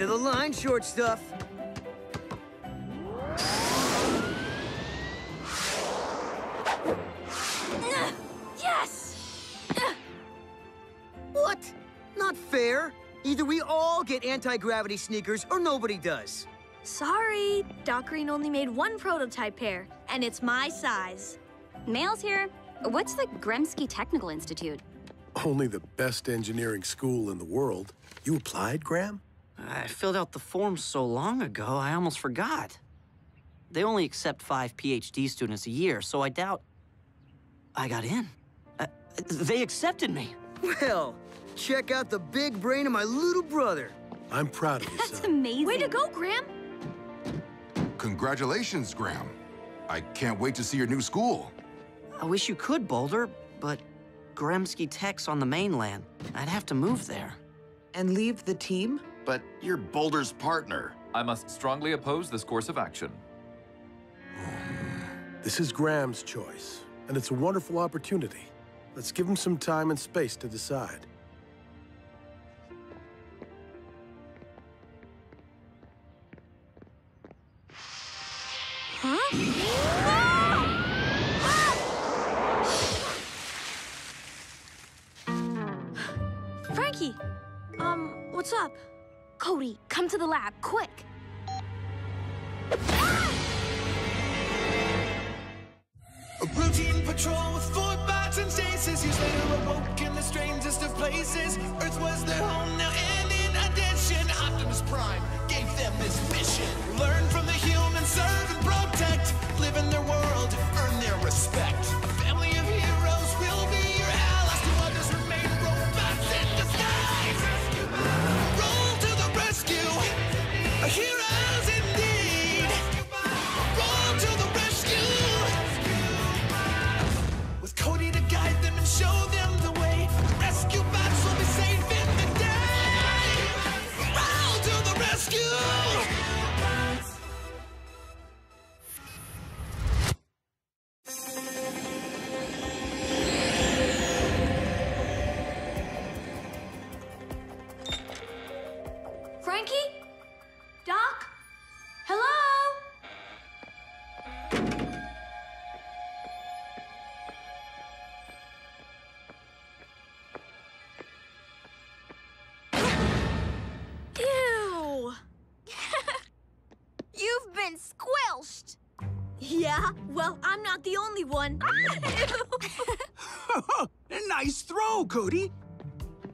End of the line, short stuff. Yes! What? Not fair. Either we all get anti-gravity sneakers or nobody does. Sorry, Doc Green only made one prototype pair, and it's my size. Mail's here. What's the Gremsky Technical Institute? Only the best engineering school in the world. You applied, Graham? I filled out the form so long ago, I almost forgot. They only accept 5 PhD students a year, so I doubt I got in. They accepted me. Well, check out the big brain of my little brother. I'm proud of you, That's son. amazing. Way to go, Graham! Congratulations, Graham. I can't wait to see your new school. I wish you could, Boulder, but Gremsky Tech's on the mainland. I'd have to move there. And leave the team? But you're Boulder's partner. I must strongly oppose this course of action. This is Graham's choice, and it's a wonderful opportunity. Let's give him some time and space to decide. Frankie! What's up? Cody, come to the lab, quick! A routine patrol with 4 bots and stasis. Years later awoke in the strangest of places. Earth was their home now, and in addition, Optimus Prime gave them this mission. Learn from the humans, serve and protect. Live in their world, earn their respect. A family of heroes will be your allies. To others remain robots in disguise. Roll to the rescue. Heroes indeed. Roll to the rescue. With Cody to guide them and show them the way. Rescue bots will be safe in the day. Roll to the rescue. Frankie? Doc? Hello? Ew! You've been squelched! Yeah? Well, I'm not the only one. Nice throw, Cody.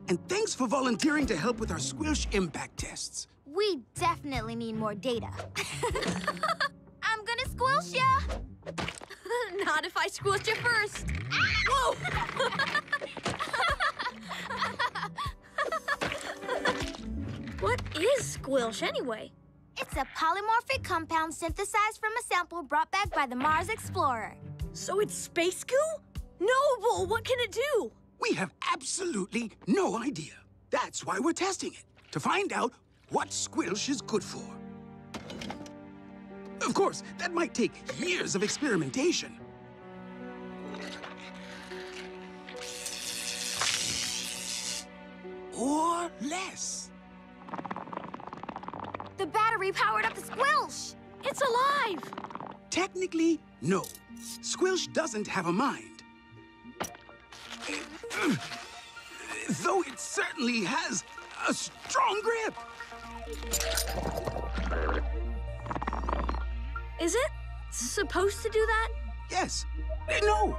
And thanks for volunteering to help with our Squilch impact tests. We definitely need more data. I'm gonna squelch ya! Not if I squished you first. Whoa! What is squilch anyway? It's a polymorphic compound synthesized from a sample brought back by the Mars Explorer. So it's space goo? Noble, what can it do? We have absolutely no idea. That's why we're testing it, to find out what Squilch is good for. Of course, that might take years of experimentation. Or less. The battery powered up the Squilch! It's alive! Technically, no. Squilch doesn't have a mind. Though it certainly has a strong grip. Is it supposed to do that? Yes. No.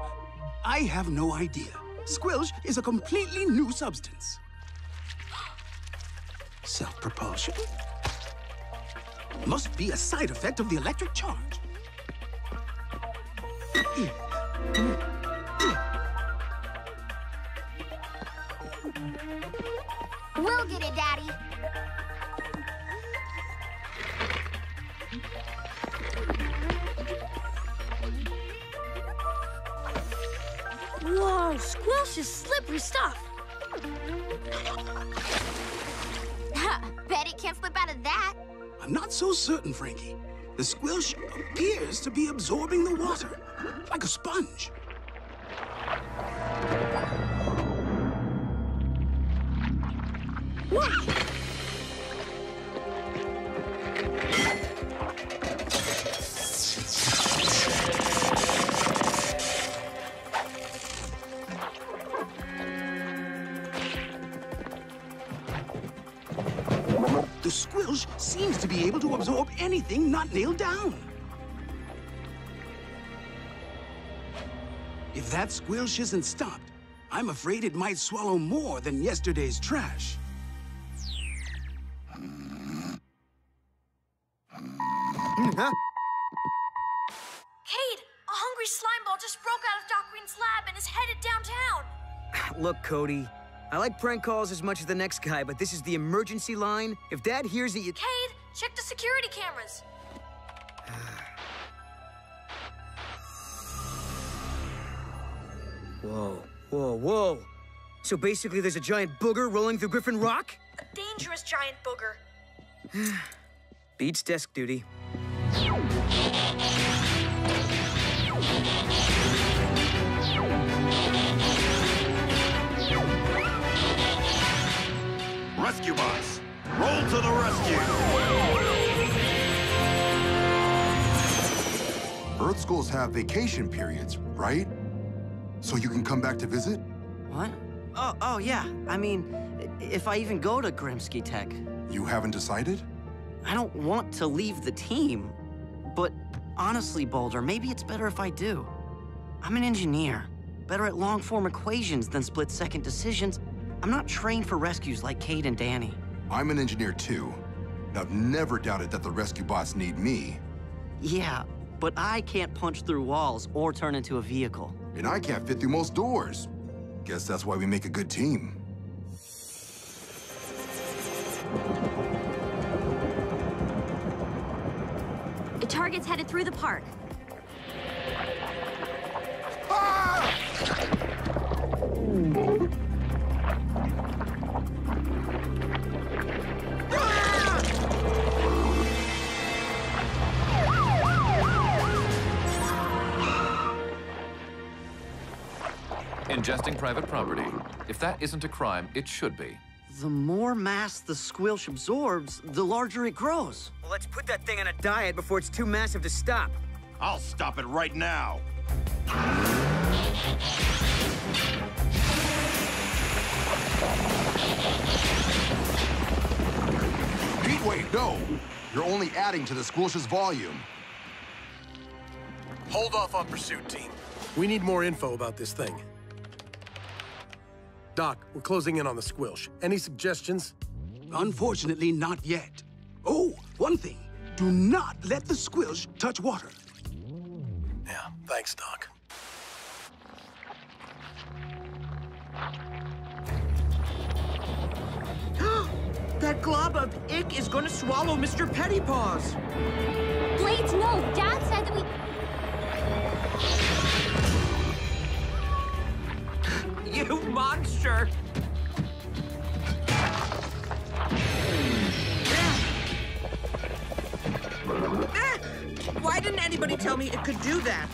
I have no idea. Squilch is a completely new substance. Self-propulsion? Must be a side effect of the electric charge. We'll get it, Daddy. Whoa, squelch is slippery stuff. Bet it can't slip out of that. I'm not so certain, Frankie. The Squilch appears to be absorbing the water, like a sponge. anything not nailed down. If that squilch isn't stopped, I'm afraid it might swallow more than yesterday's trash. Huh? Cade, a hungry slime ball just broke out of Doc Green's lab and is headed downtown. Look, Cody, I like prank calls as much as the next guy, but this is the emergency line. If Dad hears that you... Cade, check the security cameras. Whoa, whoa, whoa. So basically there's a giant booger rolling through Griffin Rock? A dangerous giant booger. Beats desk duty. Rescue bots, roll to the rescue! Earth schools have vacation periods, right? So you can come back to visit? What? Oh, yeah. I mean, if I even go to Grimsky Tech. You haven't decided? I don't want to leave the team. But honestly, Boulder, maybe it's better if I do. I'm an engineer, better at long-form equations than split-second decisions. I'm not trained for rescues like Cade and Danny. I'm an engineer too, and I've never doubted that the rescue bots need me. Yeah, but I can't punch through walls or turn into a vehicle. And I can't fit through most doors. Guess that's why we make a good team. The target's headed through the park. Ingesting private property. If that isn't a crime, it should be. The more mass the squilch absorbs, the larger it grows. Well, let's put that thing on a diet before it's too massive to stop. I'll stop it right now. Heatwave, no! You're only adding to the squilch's volume. Hold off on pursuit, team. We need more info about this thing. Doc, we're closing in on the squilch. Any suggestions? Unfortunately, not yet. Oh, one thing. Do not let the squilch touch water. Yeah, thanks, Doc. That glob of ick is gonna swallow Mr. Pettypaws. Blades, no! Dad said that we... You monster! Why didn't anybody tell me it could do that?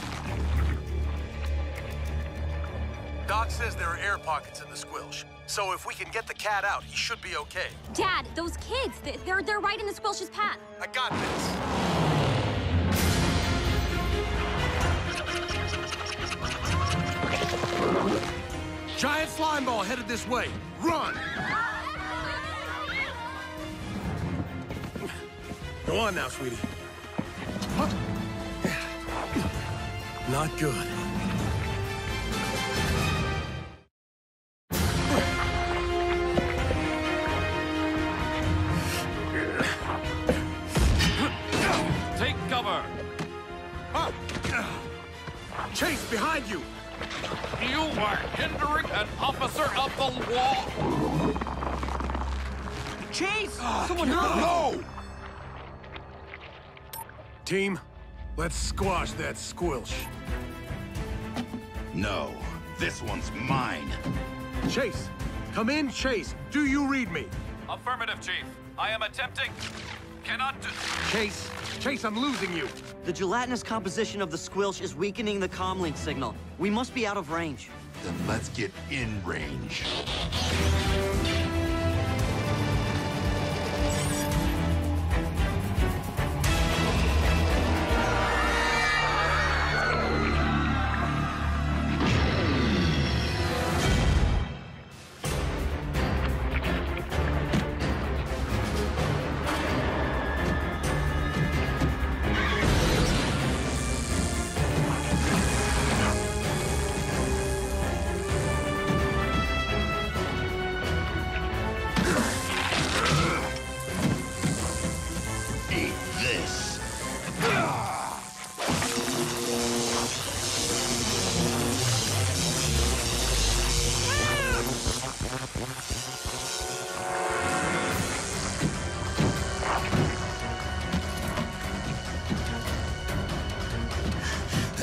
Doc says there are air pockets in the squilch. So if we can get the cat out, he should be okay. Dad, those kids, they're right in the squilch's path. I got this. Giant slime ball headed this way. Run! Go on now, sweetie. Not good. Take cover! Chase, behind you! You are hindering an officer of the law! Chase! Someone no! Team, let's squash that squilch. No, this one's mine. Chase, come in, Chase. Do you read me? Affirmative, Chief. I am attempting... Cannot do... Chase, I'm losing you. The gelatinous composition of the squilch is weakening the comlink signal. We must be out of range. Then let's get in range.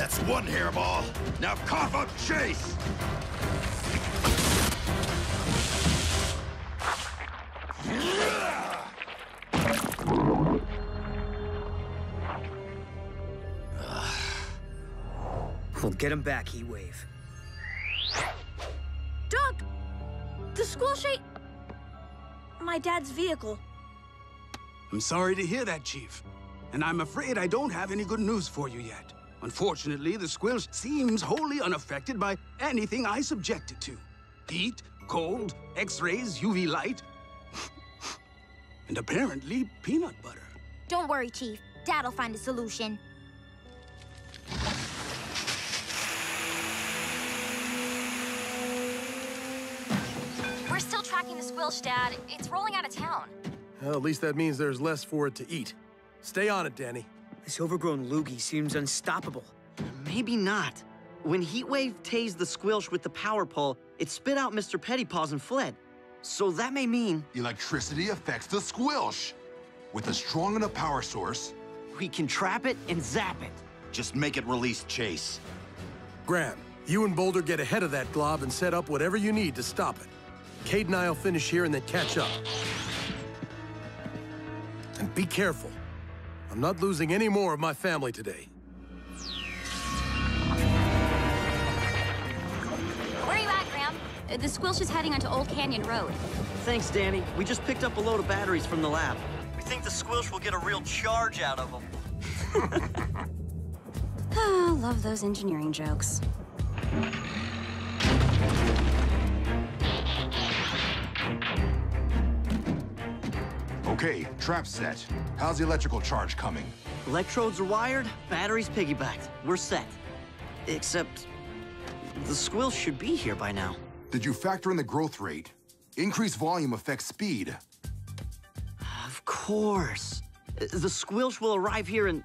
That's one hairball. Now cough up Chase! We'll get him back, Heatwave. Doc! The squirrel shape... My dad's vehicle. I'm sorry to hear that, Chief. And I'm afraid I don't have any good news for you yet. Unfortunately, the squilch seems wholly unaffected by anything I subject it to. Heat, cold, X-rays, UV light, and apparently peanut butter. Don't worry, Chief. Dad'll find a solution. We're still tracking the squilch, Dad. It's rolling out of town. Well, at least that means there's less for it to eat. Stay on it, Danny. This overgrown loogie seems unstoppable. Maybe not. When Heatwave tased the squilch with the power pole, it spit out Mr. Pettypaws and fled. So that may mean... Electricity affects the squilch. With a strong enough power source... we can trap it and zap it. Just make it release Chase. Graham, you and Boulder get ahead of that glob and set up whatever you need to stop it. Cade and I'll finish here and then catch up. And be careful. I'm not losing any more of my family today. Where are you at, Graham? The squilch is heading onto Old Canyon Road. Thanks, Danny. We just picked up a load of batteries from the lab. We think the squilch will get a real charge out of them. Oh, love those engineering jokes. Okay, trap set. How's the electrical charge coming? Electrodes are wired, batteries piggybacked. We're set. Except... the squilch should be here by now. Did you factor in the growth rate? Increased volume affects speed. Of course. The squilch will arrive here in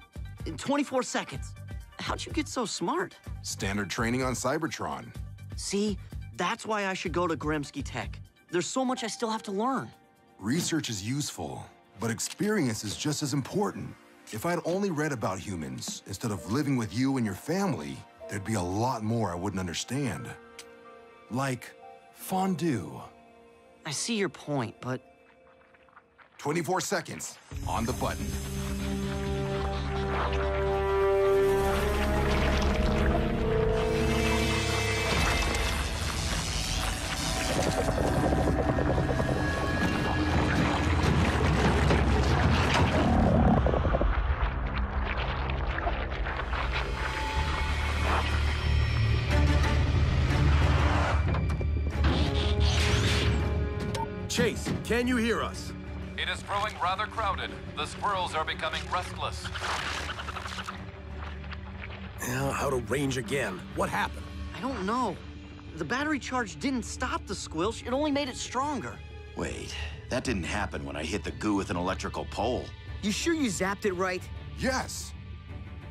24 seconds. How'd you get so smart? Standard training on Cybertron. See, that's why I should go to Grimsky Tech. There's so much I still have to learn. Research is useful, but experience is just as important. If I'd only read about humans instead of living with you and your family, there'd be a lot more I wouldn't understand. Like fondue. I see your point, but... 24 seconds on the button. Chase, can you hear us? It is growing rather crowded. The squirrels are becoming restless. Now, out of range again. What happened? I don't know. The battery charge didn't stop the squilch, it only made it stronger. Wait, that didn't happen when I hit the goo with an electrical pole. You sure you zapped it right? Yes.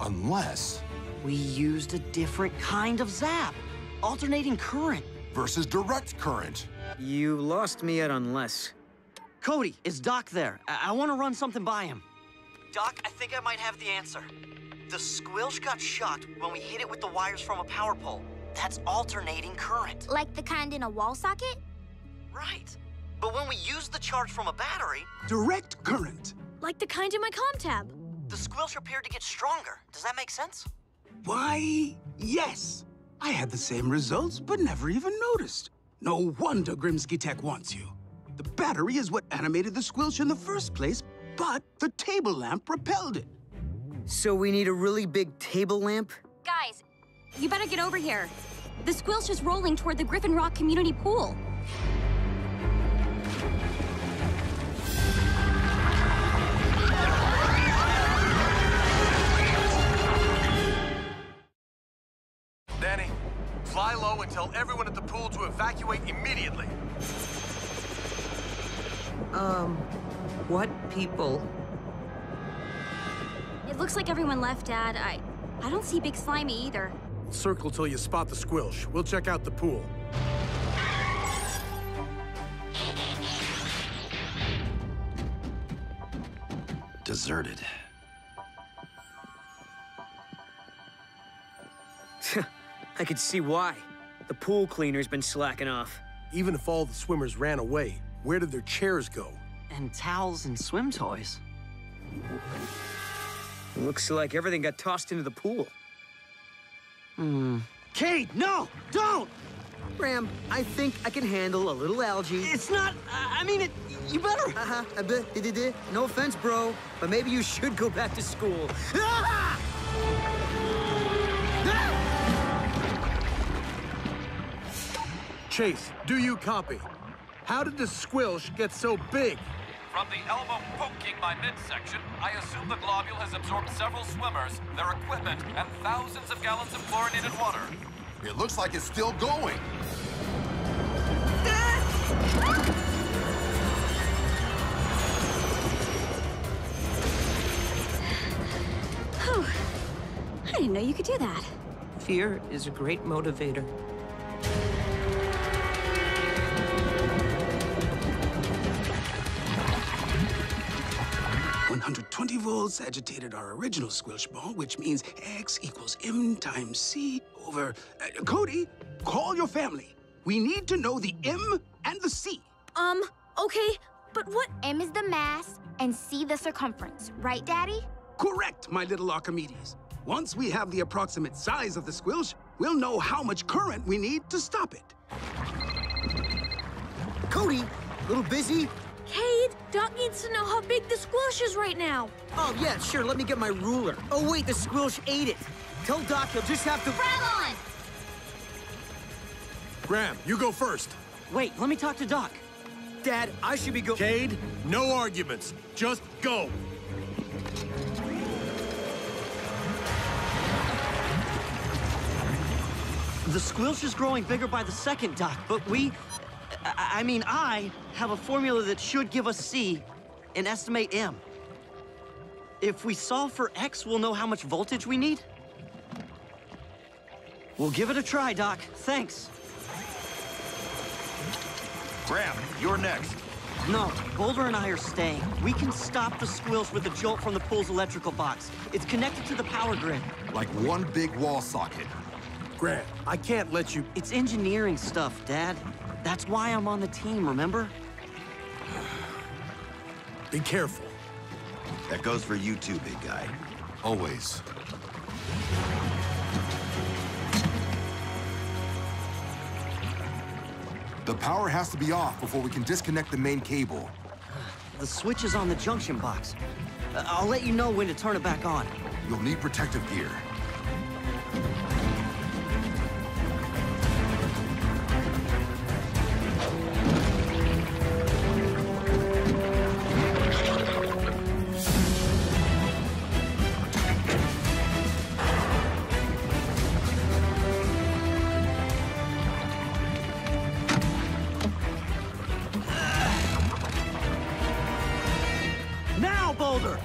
Unless... we used a different kind of zap. Alternating current. Versus direct current. You lost me at unless. Cody, is Doc there? I want to run something by him. Doc, I think I might have the answer. The squilch got shocked when we hit it with the wires from a power pole. That's alternating current. Like the kind in a wall socket? Right. But when we use the charge from a battery... direct current. Like the kind in my comm tab. The squilch appeared to get stronger. Does that make sense? Why, yes. I had the same results, but never even noticed. No wonder Grimsky Tech wants you. The battery is what animated the squilch in the first place, but the table lamp repelled it. So we need a really big table lamp? Guys, you better get over here. The squilch is rolling toward the Griffin Rock Community Pool. Danny, fly low and tell everyone at the pool to evacuate immediately. What people? It looks like everyone left, Dad. I don't see Big Slimy either. Circle till you spot the squilch. We'll check out the pool. Deserted. I could see why. The pool cleaner's been slacking off. Even if all the swimmers ran away, where did their chairs go? And towels and swim toys. Looks like everything got tossed into the pool. Cade, no! Don't! Graham, I think I can handle a little algae. It's not... I mean, you better... No offense, bro, but maybe you should go back to school. Ah! Chase, do you copy? How did the squilch get so big? From the elbow poking my midsection, I assume the globule has absorbed several swimmers, their equipment, and thousands of gallons of chlorinated water. It looks like it's still going. Whew. I didn't know you could do that. Fear is a great motivator. 120 volts agitated our original squelch ball, which means X equals M times C over... Cody, call your family. We need to know the M and the C. Okay, but what... M is the mass and C the circumference, right, Daddy? Correct, my little Archimedes. Once we have the approximate size of the squelch, we'll know how much current we need to stop it. Cody, little busy? Cade, Doc needs to know how big the squelch is right now. Oh, yeah, sure, let me get my ruler. Oh, wait, the squelch ate it. Tell Doc he'll just have to... Grab on! Graham, you go first. Wait, let me talk to Doc. Dad, I should be going... Cade, no arguments. Just go. The squelch is growing bigger by the second, Doc, but I have a formula that should give us C and estimate M. If we solve for X, we'll know how much voltage we need. We'll give it a try, Doc. Thanks. Graham, you're next. No, Boulder and I are staying. We can stop the squelch with a jolt from the pool's electrical box. It's connected to the power grid. Like one big wall socket. Graham, I can't let you... It's engineering stuff, Dad. That's why I'm on the team, remember? Be careful. That goes for you too, big guy. Always. The power has to be off before we can disconnect the main cable. The switch is on the junction box. I'll let you know when to turn it back on. You'll need protective gear. Now, Boulder!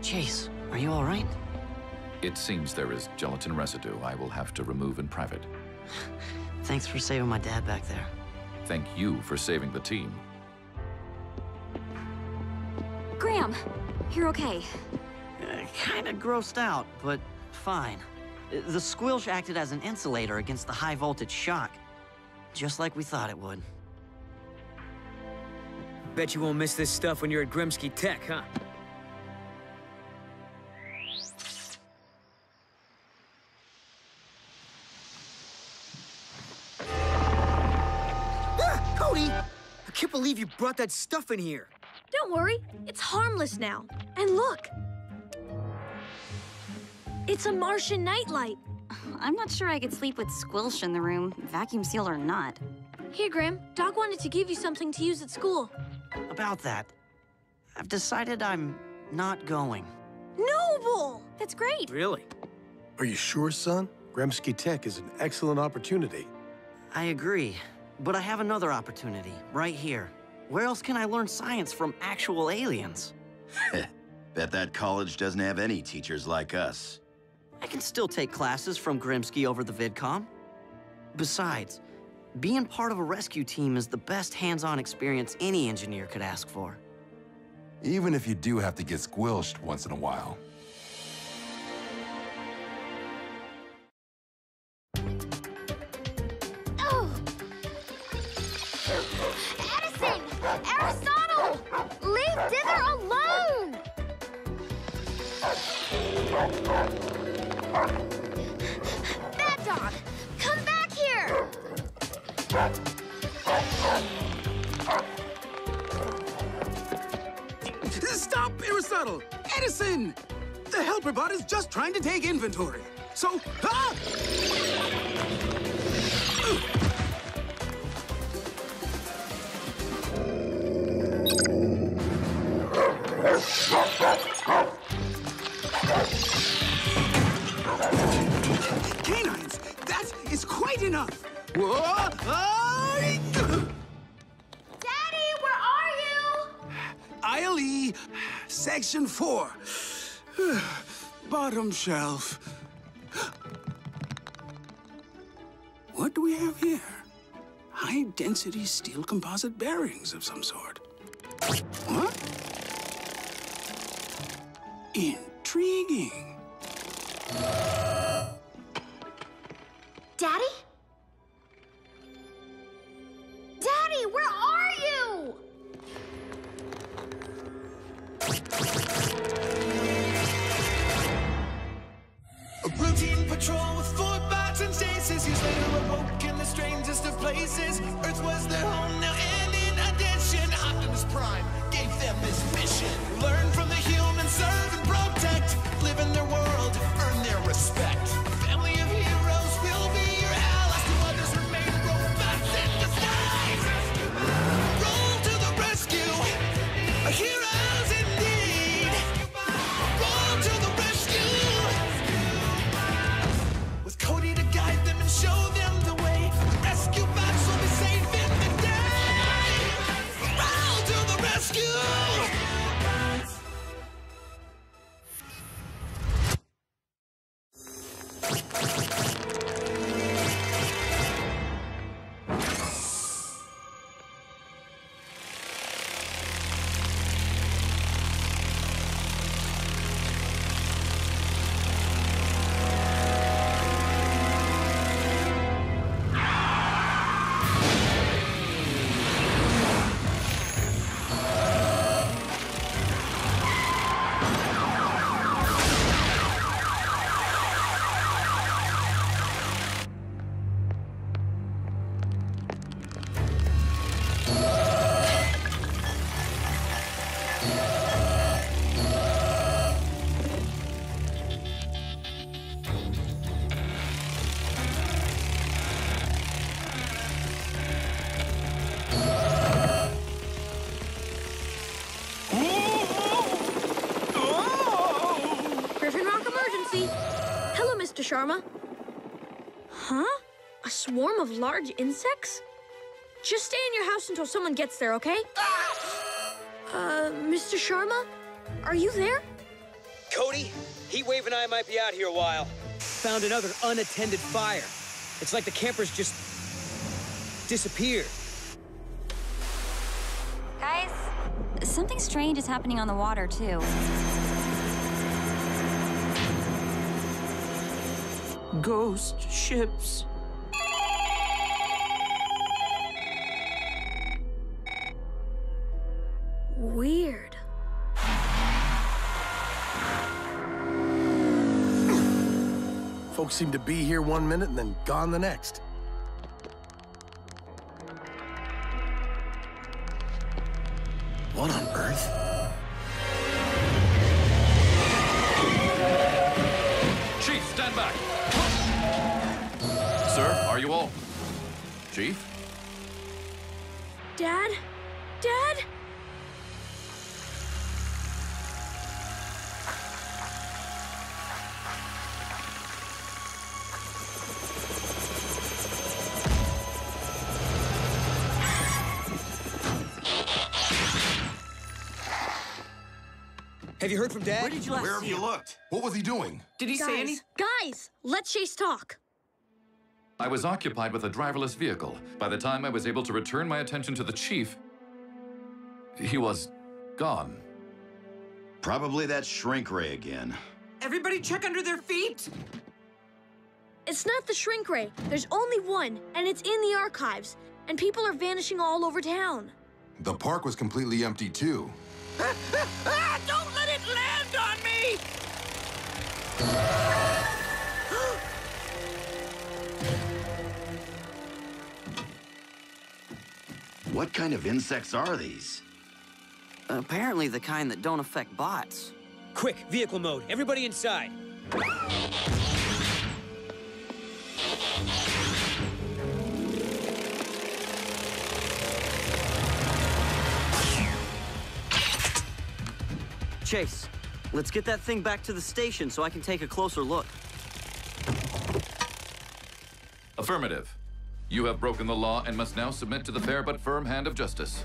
Chase, are you all right? It seems there is gelatin residue I will have to remove in private. Thanks for saving my dad back there. Thank you for saving the team. Graham, you're okay. Kinda grossed out, but fine. The squelch acted as an insulator against the high voltage shock, just like we thought it would. Bet you won't miss this stuff when you're at Grimsky Tech, huh? Cody! I can't believe you brought that stuff in here. Don't worry, it's harmless now. And look! It's a Martian nightlight. I'm not sure I could sleep with squelch in the room, vacuum sealed or not. Here, Grim. Doc wanted to give you something to use at school. About that, I've decided I'm not going. Noble! That's great. Really? Are you sure, son? Gremsky Tech is an excellent opportunity. I agree, but I have another opportunity right here. Where else can I learn science from actual aliens? Bet that college doesn't have any teachers like us. I can still take classes from Grimsky over the VidCom. Besides, being part of a rescue team is the best hands-on experience any engineer could ask for. Even if you do have to get squilched once in a while. Oh! Edison! Aristotle! Leave Dither alone! Bad Dog! Come back here! Stop, Aristotle! Edison! The helper bot is just trying to take inventory. So, Canines, that is quite enough. Whoa! Daddy, where are you? Aisle E, Section 4. Bottom shelf. What do we have here? High-density steel composite bearings of some sort. What? Intriguing. Daddy? Daddy, where are you? A routine patrol with 4 bots and stasis. Years later awoke in the strangest of places. Earth was their home now, and in addition, Optimus Prime gave them this mission. Learn from the humans, serve and protect. Live in their world, earn their respect. Family of heroes will be your allies. To others remain robots in disguise. Roll to the rescue, heroes indeed. Roll to the rescue. With Cody to guide them and show them the way. Rescue bots will be safe in the day. Roll to the rescue. Griffin Rock emergency. Hello, Mr. Sharma. Huh? A swarm of large insects? Just stay in your house until someone gets there, okay? Mr. Sharma? Are you there? Cody, Heatwave and I might be out here a while. Found another unattended fire. It's like the campers just disappeared. Guys, something strange is happening on the water, too. Ghost ships. Weird. Folks seem to be here one minute and then gone the next. What on earth? Chief, stand back. Sir, are you all? Chief? Dad? Dad? Have you heard from Dad? Where did you last Where have see you him? looked? What was he doing? Did he say any? Guys, let Chase talk. I was occupied with a driverless vehicle. By the time I was able to return my attention to the chief, he was gone. Probably that shrink ray again. Everybody check under their feet. It's not the shrink ray. There's only one, and it's in the archives. And people are vanishing all over town. The park was completely empty, too. Don't let it land on me! What kind of insects are these? Apparently the kind that don't affect bots. Quick, vehicle mode. Everybody inside. Chase, let's get that thing back to the station so I can take a closer look. Affirmative. You have broken the law and must now submit to the fair but firm hand of justice.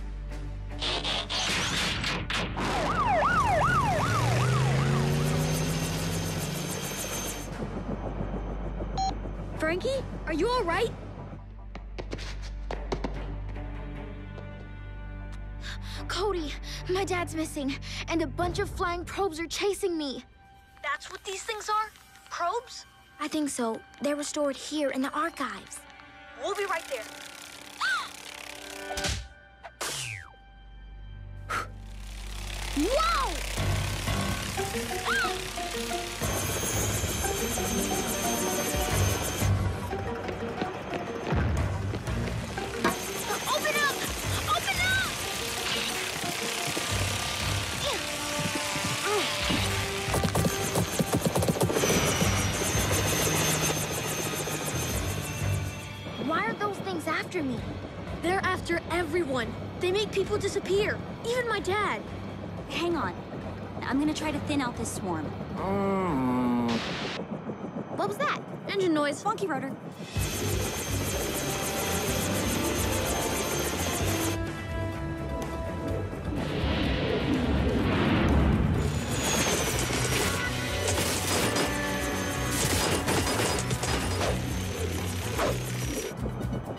Frankie, are you all right? Cody, my dad's missing, and a bunch of flying probes are chasing me. That's what these things are? Probes? I think so. They were stored here in the archives. We'll be right there. Whoa! Open up! Open up! Why are those things after me? They're after everyone. They make people disappear. Even my dad. Hang on. I'm gonna try to thin out this swarm. What was that? Engine noise. Funky rotor.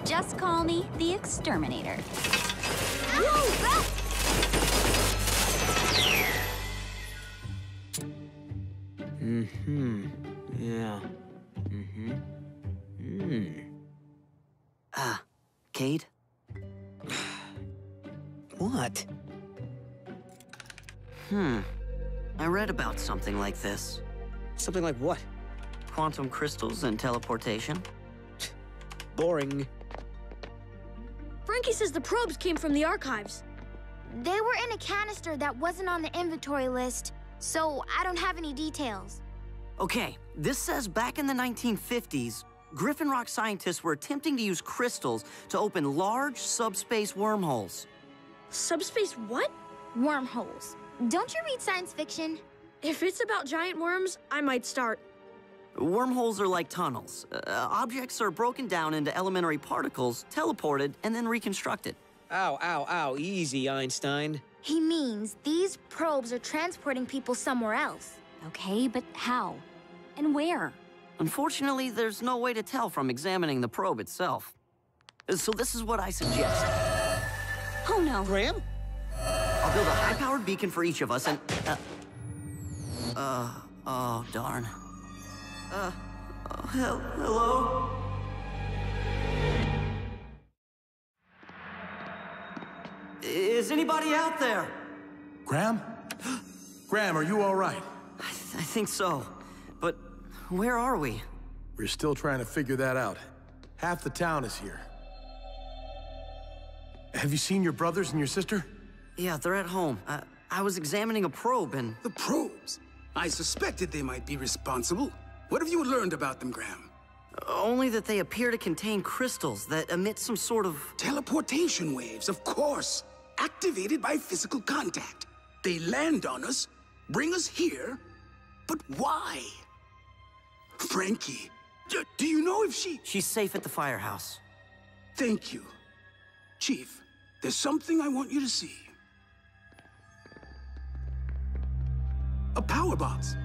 Just call me the Exterminator. Yeah. Cade? What? I read about something like this. Something like what? Quantum crystals and teleportation. Boring. Frankie says the probes came from the archives. They were in a canister that wasn't on the inventory list, so I don't have any details. Okay, this says back in the 1950s, Griffin Rock scientists were attempting to use crystals to open large subspace wormholes. Subspace what? Wormholes. Don't you read science fiction? If it's about giant worms, I might start. Wormholes are like tunnels. Objects are broken down into elementary particles, teleported, and then reconstructed. Ow, ow, ow. Easy, Einstein. He means these probes are transporting people somewhere else. Okay, but how? And where? Unfortunately, there's no way to tell from examining the probe itself. So this is what I suggest. Oh no. Graham? I'll build a high-powered beacon for each of us and... oh, darn. Hello? Is anybody out there? Graham? Graham, are you all right? I think so. But where are we? We're still trying to figure that out. Half the town is here. Have you seen your brothers and your sister? Yeah, they're at home. I was examining a probe and... The probes? I suspected they might be responsible. What have you learned about them, Graham? Only that they appear to contain crystals that emit some sort of... Teleportation waves, of course. Activated by physical contact. They land on us, bring us here, but why? Frankie, do you know if she... She's safe at the firehouse. Thank you. Chief, there's something I want you to see. a power box.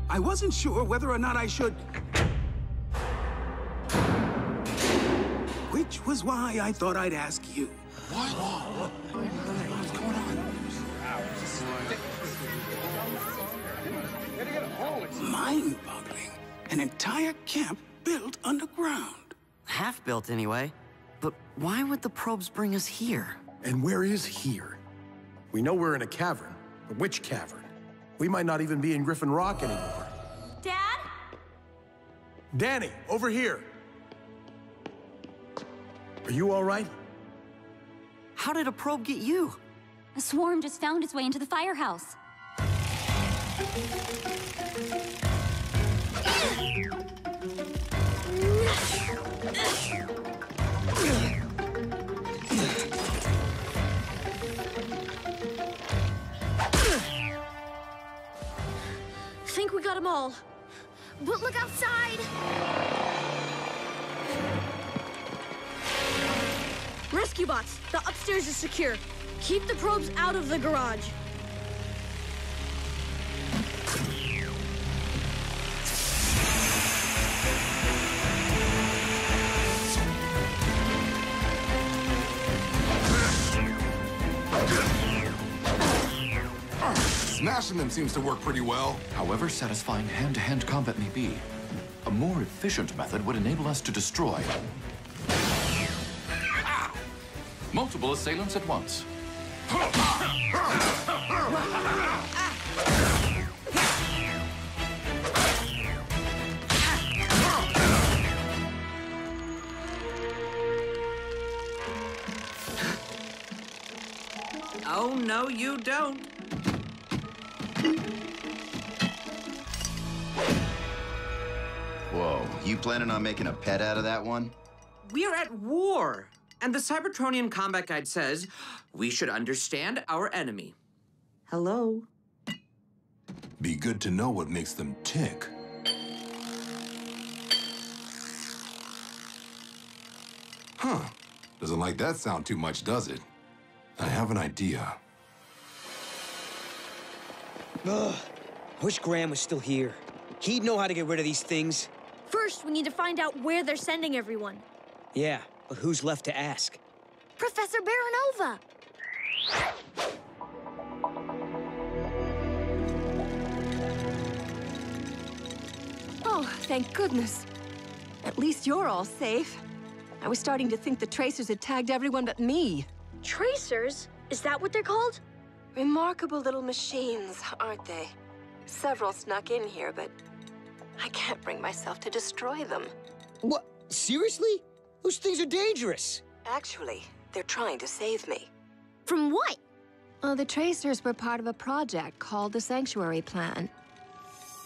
I wasn't sure whether or not I should... Which was why I thought I'd ask you. What? What's going on? Mind-boggling. An entire camp built underground. Half built anyway. But why would the probes bring us here? And where is here? We know we're in a cavern, but which cavern? We might not even be in Griffin Rock anymore. Dad? Danny, over here. Are you all right? How did a probe get you? A swarm just found its way into the firehouse. Think we got them all. But look outside! Rescue bots, the upstairs is secure. Keep the probes out of the garage. Smashing them seems to work pretty well. However satisfying hand-to-hand combat may be, a more efficient method would enable us to destroy multiple assailants at once. Oh, no, you don't. Whoa, you planning on making a pet out of that one? We're at war. And the Cybertronian Combat Guide says we should understand our enemy. Hello? Be good to know what makes them tick. Huh. Doesn't like that sound too much, does it? I have an idea. Ugh. I wish Graham was still here. He'd know how to get rid of these things. First, we need to find out where they're sending everyone. Yeah, but who's left to ask? Professor Baronova! Oh, thank goodness. At least you're all safe. I was starting to think the Tracers had tagged everyone but me. Tracers? Is that what they're called? Remarkable little machines, aren't they? Several snuck in here, but I can't bring myself to destroy them. What? Seriously? Those things are dangerous. Actually, they're trying to save me. From what? The Tracers were part of a project called the Sanctuary Plan.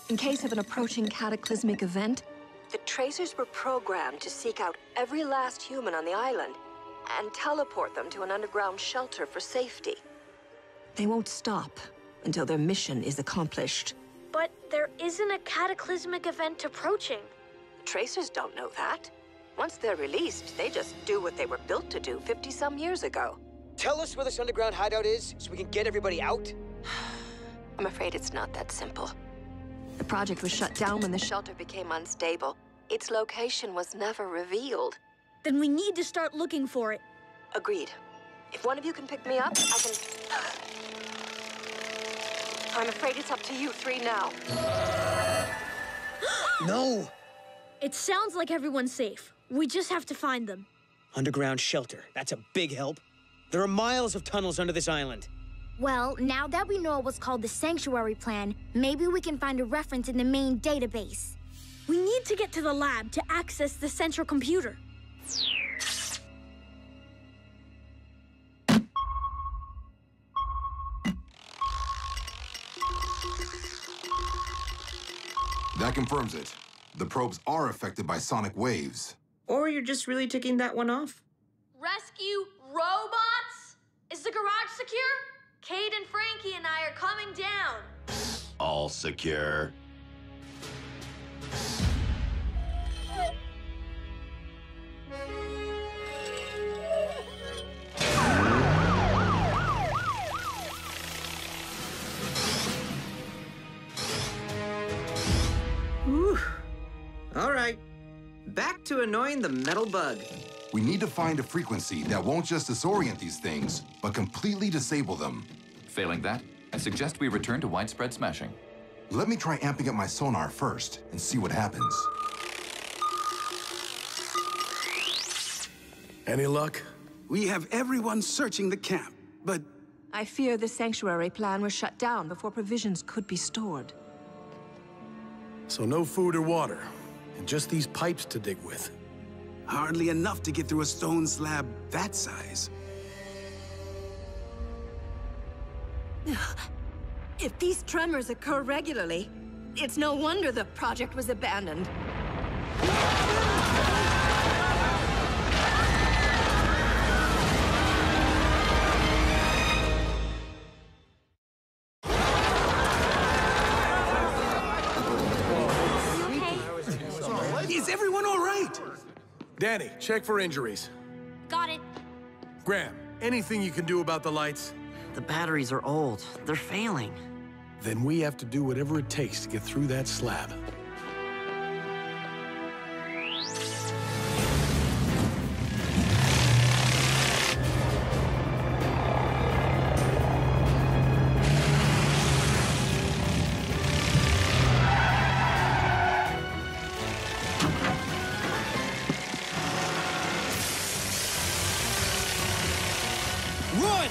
In case of an approaching cataclysmic event, the Tracers were programmed to seek out every last human on the island and teleport them to an underground shelter for safety. They won't stop until their mission is accomplished. But there isn't a cataclysmic event approaching. The Tracers don't know that. Once they're released, they just do what they were built to do 50-some years ago. Tell us where this underground hideout is so we can get everybody out. I'm afraid it's not that simple. The project was shut down when the shelter became unstable. Its location was never revealed. Then we need to start looking for it. Agreed. If one of you can pick me up, I can... I'm afraid it's up to you three now. No! It sounds like everyone's safe. We just have to find them. Underground shelter. That's a big help. There are miles of tunnels under this island. Well, now that we know what's called the Sanctuary Plan, maybe we can find a reference in the main database. We need to get to the lab to access the central computer. That confirms it. The probes are affected by sonic waves. Or you're just really ticking that one off. Rescue robots? Is the garage secure? Cade and Frankie and I are coming down. All secure. Whew. All right. Back to annoying the metal bug. We need to find a frequency that won't just disorient these things, but completely disable them. Failing that, I suggest we return to widespread smashing. Let me try amping up my sonar first and see what happens. Any luck? We have everyone searching the camp, but... I fear the sanctuary plan was shut down before provisions could be stored. So no food or water, and just these pipes to dig with. Hardly enough to get through a stone slab that size. If these tremors occur regularly, it's no wonder the project was abandoned. Is everyone all right? Danny, check for injuries. Got it. Graham, anything you can do about the lights? The batteries are old. They're failing. Then we have to do whatever it takes to get through that slab. Run!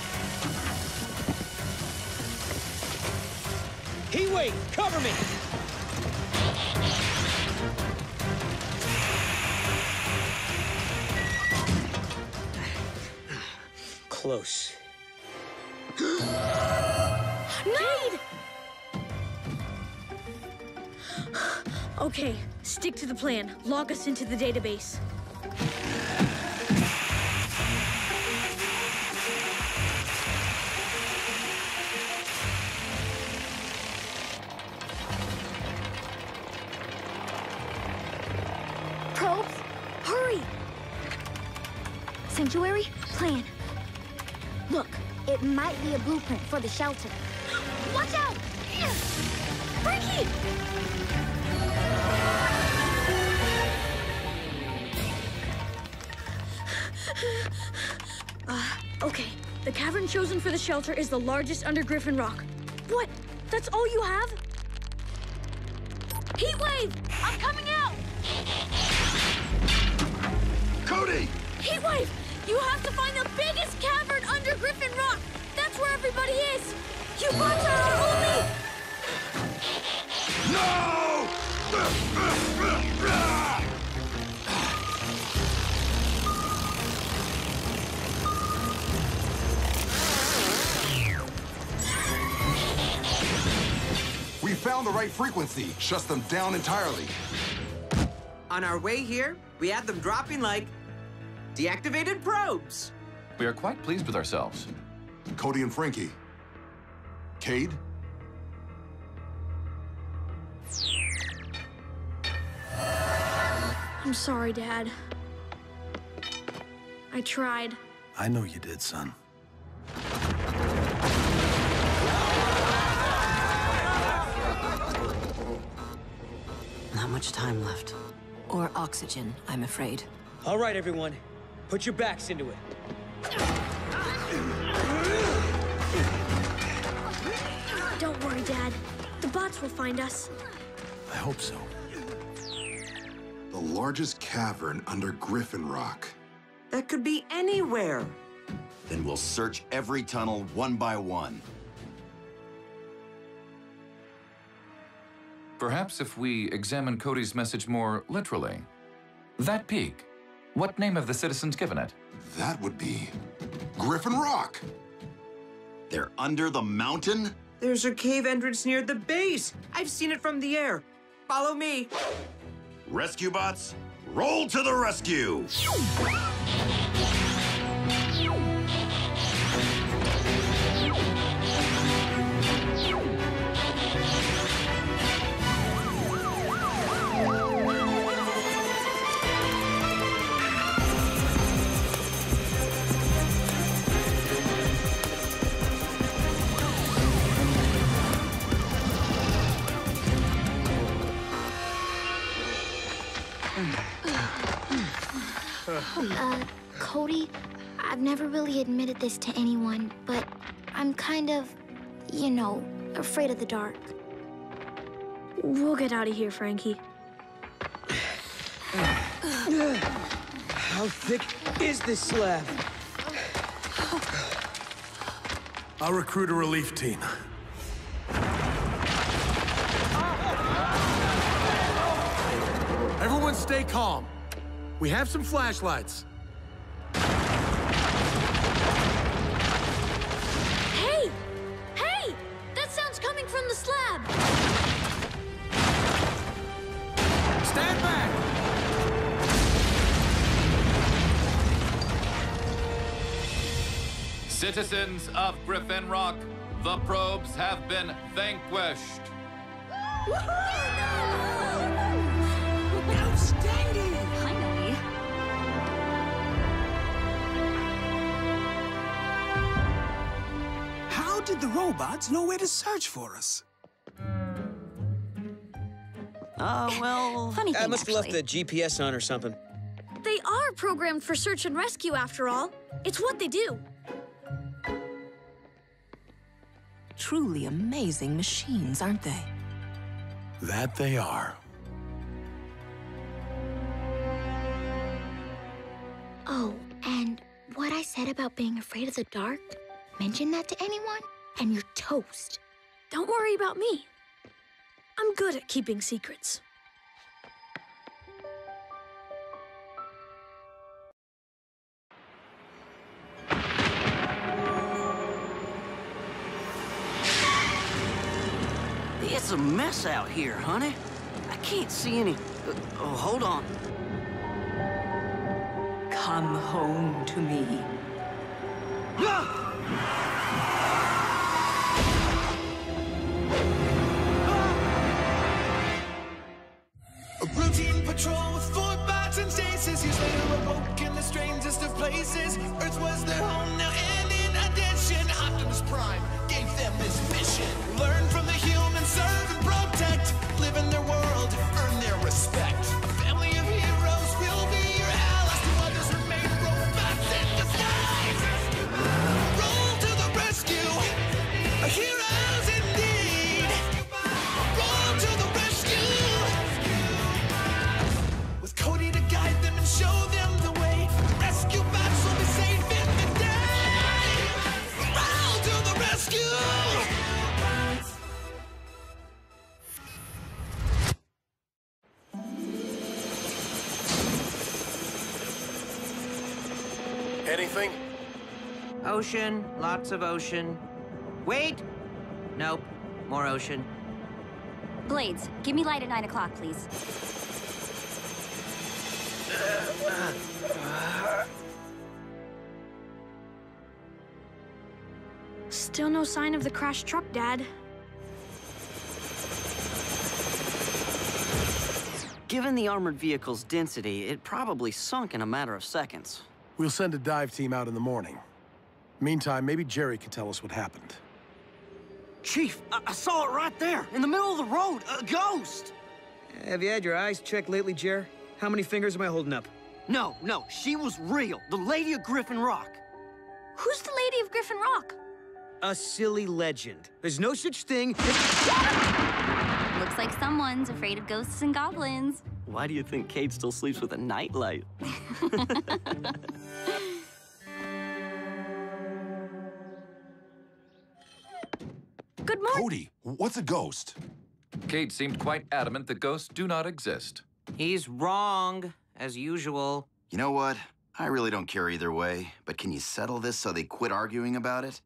Heatwave, cover me! Close. Cade! Okay, stick to the plan. Log us into the database. Probes, hurry! Sanctuary plan. Look, it might be a blueprint for the shelter. Watch out! Frankie! Okay. The cavern chosen for the shelter is the largest under Griffin Rock. What? That's all you have? Heatwave! I'm coming out! Cody! Heatwave! You have to find the biggest cavern under Griffin Rock! That's where everybody is! You bots are our only... No! We found the right frequency. Shuts them down entirely. On our way here, we had them dropping like deactivated probes. We are quite pleased with ourselves. Cody and Frankie. Cade? I'm sorry, Dad. I tried. I know you did, son. Not much time left. Or oxygen, I'm afraid. All right, everyone. Put your backs into it. Don't worry, Dad. The bots will find us. I hope so. The largest cavern under Griffin Rock. That could be anywhere. Then we'll search every tunnel one by one. Perhaps if we examine Cody's message more literally. That peak, what name have the citizens given it? That would be Griffin Rock. They're under the mountain? There's a cave entrance near the base. I've seen it from the air. Follow me. Rescue bots, roll to the rescue! Cody, I've never really admitted this to anyone, but I'm kind of, you know, afraid of the dark. We'll get out of here, Frankie. How thick is this slab? I'll recruit a relief team. Everyone stay calm. We have some flashlights. Hey! Hey! That sound's coming from the slab! Stand back! Citizens of Griffin Rock, the probes have been vanquished. Outstanding! Finally. How did the robots know where to search for us? Well... Funny thing, I must have left the GPS on or something. They are programmed for search and rescue, after all. It's what they do. Truly amazing machines, aren't they? That they are. Oh, and what I said about being afraid of the dark, mention that to anyone, and you're toast. Don't worry about me. I'm good at keeping secrets. It's a mess out here, honey. I can't see any... oh, hold on. Come home to me. A routine patrol with 4 bots and stasis. Years later awoke in the strangest of places. Earth was their home now, and in addition, Optimus Prime gave them this mission. Learn from the humans, serve and protect. Live in their world, earn their respect. A family of heroes will be your allies. To others remain robots in disguise. Roll to the rescue, heroes indeed. Roll to the rescue. With Cody to guide them and show them the way. Rescue bots will be safe in the day. Roll to the rescue. Anything? Ocean, lots of ocean. Wait! Nope, more ocean. Blades, give me light at 9 o'clock, please. Still no sign of the crashed truck, Dad. Given the armored vehicle's density, it probably sunk in a matter of seconds. We'll send a dive team out in the morning. Meantime, maybe Jerry can tell us what happened. Chief, I saw it right there, in the middle of the road, a ghost! Have you had your eyes checked lately, Jer? How many fingers am I holding up? No, she was real. The Lady of Griffin Rock. Who's the Lady of Griffin Rock? A silly legend. There's no such thing as... Looks like someone's afraid of ghosts and goblins. Why do you think Cade still sleeps with a nightlight? Good morning. Cody, what's a ghost? Cade seemed quite adamant that ghosts do not exist. He's wrong, as usual. You know what? I really don't care either way, but can you settle this so they quit arguing about it?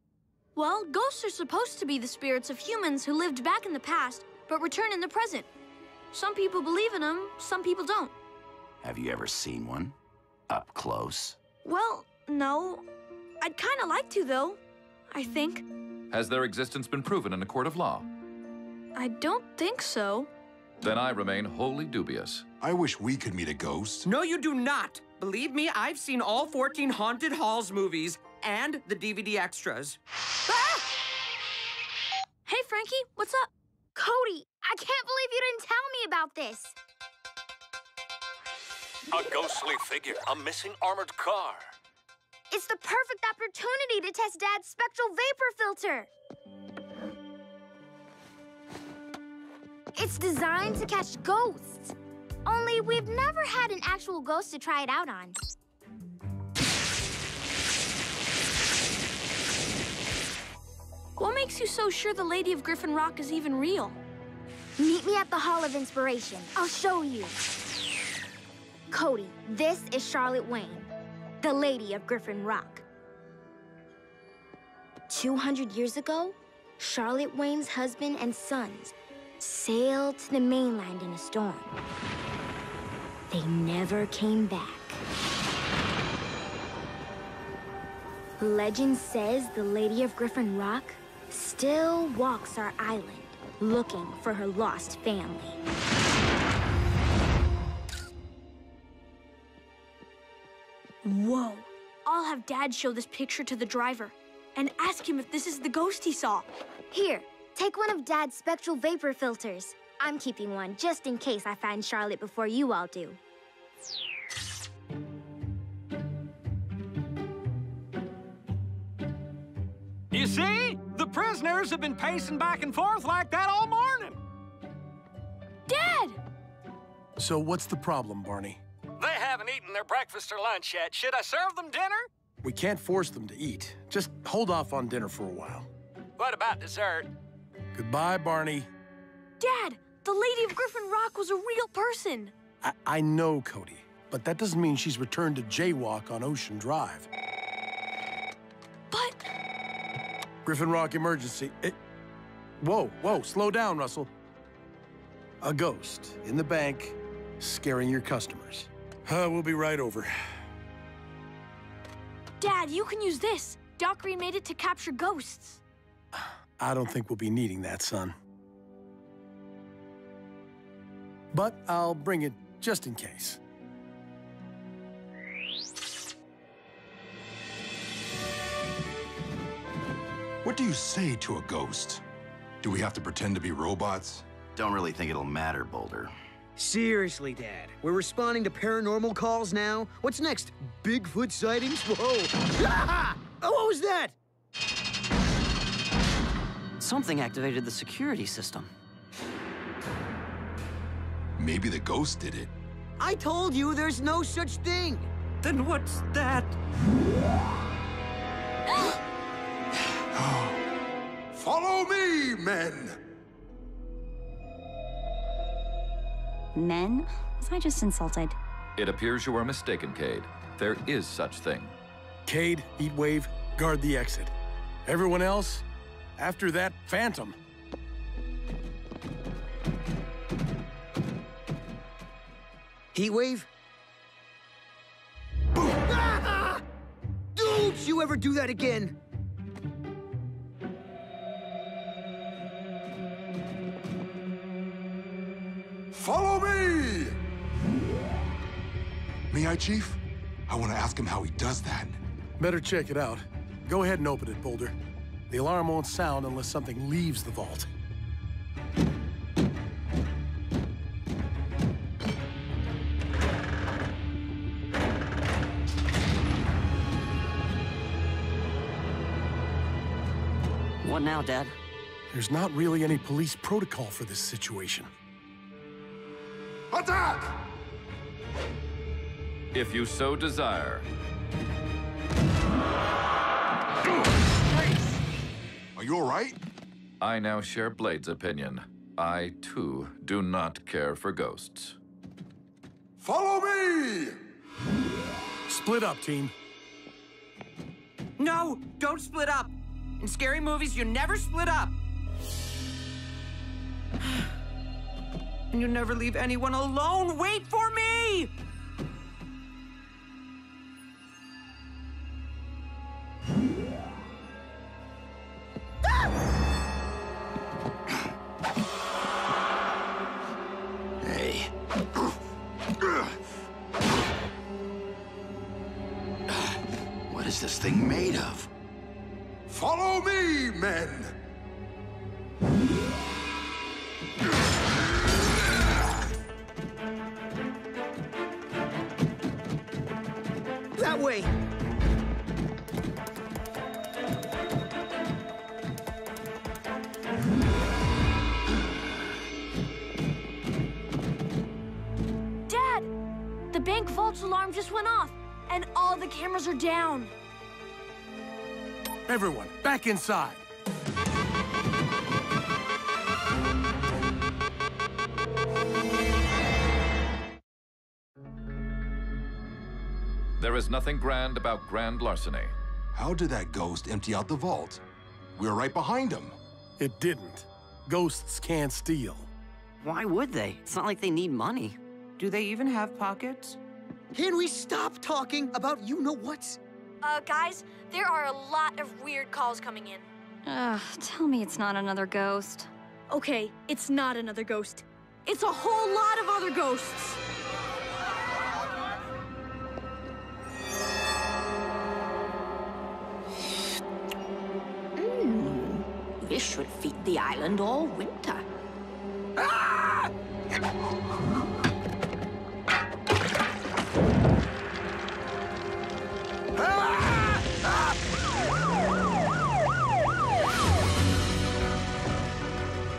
Well, ghosts are supposed to be the spirits of humans who lived back in the past, but return in the present. Some people believe in them, some people don't. Have you ever seen one? Up close? Well, no. I'd kind of like to, though. I think. Has their existence been proven in a court of law? I don't think so. Then I remain wholly dubious. I wish we could meet a ghost. No, you do not. Believe me, I've seen all 14 Haunted Halls movies and the DVD extras. Ah! Hey, Frankie, what's up? Cody, I can't believe you didn't tell me about this. A ghostly figure, a missing armored car. It's the perfect opportunity to test Dad's spectral vapor filter. It's designed to catch ghosts. Only we've never had an actual ghost to try it out on. What makes you so sure the Lady of Griffin Rock is even real? Meet me at the Hall of Inspiration. I'll show you. Cody, this is Charlotte Wayne, the Lady of Griffin Rock. 200 years ago, Charlotte Wayne's husband and sons sailed to the mainland in a storm. They never came back. Legend says the Lady of Griffin Rock still walks our island looking for her lost family. Whoa. I'll have Dad show this picture to the driver and ask him if this is the ghost he saw. Here, take one of Dad's spectral vapor filters. I'm keeping one just in case I find Charlotte before you all do. You see? The prisoners have been pacing back and forth like that all morning. Dad! So what's the problem, Barney? They haven't eaten their breakfast or lunch yet. Should I serve them dinner? We can't force them to eat. Just hold off on dinner for a while. What about dessert? Goodbye, Barney. Dad, the Lady of Griffin Rock was a real person. I know, Cody, but that doesn't mean she's returned to jaywalk on Ocean Drive. But... Griffin Rock emergency. Whoa, slow down, Russell. A ghost in the bank scaring your customers. We'll be right over. Dad, you can use this. Doc remade it to capture ghosts. I don't think we'll be needing that, son. But I'll bring it just in case. What do you say to a ghost? Do we have to pretend to be robots? Don't really think it'll matter, Boulder. Seriously, Dad. We're responding to paranormal calls now? What's next? Bigfoot sightings? Whoa! Ah! Oh, what was that? Something activated the security system. Maybe the ghost did it. I told you there's no such thing. Then what's that? Follow me, men! Men? Was I just insulted? It appears you are mistaken, Cade. There is such thing. Cade, Heatwave, guard the exit. Everyone else, after that phantom. Heatwave? Ah! Don't you ever do that again! Follow me! May I, Chief? I want to ask him how he does that. Better check it out. Go ahead and open it, Boulder. The alarm won't sound unless something leaves the vault. What now, Dad? There's not really any police protocol for this situation. Attack! If you so desire. Are you all right? I now share Blade's opinion. I, too, do not care for ghosts. Follow me! Split up, team. No, don't split up. In scary movies, you never split up. And you never leave anyone alone. Wait for me! Hey. What is this thing made of? Follow me, men! That way! Dad! The bank vault's alarm just went off, and all the cameras are down. Everyone, back inside. There is nothing grand about grand larceny. How did that ghost empty out the vault? We were right behind him. It didn't. Ghosts can't steal. Why would they? It's not like they need money. Do they even have pockets? Can we stop talking about you-know-whats? Guys, there are a lot of weird calls coming in. Tell me it's not another ghost. Okay, it's not another ghost. It's a whole lot of other ghosts. This should feed the island all winter.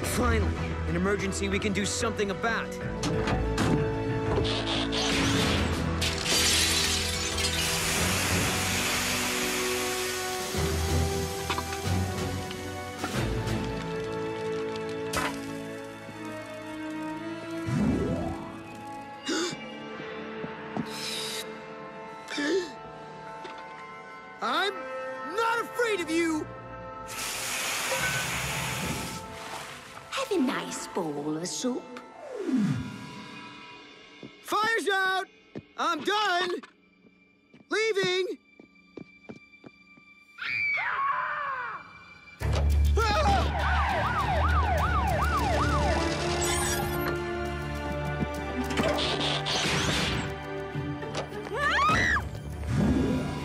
Finally, an emergency we can do something about. I'm not afraid of you! Have a nice bowl of soup. Fire's out! I'm done! Leaving!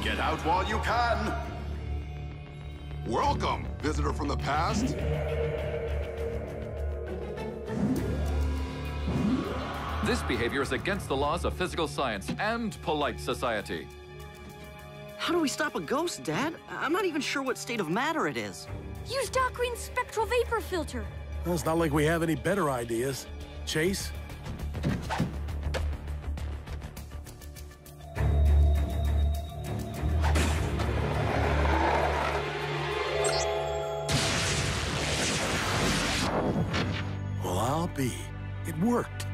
Get out while you can! Welcome, visitor from the past. This behavior is against the laws of physical science and polite society. How do we stop a ghost, Dad? I'm not even sure what state of matter it is. Use Doc Green's spectral vapor filter. Well, it's not like we have any better ideas. Chase? Well, I'll be. It worked.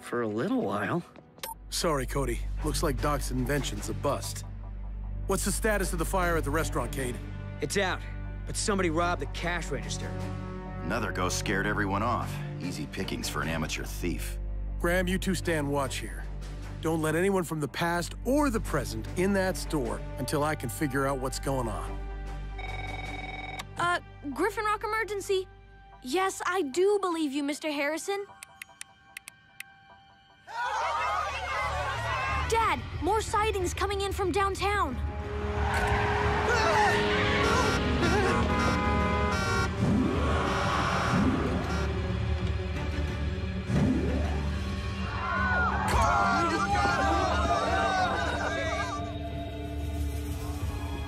For a little while. Sorry, Cody. Looks like Doc's invention's a bust. What's the status of the fire at the restaurant, Cade? It's out, but somebody robbed the cash register. Another ghost scared everyone off. Easy pickings for an amateur thief. Graham, you two stand watch here. Don't let anyone from the past or the present in that store until I can figure out what's going on. Griffin Rock emergency. Yes, I do believe you, Mr. Harrison. Dad, more sightings coming in from downtown.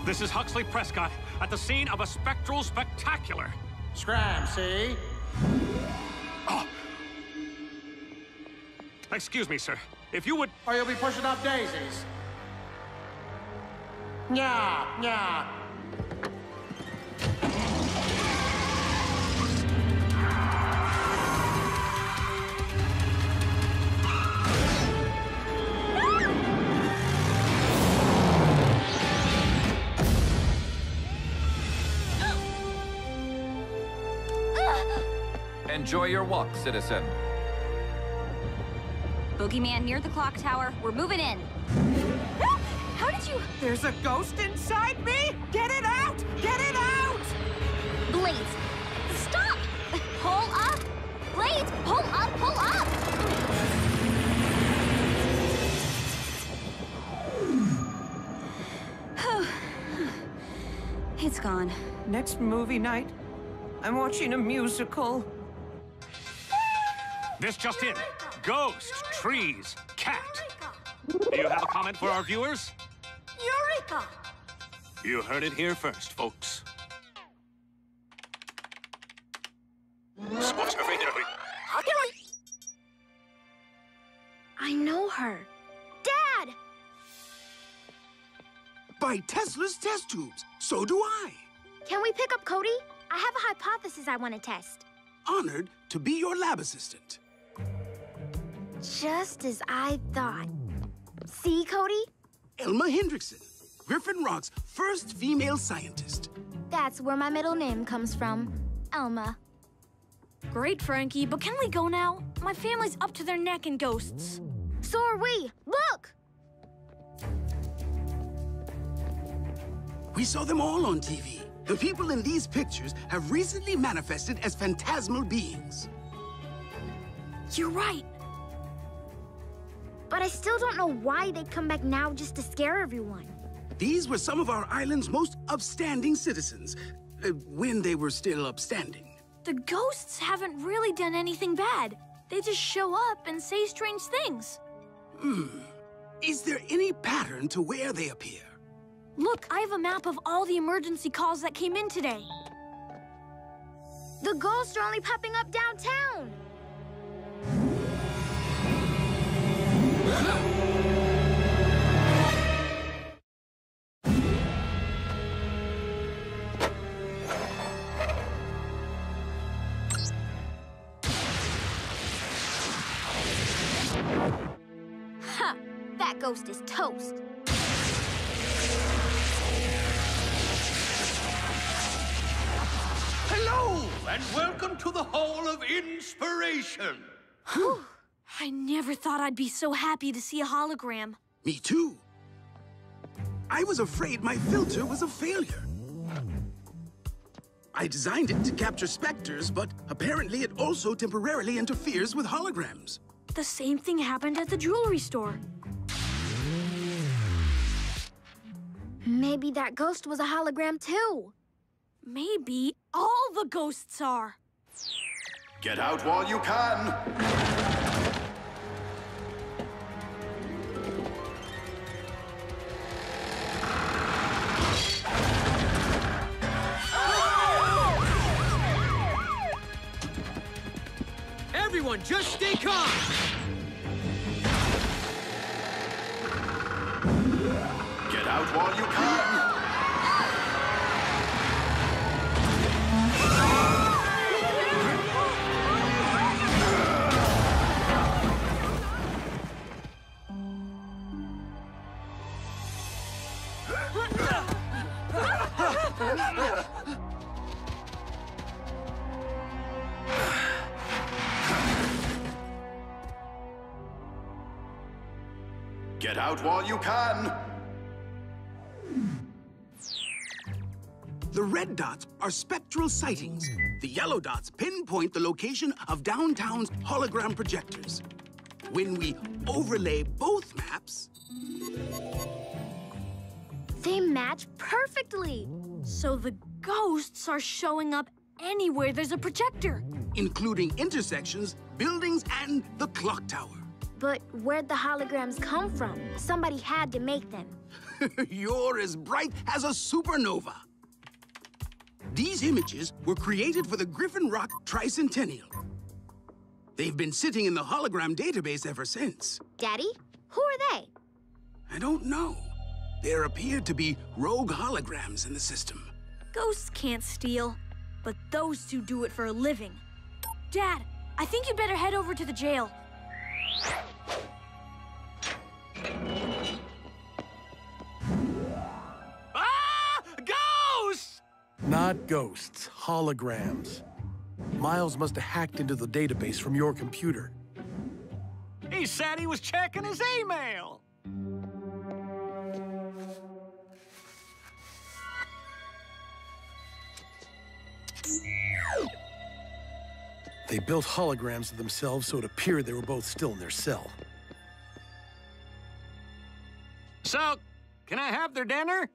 This is Huxley Prescott at the scene of a spectral spectacular. Scram, see? Excuse me, sir. If you would... Or you'll be pushing up daisies. Nya, nya. Enjoy your walk, citizen. Boogeyman near the clock tower. We're moving in. How did you... There's a ghost inside me? Get it out! Get it out! Blades, stop! Pull up! Blades, pull up, pull up! It's gone. Next movie night, I'm watching a musical. This just in. Ghost, trees, cat. Do you have a comment for our viewers? Eureka! You heard it here first, folks. I know her. Dad! By Tesla's test tubes. So do I. Can we pick up Cody? I have a hypothesis I want to test. Honored to be your lab assistant. Just as I thought. See, Cody? Elma Hendrickson, Griffin Rock's first female scientist. That's where my middle name comes from. Elma. Great, Frankie, but can we go now? My family's up to their neck in ghosts. So are we. Look! We saw them all on TV. The people in these pictures have recently manifested as phantasmal beings. You're right. But I still don't know why they'd come back now just to scare everyone. These were some of our island's most upstanding citizens, when they were still upstanding. The ghosts haven't really done anything bad. They just show up and say strange things. Is there any pattern to where they appear? Look, I have a map of all the emergency calls that came in today. The ghosts are only popping up downtown. Ha! That ghost is toast. Hello, and welcome to the Hall of Inspiration. Whew. I never thought I'd be so happy to see a hologram. Me too. I was afraid my filter was a failure. I designed it to capture specters, but apparently it also temporarily interferes with holograms. The same thing happened at the jewelry store. Maybe that ghost was a hologram too. Maybe all the ghosts are. Get out while you can! Everyone, just stay calm! Get out while you can! Get out while you can! The red dots are spectral sightings. The yellow dots pinpoint the location of downtown's hologram projectors. When we overlay both maps... They match perfectly. So the ghosts are showing up anywhere there's a projector. Including intersections, buildings, and the clock tower. But where'd the holograms come from? Somebody had to make them. You're as bright as a supernova. These images were created for the Griffin Rock Tricentennial. They've been sitting in the hologram database ever since. Daddy, who are they? I don't know. There appear to be rogue holograms in the system. Ghosts can't steal, but those two do it for a living. Dad, I think you'd better head over to the jail. Ah! Ghosts! Not ghosts, holograms. Miles must have hacked into the database from your computer. He said he was checking his email. They built holograms of themselves so it appeared they were both still in their cell. So, can I have their dinner?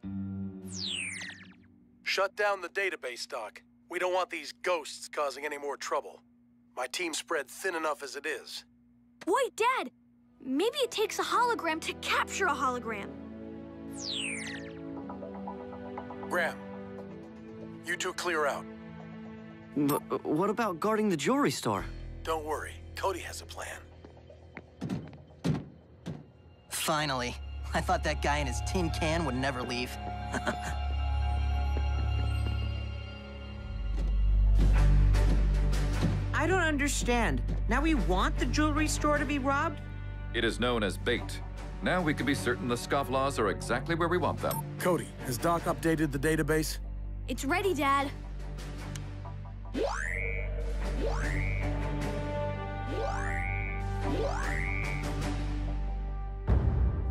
Shut down the database, Doc. We don't want these ghosts causing any more trouble. My team's spread thin enough as it is. Wait, Dad! Maybe it takes a hologram to capture a hologram. Graham, you two clear out. But what about guarding the jewelry store? Don't worry, Cody has a plan. Finally. I thought that guy in his tin can would never leave. I don't understand. Now we want the jewelry store to be robbed? It is known as bait. Now we can be certain the scofflaws are exactly where we want them. Cody, has Doc updated the database? It's ready, Dad.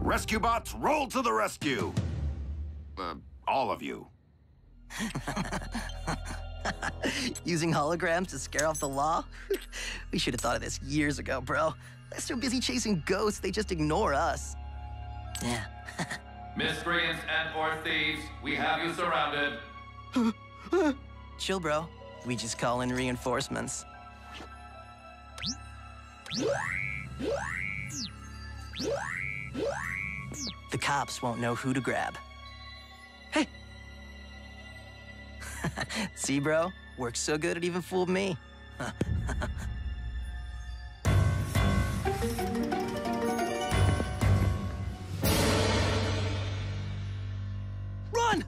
Rescue bots, roll to the rescue! All of you. Using holograms to scare off the law? We should have thought of this years ago, bro. They're so busy chasing ghosts, they just ignore us. Yeah. Miscreants and/or thieves, we have you surrounded. Chill, bro. We just call in reinforcements. The cops won't know who to grab. Hey! See, bro? Works so good it even fooled me. Run!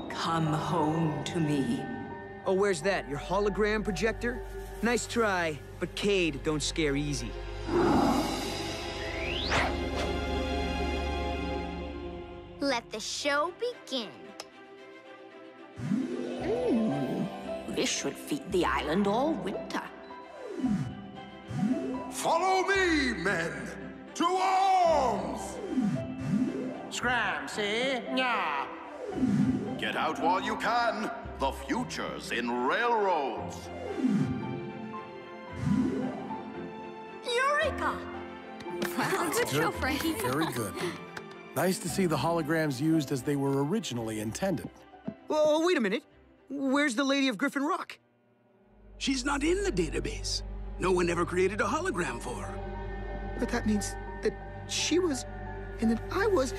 Come home to me. Oh, where's that? Your hologram projector? Nice try, but Cade don't scare easy. Let the show begin. This should feed the island all winter. Follow me, men! To arms! Scram, see? Yeah. Get out while you can. The future's in railroads. Eureka! Wow, good show, Frankie. Very good. Nice to see the holograms used as they were originally intended. Oh, wait a minute. Where's the Lady of Griffin Rock? She's not in the database. No one ever created a hologram for her. But that means that she was, and that I was...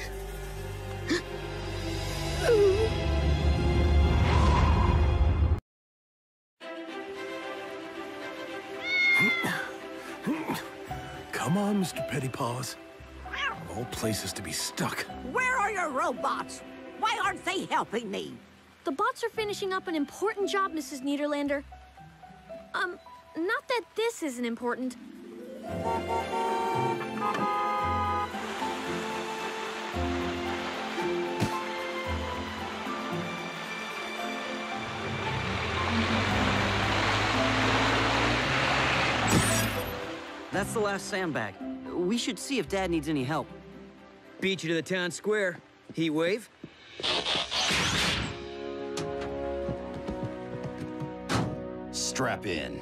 Come on, Mr. Pettypaws. Of all places to be stuck. Where are your robots? Why aren't they helping me? The bots are finishing up an important job, Mrs. Niederlander. Not that this isn't important. That's the last sandbag. We should see if Dad needs any help. Beat you to the town square. Heat wave? Strap in.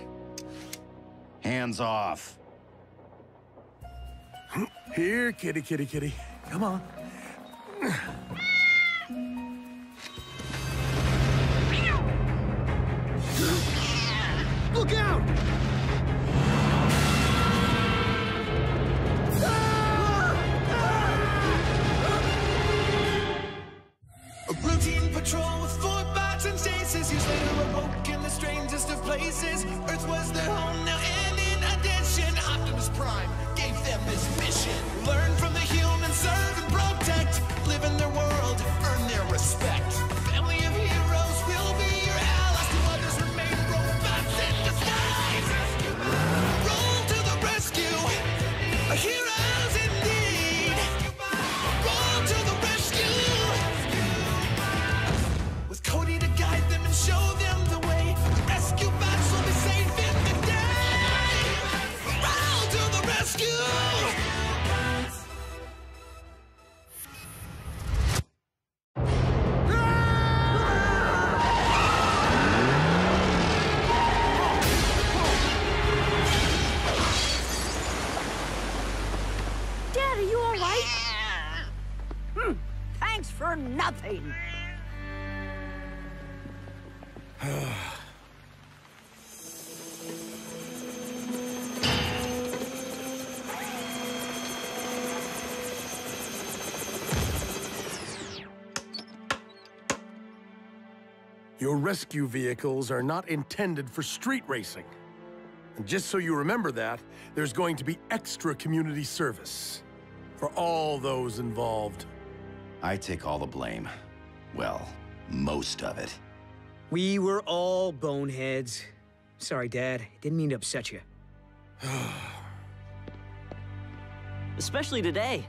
Hands off. Here, kitty, kitty, kitty. Come on. Look out! A routine patrol with 4 bots and stasis. Years later awoke in the strangest of places. Earth was their home now, and in addition, Optimus Prime gave them this mission. Learn from the humans, serve and protect. Live in their world, earn their respect. Family of heroes will be your allies. To others remain robots in disguise. Roll to the rescue. Heroes indeed. Roll to the rescue. nothing. Your rescue vehicles are not intended for street racing. And just so you remember that, there's going to be extra community service for all those involved. I take all the blame. Well, most of it. We were all boneheads. Sorry, Dad. Didn't mean to upset you. Especially today.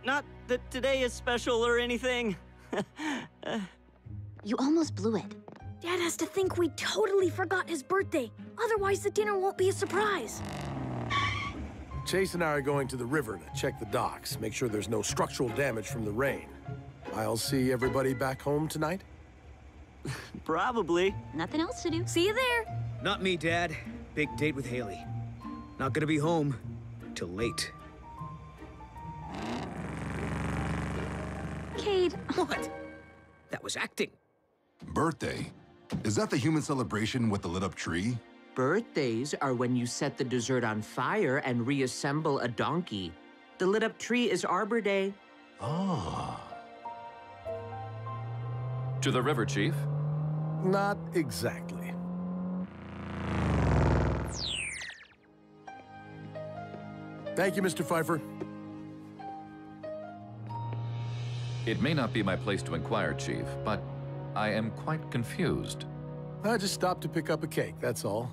Not that today is special or anything. You almost blew it. Dad has to think we totally forgot his birthday. Otherwise, the dinner won't be a surprise. Chase and I are going to the river to check the docks, make sure there's no structural damage from the rain. I'll see everybody back home tonight? Probably. Nothing else to do. See you there. Not me, Dad. Big date with Haley. Not gonna be home till late. Cade. What? That was acting. Birthday? Is that the human celebration with the lit-up tree? Birthdays are when you set the dessert on fire and reassemble a donkey. The lit-up tree is Arbor Day. Ah. To the river, Chief. Not exactly. Thank you, Mr. Pfeiffer. It may not be my place to inquire, Chief, but I am quite confused. I just stopped to pick up a cake, that's all.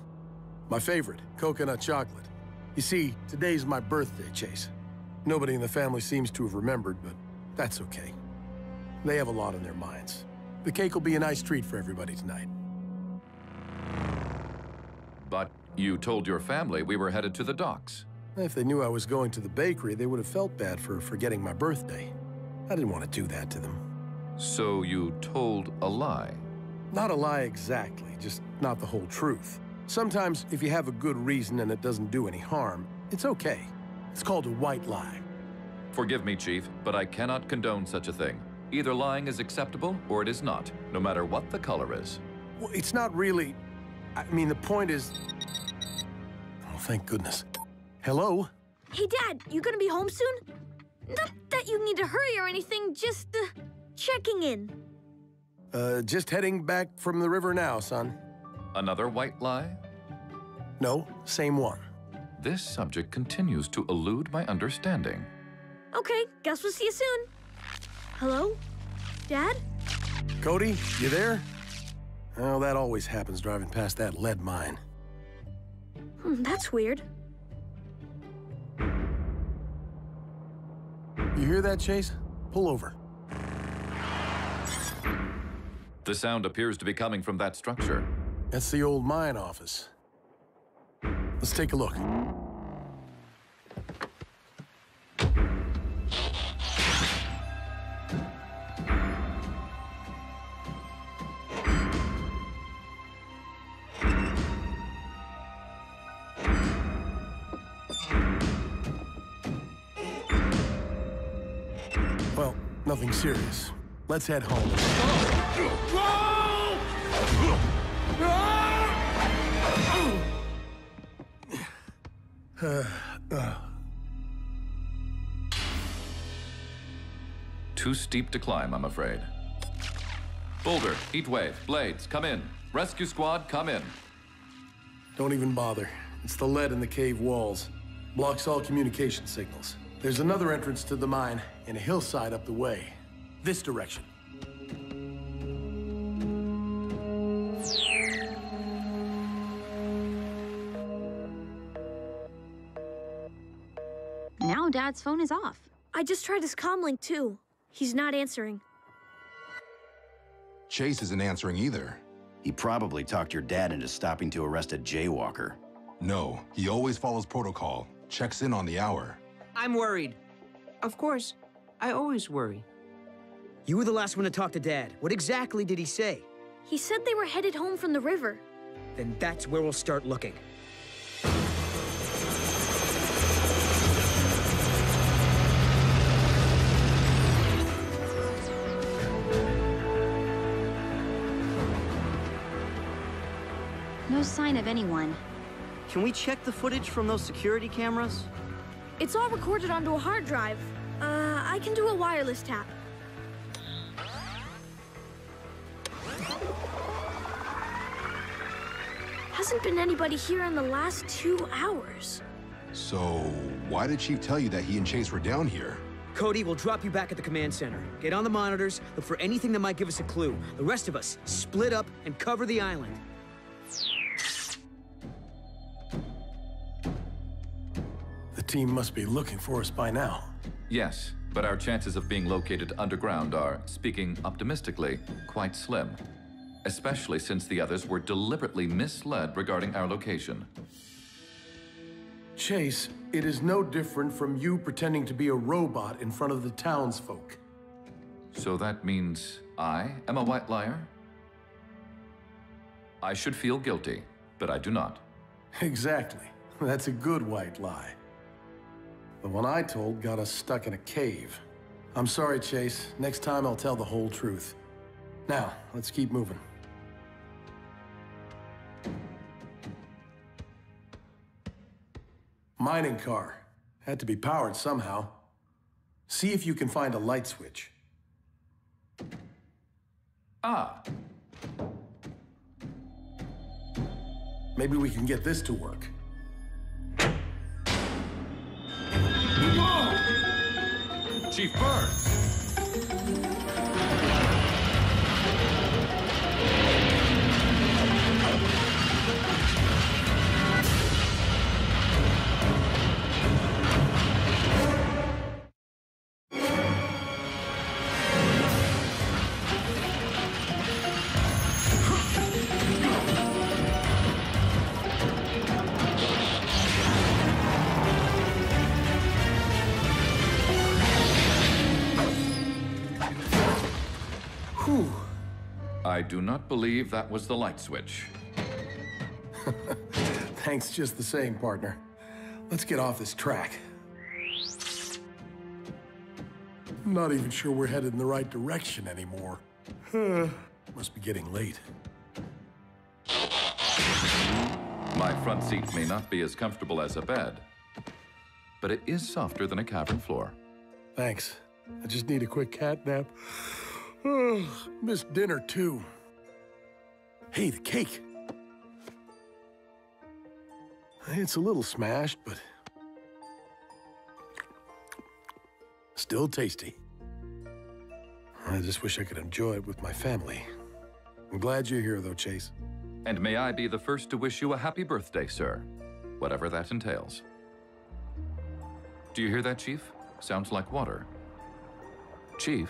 My favorite, coconut chocolate. You see, today's my birthday, Chase. Nobody in the family seems to have remembered, but that's okay. They have a lot on their minds. The cake will be a nice treat for everybody tonight. But you told your family we were headed to the docks. If they knew I was going to the bakery, they would have felt bad for forgetting my birthday. I didn't want to do that to them. So you told a lie? Not a lie exactly, just not the whole truth. Sometimes, if you have a good reason and it doesn't do any harm, it's okay. It's called a white lie. Forgive me, Chief, but I cannot condone such a thing. Either lying is acceptable or it is not, no matter what the color is. Well, it's not really... I mean, the point is... Oh, thank goodness. Hello? Hey, Dad, you gonna be home soon? Not that you need to hurry or anything, just, checking in. Just heading back from the river now, son. Another white lie? No, same one. This subject continues to elude my understanding. Okay, guess we'll see you soon. Hello? Dad? Cody, you there? Oh, that always happens driving past that lead mine. That's weird. You hear that, Chase? Pull over. The sound appears to be coming from that structure. That's the old mine office. Let's take a look. Well, nothing serious. Let's head home. Too steep to climb, I'm afraid. Boulder, Heatwave, Blades, come in. Rescue squad, come in. Don't even bother. It's the lead in the cave walls. Blocks all communication signals. There's another entrance to the mine in a hillside up the way. This direction. Now Dad's phone is off. I just tried his comlink too. He's not answering. Chase isn't answering either. He probably talked your dad into stopping to arrest a jaywalker. No, he always follows protocol. Checks in on the hour. I'm worried. Of course, I always worry. You were the last one to talk to Dad. What exactly did he say? He said they were headed home from the river. Then that's where we'll start looking. No sign of anyone. Can we check the footage from those security cameras? It's all recorded onto a hard drive. I can do a wireless tap. Hasn't been anybody here in the last 2 hours. So, why did Chief tell you that he and Chase were down here? Cody, we'll drop you back at the command center. Get on the monitors, look for anything that might give us a clue. The rest of us, split up and cover the island. The team must be looking for us by now. Yes, but our chances of being located underground are, speaking optimistically, quite slim. Especially since the others were deliberately misled regarding our location. Chase, it is no different from you pretending to be a robot in front of the townsfolk. So that means I am a white liar? I should feel guilty, but I do not. Exactly. That's a good white lie. The one I told got us stuck in a cave. I'm sorry, Chase. Next time I'll tell the whole truth. Now, let's keep moving. Mining car. Had to be powered somehow. See if you can find a light switch. Ah. Maybe we can get this to work. Whoa! Chief Burns! I do not believe that was the light switch. Thanks just the same, partner. Let's get off this track. I'm not even sure we're headed in the right direction anymore. Must be getting late. My front seat may not be as comfortable as a bed, but it is softer than a cavern floor. Thanks. I just need a quick cat nap. Missed dinner, too. Hey, the cake. It's a little smashed, but still tasty. I just wish I could enjoy it with my family. I'm glad you're here, though, Chase. And may I be the first to wish you a happy birthday, sir, whatever that entails. Do you hear that, Chief? Sounds like water. Chief?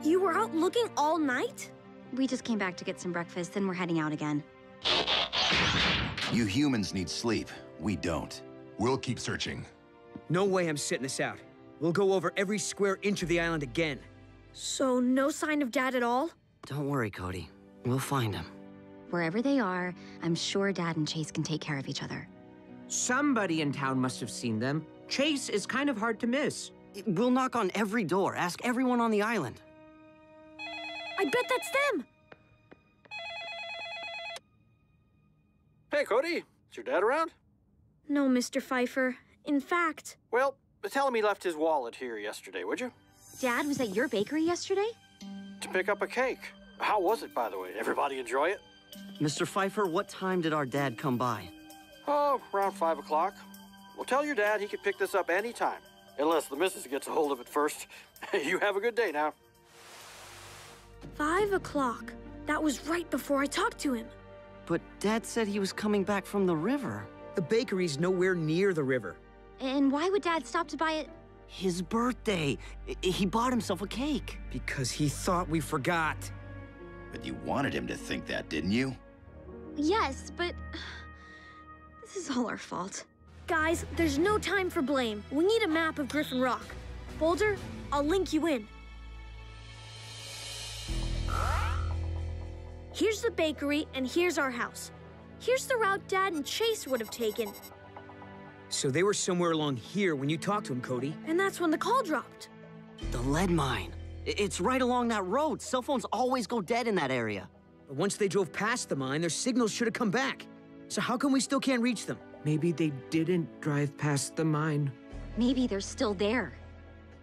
You were out looking all night? We just came back to get some breakfast, then we're heading out again. You humans need sleep. We don't. We'll keep searching. No way I'm sitting this out. We'll go over every square inch of the island again. So no sign of Dad at all? Don't worry, Cody. We'll find him. Wherever they are, I'm sure Dad and Chase can take care of each other. Somebody in town must have seen them. Chase is kind of hard to miss. We'll knock on every door. Ask everyone on the island. I bet that's them! Hey, Cody. Is your dad around? No, Mr. Pfeiffer. In fact... Well, tell him he left his wallet here yesterday, would you? Dad was at your bakery yesterday? To pick up a cake. How was it, by the way? Everybody enjoy it? Mr. Pfeiffer, what time did our dad come by? Oh, around 5 o'clock. Well, tell your dad he can pick this up anytime. Unless the missus gets a hold of it first. You have a good day now. 5 o'clock. That was right before I talked to him. But Dad said he was coming back from the river. The bakery's nowhere near the river. And why would Dad stop to buy it? His birthday. He bought himself a cake. Because he thought we forgot. But you wanted him to think that, didn't you? Yes, but this is all our fault. Guys, there's no time for blame. We need a map of Griffin Rock. Boulder, I'll link you in. Here's the bakery, and here's our house. Here's the route Dad and Chase would have taken. So they were somewhere along here when you talked to him, Cody. And that's when the call dropped. The lead mine. It's right along that road. Cell phones always go dead in that area. But once they drove past the mine, their signals should have come back. So how come we still can't reach them? Maybe they didn't drive past the mine. Maybe they're still there.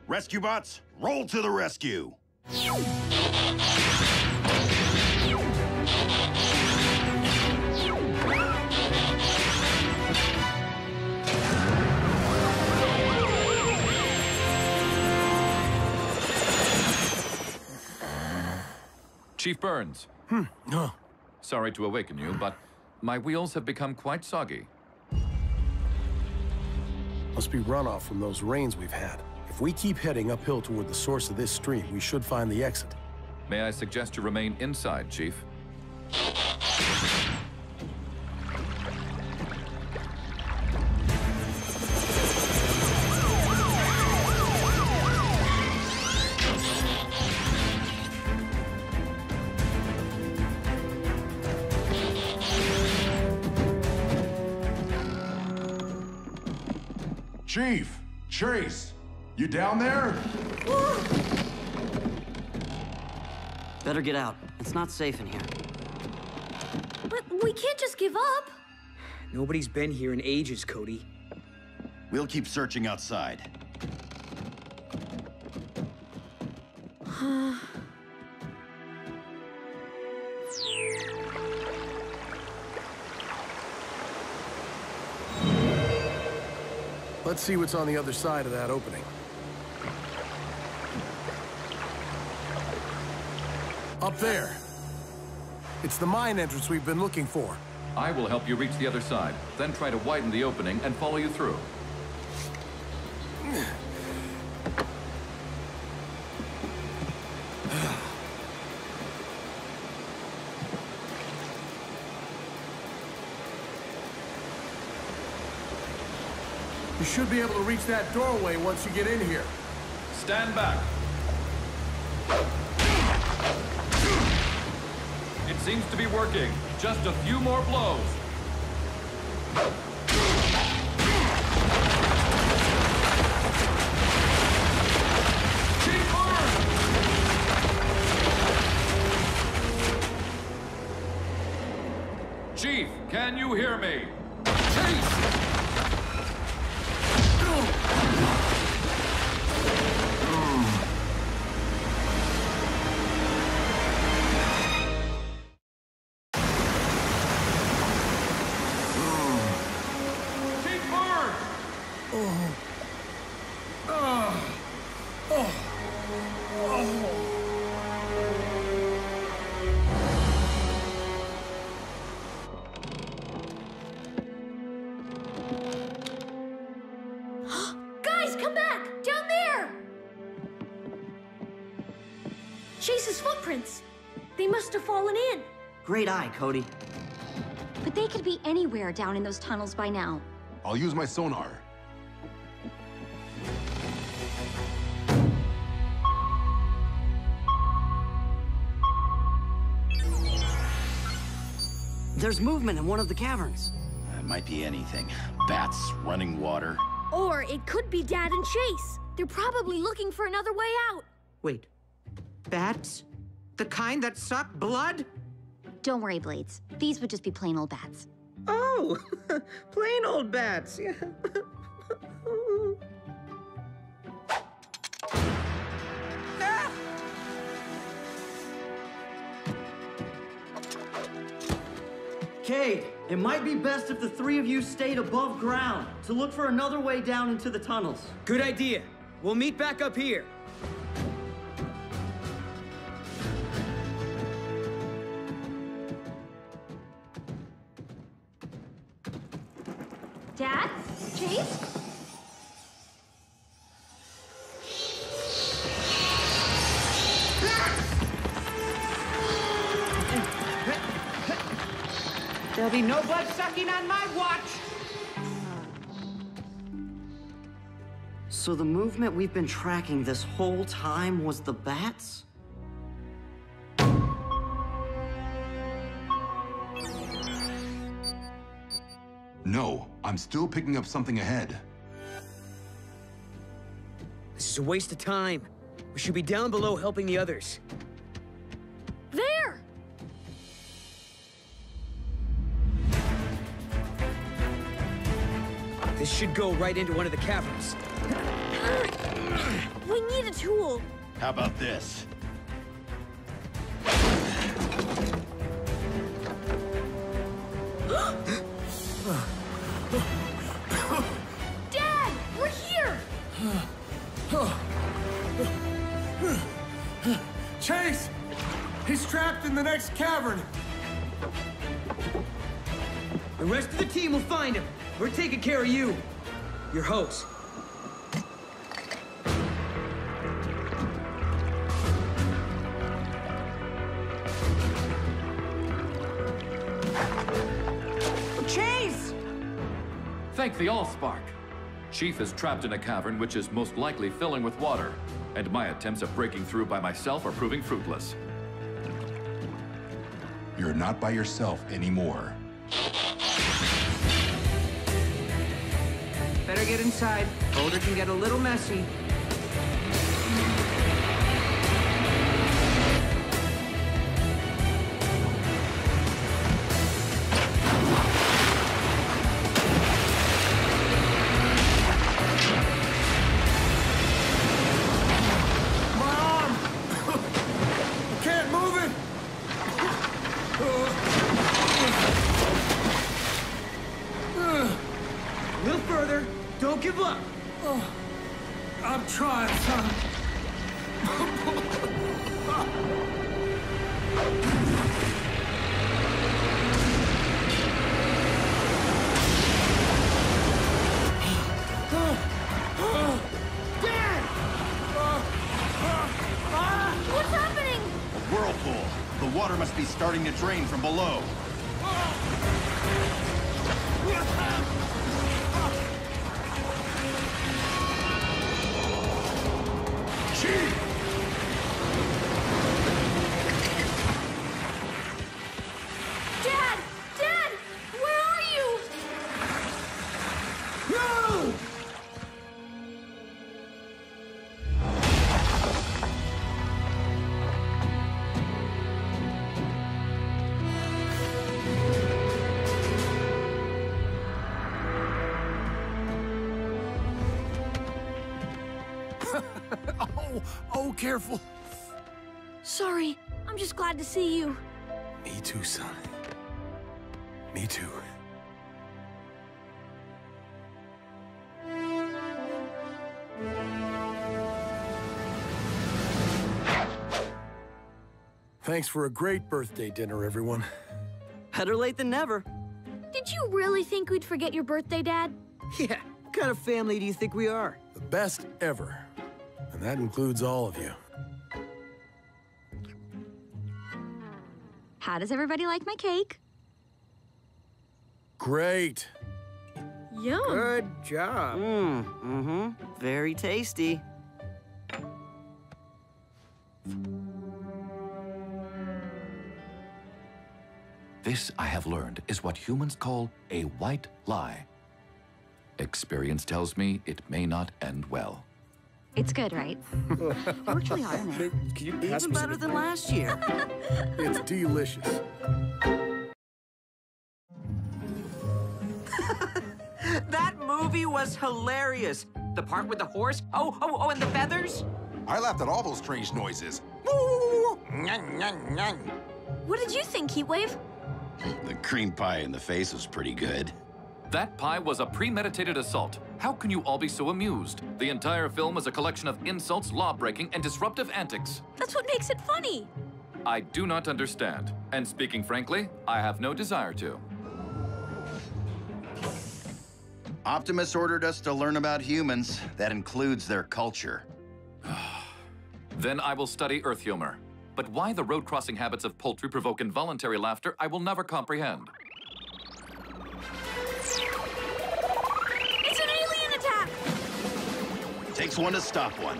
Rescue bots, roll to the rescue! Chief Burns. No. Sorry to awaken you, but my wheels have become quite soggy. Must be runoff from those rains we've had. If we keep heading uphill toward the source of this stream, we should find the exit. May I suggest you remain inside, Chief? Chief! Chase! You down there? Better get out. It's not safe in here. But we can't just give up. Nobody's been here in ages, Cody. We'll keep searching outside. Let's see what's on the other side of that opening. Up there. It's the mine entrance we've been looking for. I will help you reach the other side, then try to widen the opening and follow you through. You should be able to reach that doorway once you get in here. Stand back. It seems to be working. Just a few more blows. Chief Burns! Chief, can you hear me? Chase! Guys, come back! Down there! Chase's footprints. They must have fallen in. Great eye, Cody. But they could be anywhere down in those tunnels by now. I'll use my sonar. There's movement in one of the caverns. It might be anything. Bats, running water. Or it could be Dad and Chase. They're probably looking for another way out. Wait. Bats? The kind that suck blood? Don't worry, Blades. These would just be plain old bats. Oh, plain old bats. Yeah. Cade, it might be best if the three of you stayed above ground to look for another way down into the tunnels. Good idea. We'll meet back up here. Dad? Chase? There'll be no blood sucking on my watch! So the movement we've been tracking this whole time was the bats? No, I'm still picking up something ahead. This is a waste of time. We should be down below helping the others. There! This should go right into one of the caverns. We need a tool. How about this? Dad, we're here! Chase! He's trapped in the next cavern! The rest of the team will find him. We're taking care of you. Your hose. Chase! Thank the Allspark. Chief is trapped in a cavern which is most likely filling with water, and my attempts at breaking through by myself are proving fruitless. You're not by yourself anymore. Better get inside. Boulder can get a little messy. A little further. Don't give up. Oh, I'm trying, son. Dad! What's happening? A whirlpool. The water must be starting to drain from below. Dad! Dad! Where are you? No! Oh, careful. Sorry, I'm just glad to see you. Me too, son. Me too. Thanks for a great birthday dinner, everyone. Better late than never. Did you really think we'd forget your birthday, Dad? Yeah, what kind of family do you think we are? The best ever. And that includes all of you. How does everybody like my cake? Great. Yum. Good job. Very tasty. This, I have learned, is what humans call a white lie. Experience tells me it may not end well. It's good, right? Worked really hard on it. Can you pass Even me better than last year. It's delicious. That movie was hilarious. The part with the horse. Oh, and the feathers. I laughed at all those strange noises. What did you think, Heatwave? The cream pie in the face was pretty good. That pie was a premeditated assault. How can you all be so amused? The entire film is a collection of insults, law-breaking, and disruptive antics. That's what makes it funny. I do not understand. And speaking frankly, I have no desire to. Optimus ordered us to learn about humans. That includes their culture. Then I will study Earth humor. But why the road-crossing habits of poultry provoke involuntary laughter, I will never comprehend. Takes one to stop one.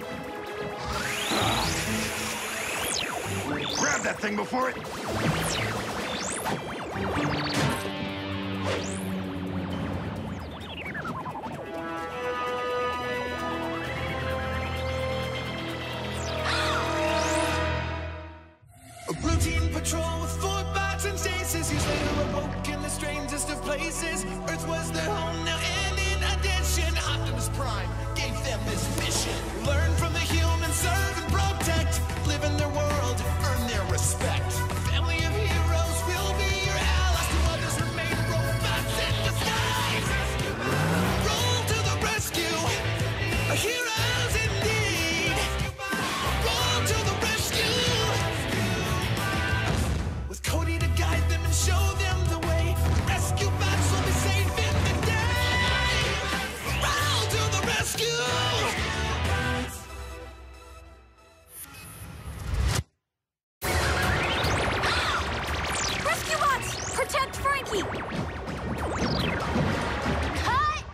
Grab that thing before it... A routine patrol with 4 bots and stasis. Years later awoke in the strangest of places. Earth was their home now, and in addition, Optimus Prime gave them this mission. Learn from the humans, serve and protect. Live in their world, earn their respect. A family of heroes will be your allies. To others remain robots in disguise. Roll to the rescue. Heroes indeed. Roll to the rescue. With Cody to guide them and show them the way. Rescue bots will be safe in the day. Roll to the rescue. Rescue bots! Protect Frankie! Cut!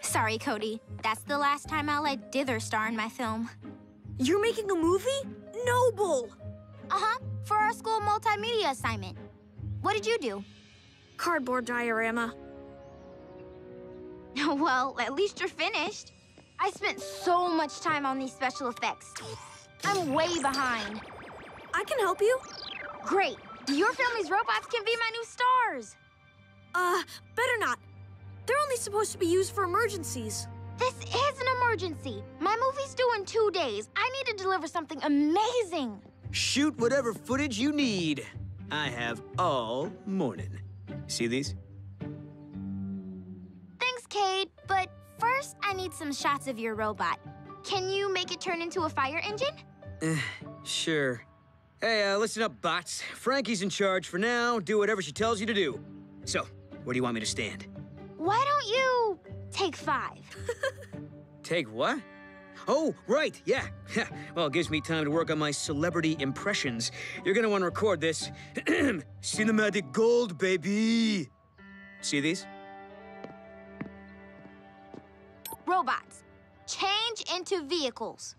Sorry, Cody. That's the last time I'll let Dither star in my film. You're making a movie? Noble! Uh-huh, for our school multimedia assignment. What did you do? Cardboard diorama. Well, at least you're finished. I spent so much time on these special effects. I'm way behind. I can help you. Great. Your family's robots can be my new stars. Better not. They're only supposed to be used for emergencies. This is an emergency. My movie's due in 2 days. I need to deliver something amazing. Shoot whatever footage you need. I have all morning. See these? Thanks, Cade. But first, I need some shots of your robot. Can you make it turn into a fire engine? Sure. Hey, listen up, bots. Frankie's in charge for now. Do whatever she tells you to do. So, where do you want me to stand? Why don't you take 5? Take what? Oh, right, yeah. Well, it gives me time to work on my celebrity impressions. You're gonna want to record this. Cinematic gold, baby. See these? Robots, change into vehicles.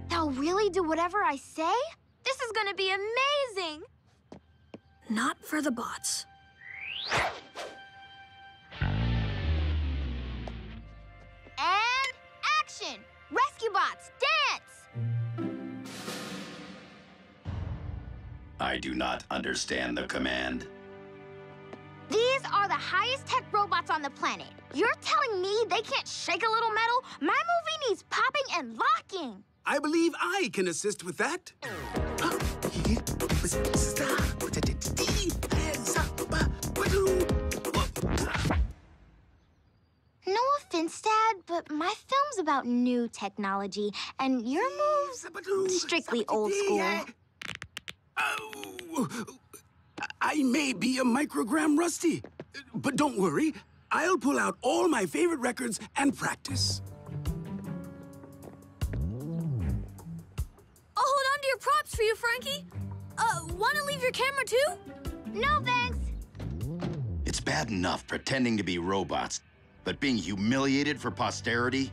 They'll really do whatever I say? This is gonna be amazing! Not for the bots. And action! Rescue bots, dance! I do not understand the command. These are the highest tech robots on the planet. You're telling me they can't shake a little metal? My movie needs popping and locking. I believe I can assist with that. No offense, Dad, but my film's about new technology, and your move's strictly old school. Oh, I may be a microgram rusty, but don't worry. I'll pull out all my favorite records and practice. I'll hold on to your props for you, Frankie. Wanna leave your camera too? No, thanks. It's bad enough pretending to be robots, but being humiliated for posterity?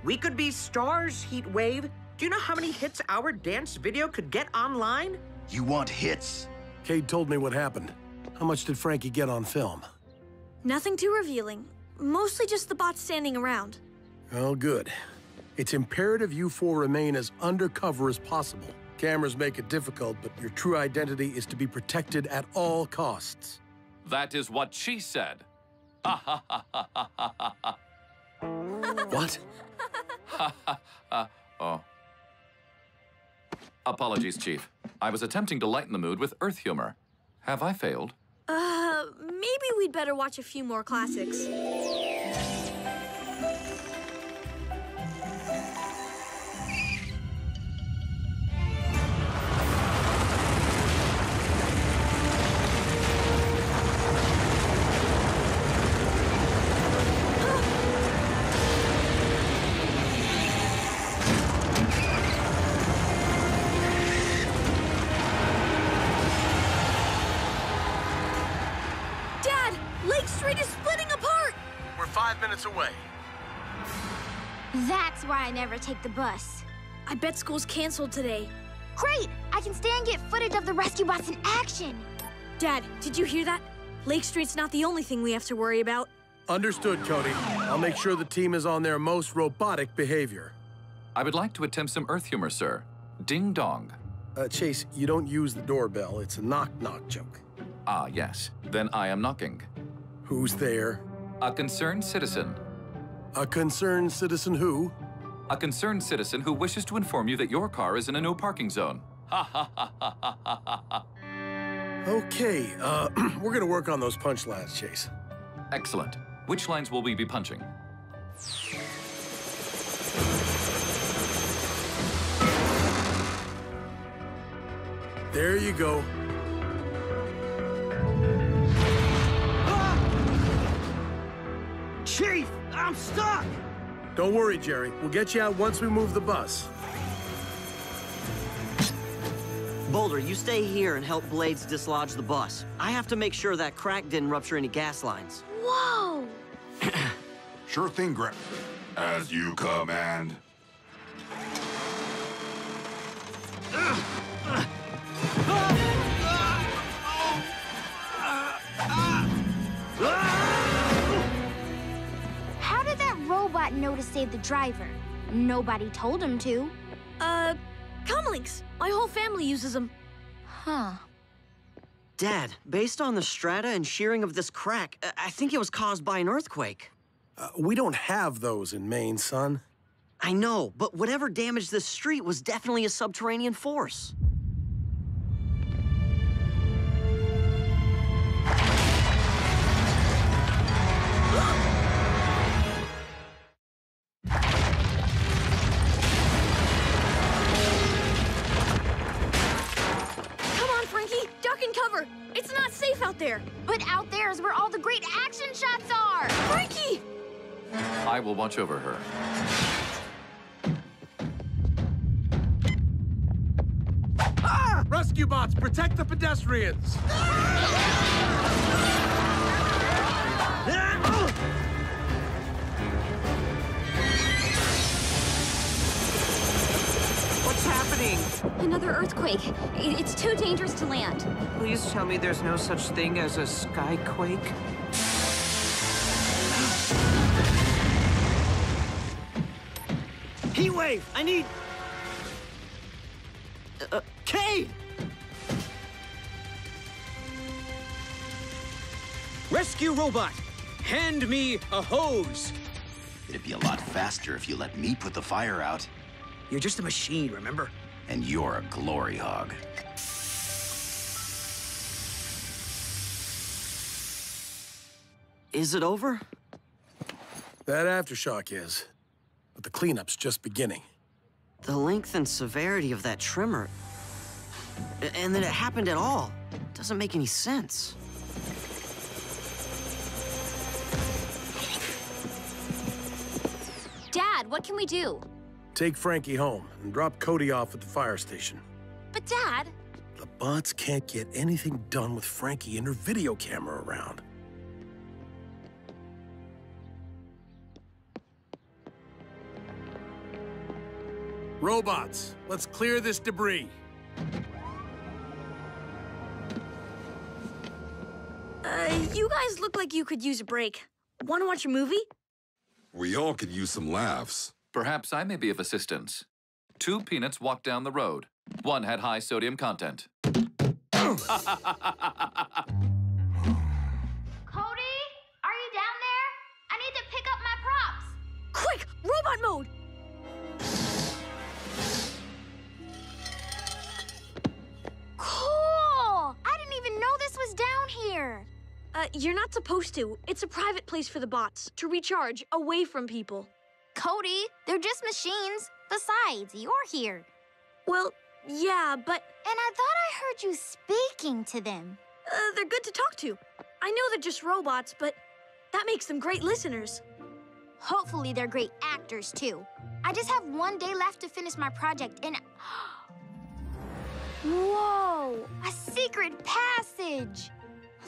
We could be stars, Heatwave. Do you know how many hits our dance video could get online? You want hits? Cade told me what happened. How much did Frankie get on film? Nothing too revealing. Mostly just the bots standing around. Oh, good. It's imperative you four remain as undercover as possible. Cameras make it difficult, but your true identity is to be protected at all costs. That is what she said. What? Oh. Apologies, Chief. I was attempting to lighten the mood with Earth humor. Have I failed? Maybe we'd better watch a few more classics. Lake Street is splitting apart! We're 5 minutes away. That's why I never take the bus. I bet school's canceled today. Great! I can stay and get footage of the rescue bots in action. Dad, did you hear that? Lake Street's not the only thing we have to worry about. Understood, Cody. I'll make sure the team is on their most robotic behavior. I would like to attempt some Earth humor, sir. Ding dong. Chase, you don't use the doorbell. It's a knock-knock joke. Ah, yes. Then I am knocking. Who's there? A concerned citizen. A concerned citizen who? A concerned citizen who wishes to inform you that your car is in a no parking zone. Ha ha ha ha ha ha ha. Okay, we're gonna work on those punch lines, Chase. Excellent. Which lines will we be punching? There you go. Chief, I'm stuck! Don't worry, Jerry. We'll get you out once we move the bus. Boulder, you stay here and help Blades dislodge the bus. I have to make sure that crack didn't rupture any gas lines. Whoa! Sure thing, Grant. As you command. How did that robot know to save the driver? Nobody told him to. Comlinks. My whole family uses them. Huh. Dad, based on the strata and shearing of this crack, I think it was caused by an earthquake. We don't have those in Maine, son. I know, but whatever damaged this street was definitely a subterranean force. It's not safe out there. But out there is where all the great action shots are. Frankie! I will watch over her. Ah! Rescue bots, protect the pedestrians! What's happening? Another earthquake. It's too dangerous to land. Please tell me there's no such thing as a skyquake. Heat wave! I need... Cade! Rescue robot, hand me a hose. It'd be a lot faster if you let me put the fire out. You're just a machine, remember? And you're a glory hog. Is it over? That aftershock is. But the cleanup's just beginning. The length and severity of that tremor, and that it happened at all, doesn't make any sense. Dad, what can we do? Take Frankie home and drop Cody off at the fire station. But Dad... The bots can't get anything done with Frankie and her video camera around. Robots, let's clear this debris. You guys look like you could use a break. Want to watch a movie? We all could use some laughs. Perhaps I may be of assistance. 2 peanuts walked down the road. One had high sodium content. Cody? Are you down there? I need to pick up my props. Quick! Robot mode! Cool! I didn't even know this was down here. You're not supposed to. It's a private place for the bots, to recharge, away from people. Cody, they're just machines. Besides, you're here. Well, yeah, but... And I thought I heard you speaking to them. They're good to talk to. I know they're just robots, but that makes them great listeners. Hopefully they're great actors, too. I just have 1 day left to finish my project, and... Whoa! A secret passage!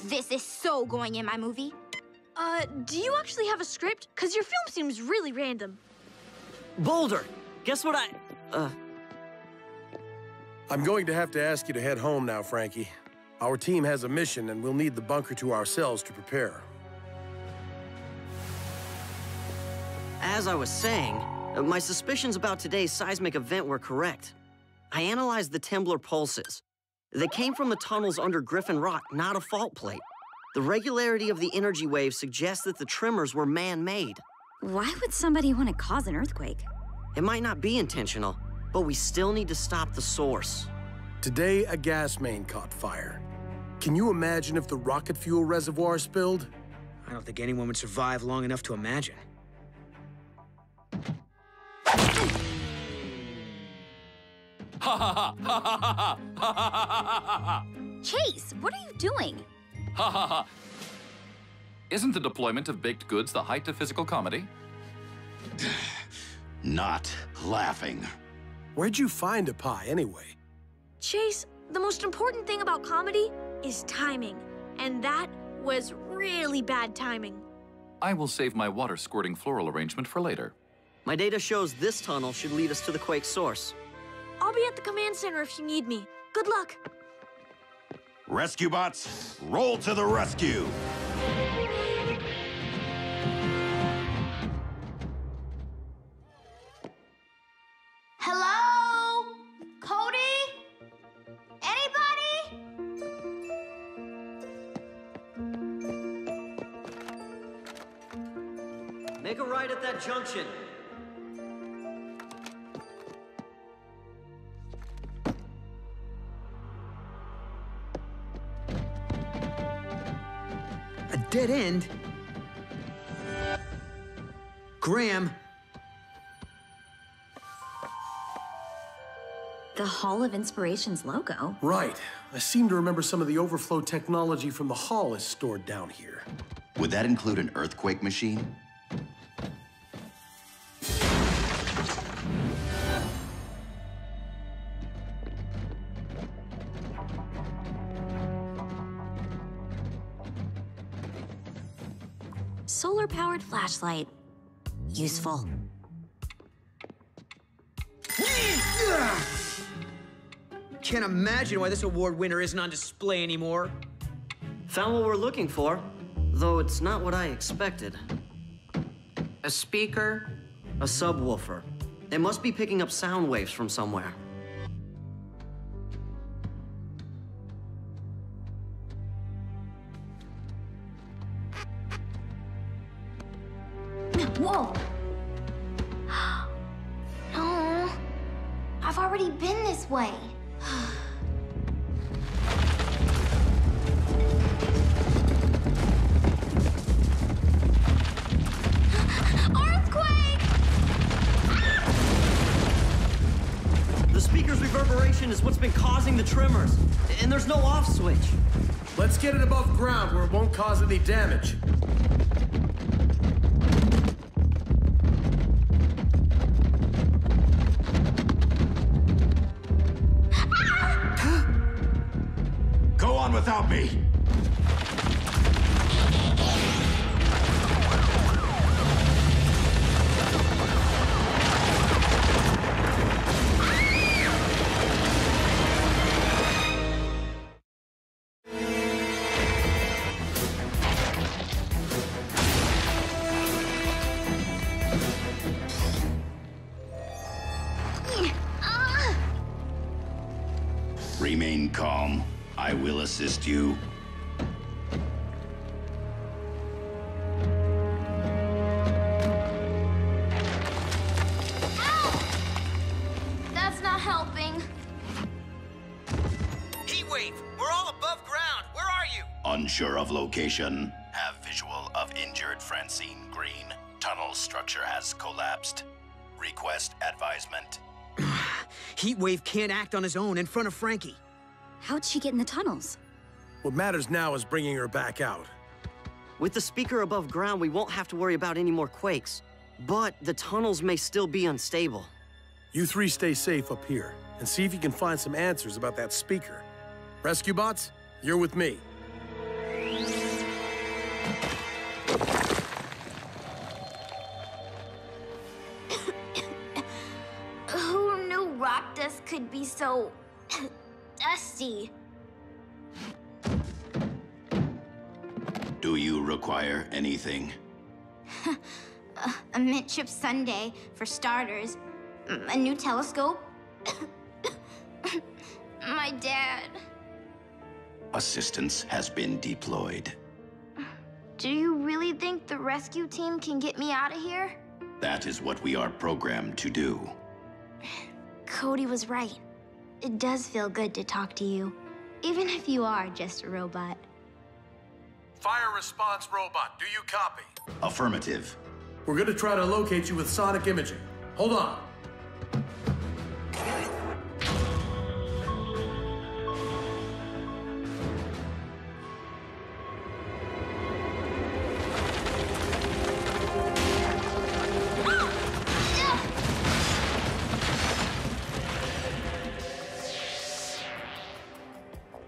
This is so going in my movie. Do you actually have a script? Because your film seems really random. Boulder, guess what I'm going to have to ask you to head home now, Frankie. Our team has a mission, and we'll need the bunker to ourselves to prepare. As I was saying, my suspicions about today's seismic event were correct. I analyzed the Temblor pulses. They came from the tunnels under Griffin Rock, not a fault plate. The regularity of the energy waves suggests that the tremors were man-made. Why would somebody want to cause an earthquake? It might not be intentional, but we still need to stop the source. Today, a gas main caught fire. Can you imagine if the rocket fuel reservoir spilled? I don't think anyone would survive long enough to imagine. Chase, what are you doing? Ha ha ha! Isn't the deployment of baked goods the height of physical comedy? Not laughing. Where'd you find a pie, anyway? Chase, the most important thing about comedy is timing. And that was really bad timing. I will save my water-squirting floral arrangement for later. My data shows this tunnel should lead us to the quake source. I'll be at the command center if you need me. Good luck. Rescue bots, roll to the rescue! Hello? Cody? Anybody? Make a right at that junction. A dead end? Graham! The Hall of Inspiration's logo. Right. I seem to remember some of the overflow technology from the Hall is stored down here. Would that include an earthquake machine? Solar-powered flashlight. Useful. Can't imagine why this award winner isn't on display anymore. Found what we're looking for, though it's not what I expected. A speaker? A subwoofer. It must be picking up sound waves from somewhere. Whoa! No, I've already been this way. Earthquake! The speaker's reverberation is what's been causing the tremors, and there's no off switch. Let's get it above ground where it won't cause any damage. Go on without me! Remain calm. I will assist you. That's not helping. Heatwave, we're all above ground. Where are you? Unsure of location. Have visual of injured Francine Green. Tunnel structure has collapsed. Request advisement. Heatwave can't act on his own in front of Frankie. How'd she get in the tunnels? What matters now is bringing her back out. With the speaker above ground, we won't have to worry about any more quakes. But the tunnels may still be unstable. You three stay safe up here, and see if you can find some answers about that speaker. Rescue bots, you're with me. could be so dusty. Do you require anything? A midship sundae, for starters. A new telescope. My dad. Assistance has been deployed. Do you really think the rescue team can get me out of here? That is what we are programmed to do. Cody was right. It does feel good to talk to you, even if you are just a robot. Fire response robot, do you copy? Affirmative. We're gonna try to locate you with sonic imaging. Hold on.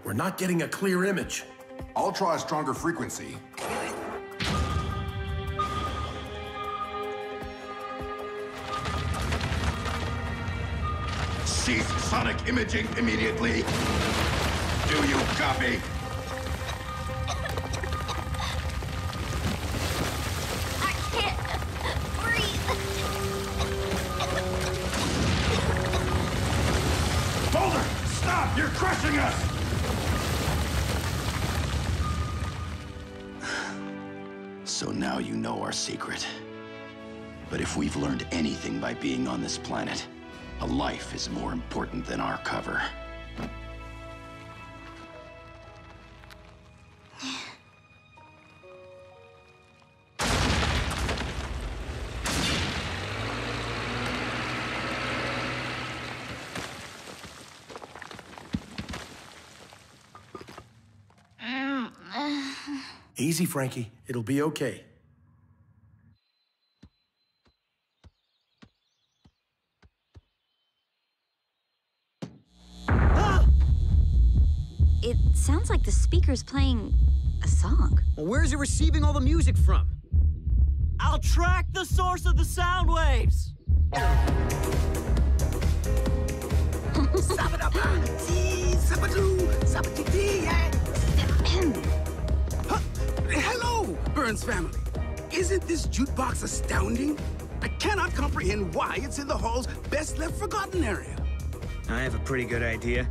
We're not getting a clear image. I'll try a stronger frequency. Cease sonic imaging immediately. Do you copy? I can't breathe. Boulder, stop! You're crushing us! So now you know our secret. But if we've learned anything by being on this planet, a life is more important than our cover. Easy, Frankie. It'll be okay. It sounds like the speaker's playing a song. Well, where's it receiving all the music from? I'll track the source of the sound waves. Hello, Burns family. Isn't this jukebox astounding? I cannot comprehend why it's in the hall's best left forgotten area. I have a pretty good idea.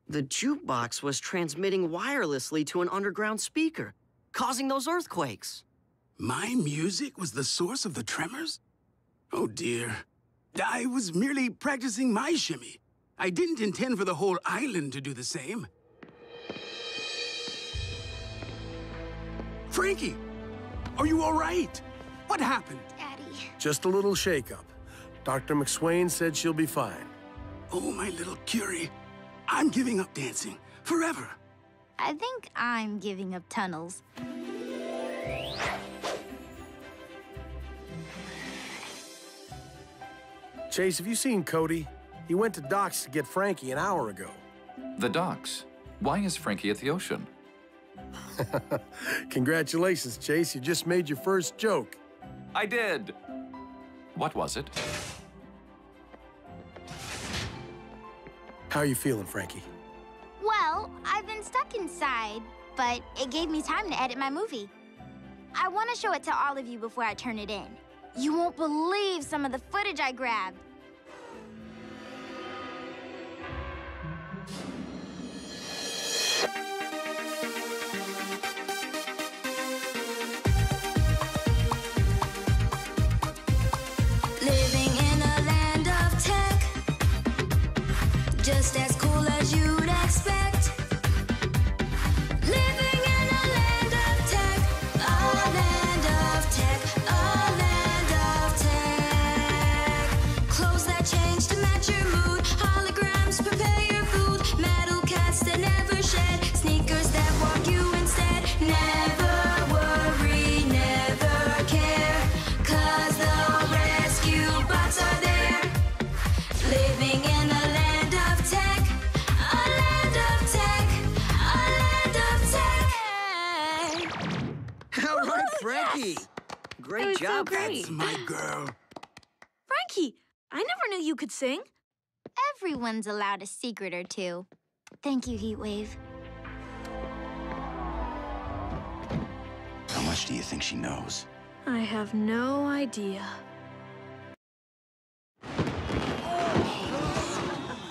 The jukebox was transmitting wirelessly to an underground speaker, causing those earthquakes. My music was the source of the tremors? Oh dear. I was merely practicing my shimmy. I didn't intend for the whole island to do the same. Frankie, are you all right? What happened? Daddy. Just a little shakeup. Dr. McSwain said she'll be fine. Oh, my little Curie. I'm giving up dancing. Forever. I think I'm giving up tunnels. Chase, have you seen Cody? He went to docks to get Frankie an hour ago. The docks? Why is Frankie at the ocean? Congratulations, Chase. You just made your first joke. I did. What was it? How are you feeling, Frankie? Well, I've been stuck inside, but it gave me time to edit my movie. I want to show it to all of you before I turn it in. You won't believe some of the footage I grabbed. Living in a land of tech, just as cool as you'd expect. Living in a land of tech, a land of tech, a land of tech. Clothes that change to match your mood, holograms prepare your food, metal cats that never shed, sneakers that walk you instead. Never worry, never care, 'cause the rescue bots are there. Living in a land of tech, a land of tech, a land of tech. All right, Frankie. great job. That's my girl. Frankie, I never knew you could sing. Everyone's allowed a secret or two. Thank you, Heatwave. How much do you think she knows? I have no idea.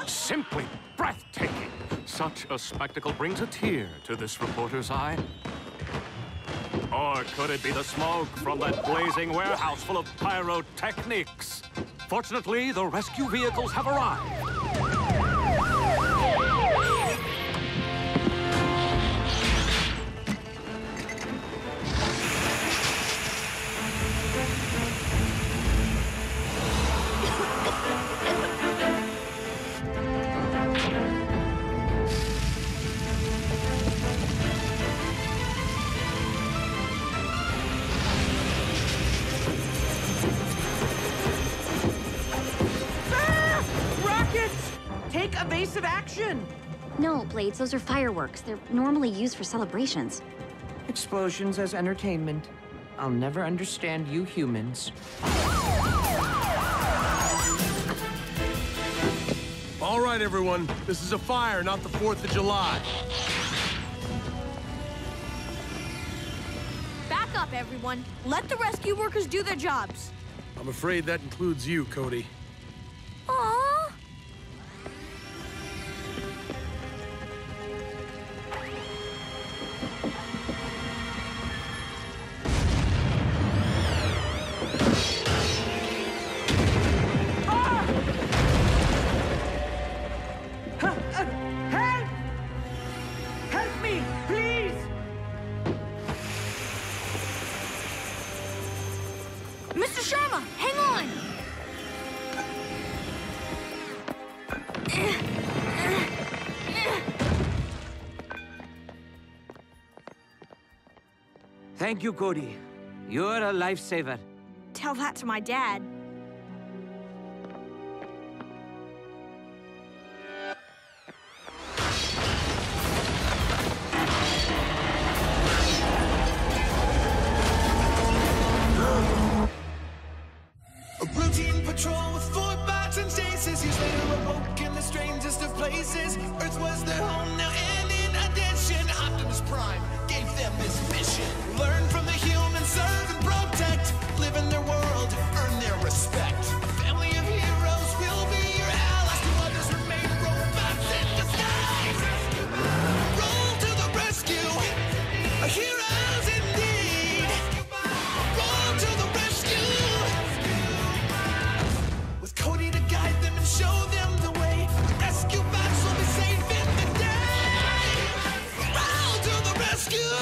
Simply breathtaking. Such a spectacle brings a tear to this reporter's eye. Or could it be the smoke from that blazing warehouse full of pyrotechnics? Fortunately, the rescue vehicles have arrived. Take evasive action! No, Blades, those are fireworks. They're normally used for celebrations. Explosions as entertainment. I'll never understand you humans. All right, everyone. This is a fire, not the 4th of July. Back up, everyone. Let the rescue workers do their jobs. I'm afraid that includes you, Cody. Aww. Help! Help me, please! Mr. Sharma, hang on! Thank you, Cody. You're a lifesaver. Tell that to my dad. A routine patrol with 4 bots and stasis. Years later awoke in the strangest of places. Earth was their home now, and in addition, Optimus Prime gave them this mission. Learn from the humans, serve and protect. Live in their world, earn their respect. A family of heroes will be your allies. To others remain robots in disguise. Roll to the rescue. Heroes indeed. Roll to the rescue. With Cody to guide them and show them the way. Rescue bots will be saving the day. Roll to the rescue.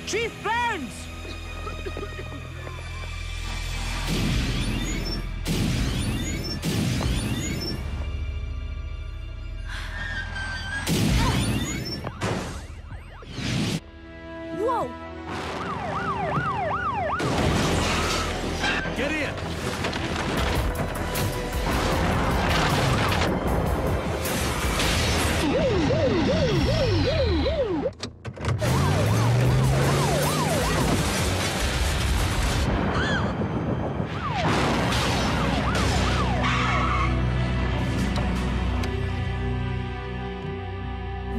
Chief Burns! Whoa! Get in!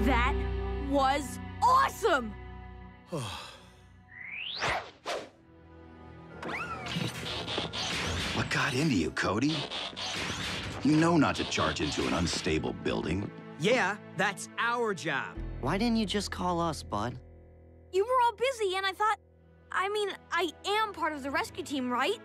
That was awesome! What got into you, Cody? You know not to charge into an unstable building. Yeah, that's our job. Why didn't you just call us, bud? You were all busy, and I thought... I mean, I am part of the rescue team, right?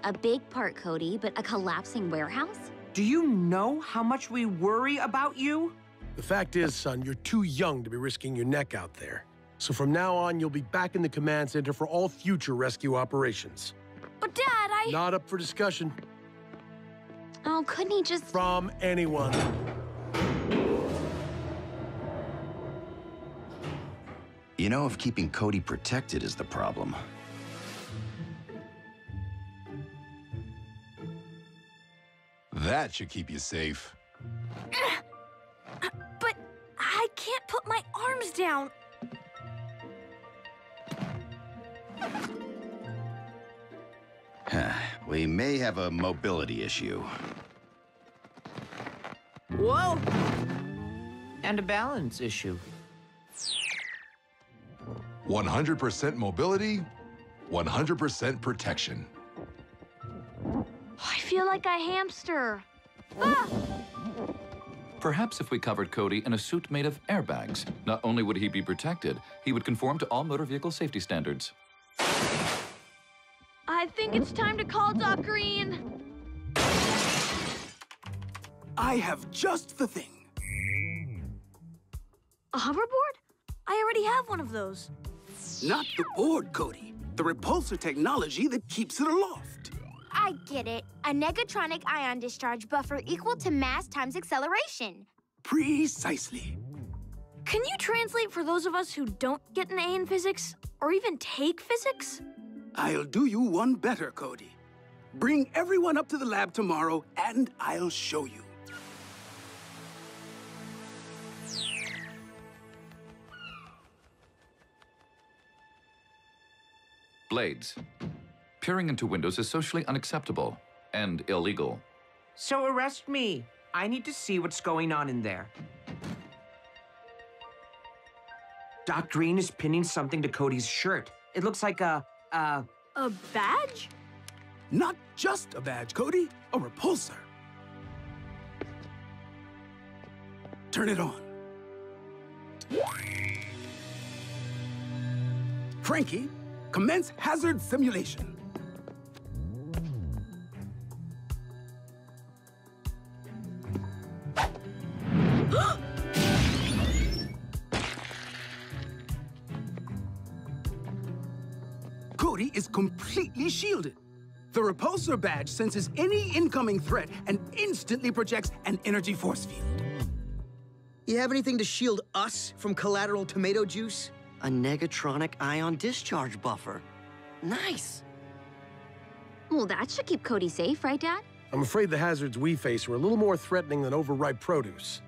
A big part, Cody, but a collapsing warehouse? Do you know how much we worry about you? The fact is, son, you're too young to be risking your neck out there. So from now on, you'll be back in the command center for all future rescue operations. But Dad, I... Not up for discussion. Oh, couldn't he just... From anyone. You know, if keeping Cody protected is the problem, That should keep you safe. But I can't put my arms down. We may have a mobility issue. Whoa! And a balance issue. 100% mobility, 100% protection. I feel like a hamster. Perhaps if we covered Cody in a suit made of airbags, not only would he be protected, he would conform to all motor vehicle safety standards. I think it's time to call Doc Green. I have just the thing. A hoverboard? I already have one of those. Not the board, Cody. The repulsor technology that keeps it aloft. I get it. A negatronic ion discharge buffer equal to mass times acceleration. Precisely. Can you translate for those of us who don't get an A in physics, or even take physics? I'll do you one better, Cody. Bring everyone up to the lab tomorrow, and I'll show you. Blades. Peering into windows is socially unacceptable and illegal. So arrest me. I need to see what's going on in there. Doc Green is pinning something to Cody's shirt. It looks like a badge? Not just a badge, Cody. A repulsor. Turn it on. Frankie, commence hazard simulation. Cody is completely shielded. The repulsor badge senses any incoming threat and instantly projects an energy force field. You have anything to shield us from collateral tomato juice? A negatronic ion discharge buffer. Nice. Well, that should keep Cody safe, right, Dad? I'm afraid the hazards we face are a little more threatening than overripe produce.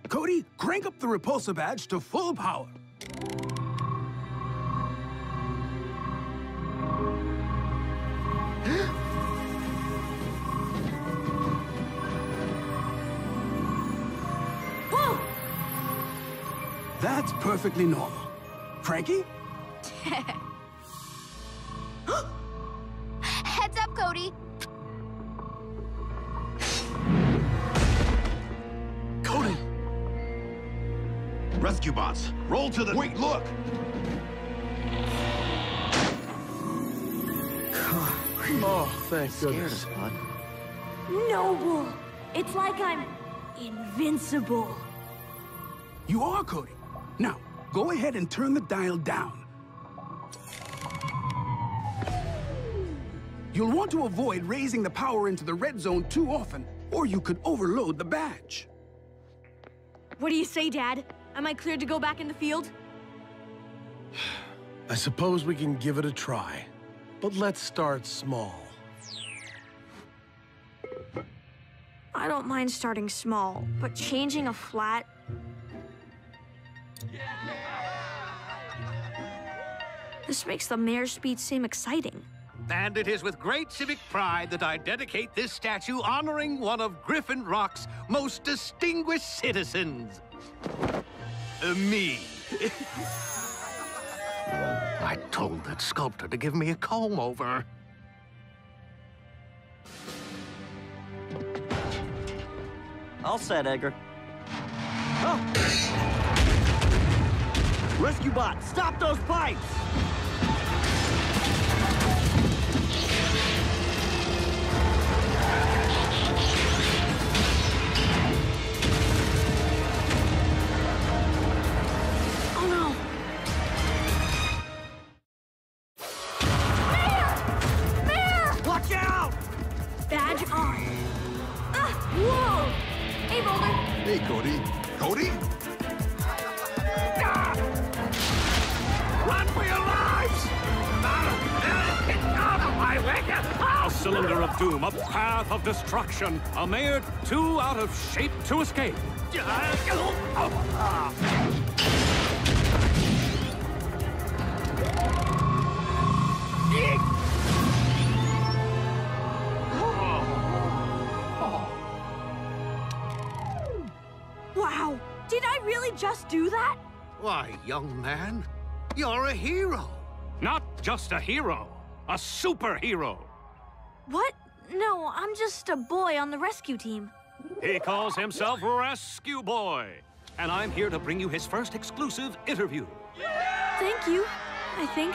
Cody, crank up the repulsor badge to full power. Whoa! That's perfectly normal. Frankie? Heads up, Cody. Cody! Rescue bots, roll to the... Wait, look! Oh, thank goodness. Noble! It's like I'm invincible. You are, Cody. Now, go ahead and turn the dial down. You'll want to avoid raising the power into the red zone too often, or you could overload the badge. What do you say, Dad? Am I cleared to go back in the field? I suppose we can give it a try. But let's start small. I don't mind starting small, but changing a flat... This makes the mayor's speech seem exciting. And it is with great civic pride that I dedicate this statue honoring one of Griffin Rock's most distinguished citizens. Me. I told that sculptor to give me a comb-over. All set, Edgar. Oh! Rescue bot, stop those pipes! Oh no! Mayor! Watch out! Badge on. Whoa! Hey, Boulder. Hey, Cody. Cody? Run for your lives! Get out of my way! A cylinder of doom, a path of destruction. A mere 2 out of shape to escape. Wow, did I really just do that? Why, young man, you're a hero. Not just a hero, a superhero. What? No, I'm just a boy on the rescue team. He calls himself Rescue Boy, and I'm here to bring you his first exclusive interview. Thank you, I think.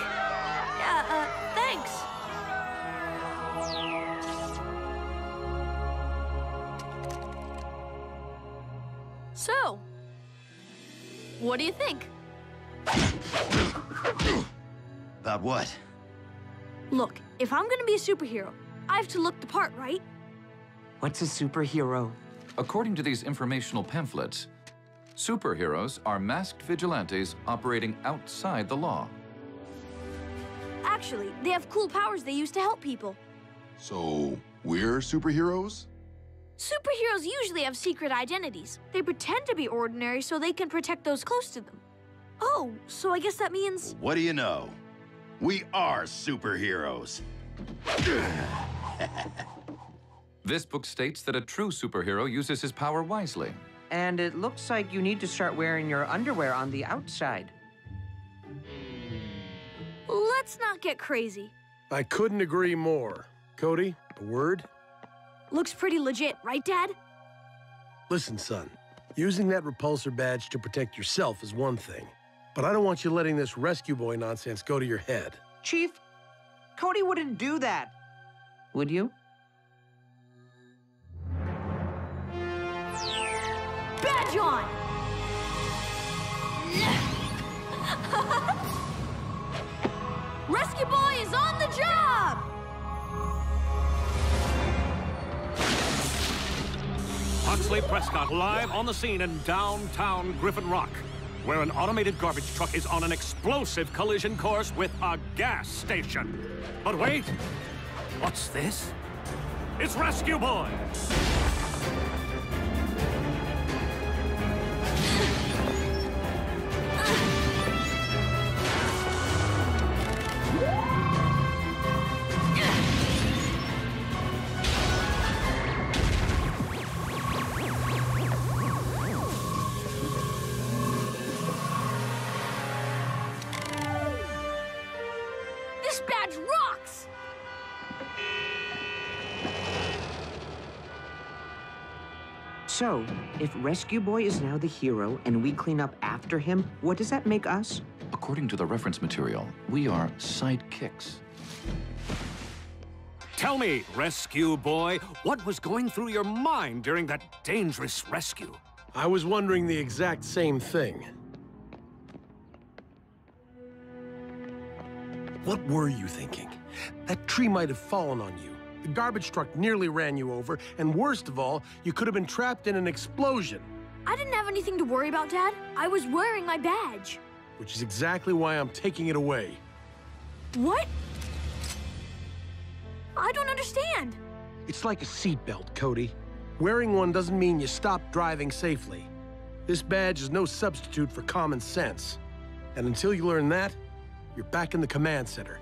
Thanks. So, what do you think? About what? Look, if I'm gonna be a superhero, I have to look the part, right? What's a superhero? According to these informational pamphlets, superheroes are masked vigilantes operating outside the law. Actually, they have cool powers they use to help people. So, we're superheroes? Superheroes usually have secret identities. They pretend to be ordinary so they can protect those close to them. Oh, so I guess that means... What do you know? We are superheroes. This book states that a true superhero uses his power wisely. And it looks like you need to start wearing your underwear on the outside. Let's not get crazy. I couldn't agree more. Cody, a word? Looks pretty legit, right, Dad? Listen, son. Using that repulsor badge to protect yourself is one thing. But I don't want you letting this rescue boy nonsense go to your head. Chief, Cody wouldn't do that. Would you? Badge on! Rescue Boy is on the job! Huxley Prescott live on the scene in downtown Griffin Rock, where an automated garbage truck is on an explosive collision course with a gas station. But wait, what's this? It's Rescue Boy! This badge rocks! So, if Rescue Boy is now the hero and we clean up after him, what does that make us? According to the reference material, we are sidekicks. Tell me, Rescue Boy, what was going through your mind during that dangerous rescue? I was wondering the exact same thing. What were you thinking? That tree might have fallen on you. The garbage truck nearly ran you over, and worst of all, you could have been trapped in an explosion. I didn't have anything to worry about, Dad. I was wearing my badge. Which is exactly why I'm taking it away. What? I don't understand. It's like a seatbelt, Cody. Wearing one doesn't mean you stop driving safely. This badge is no substitute for common sense. And until you learn that, you're back in the command center.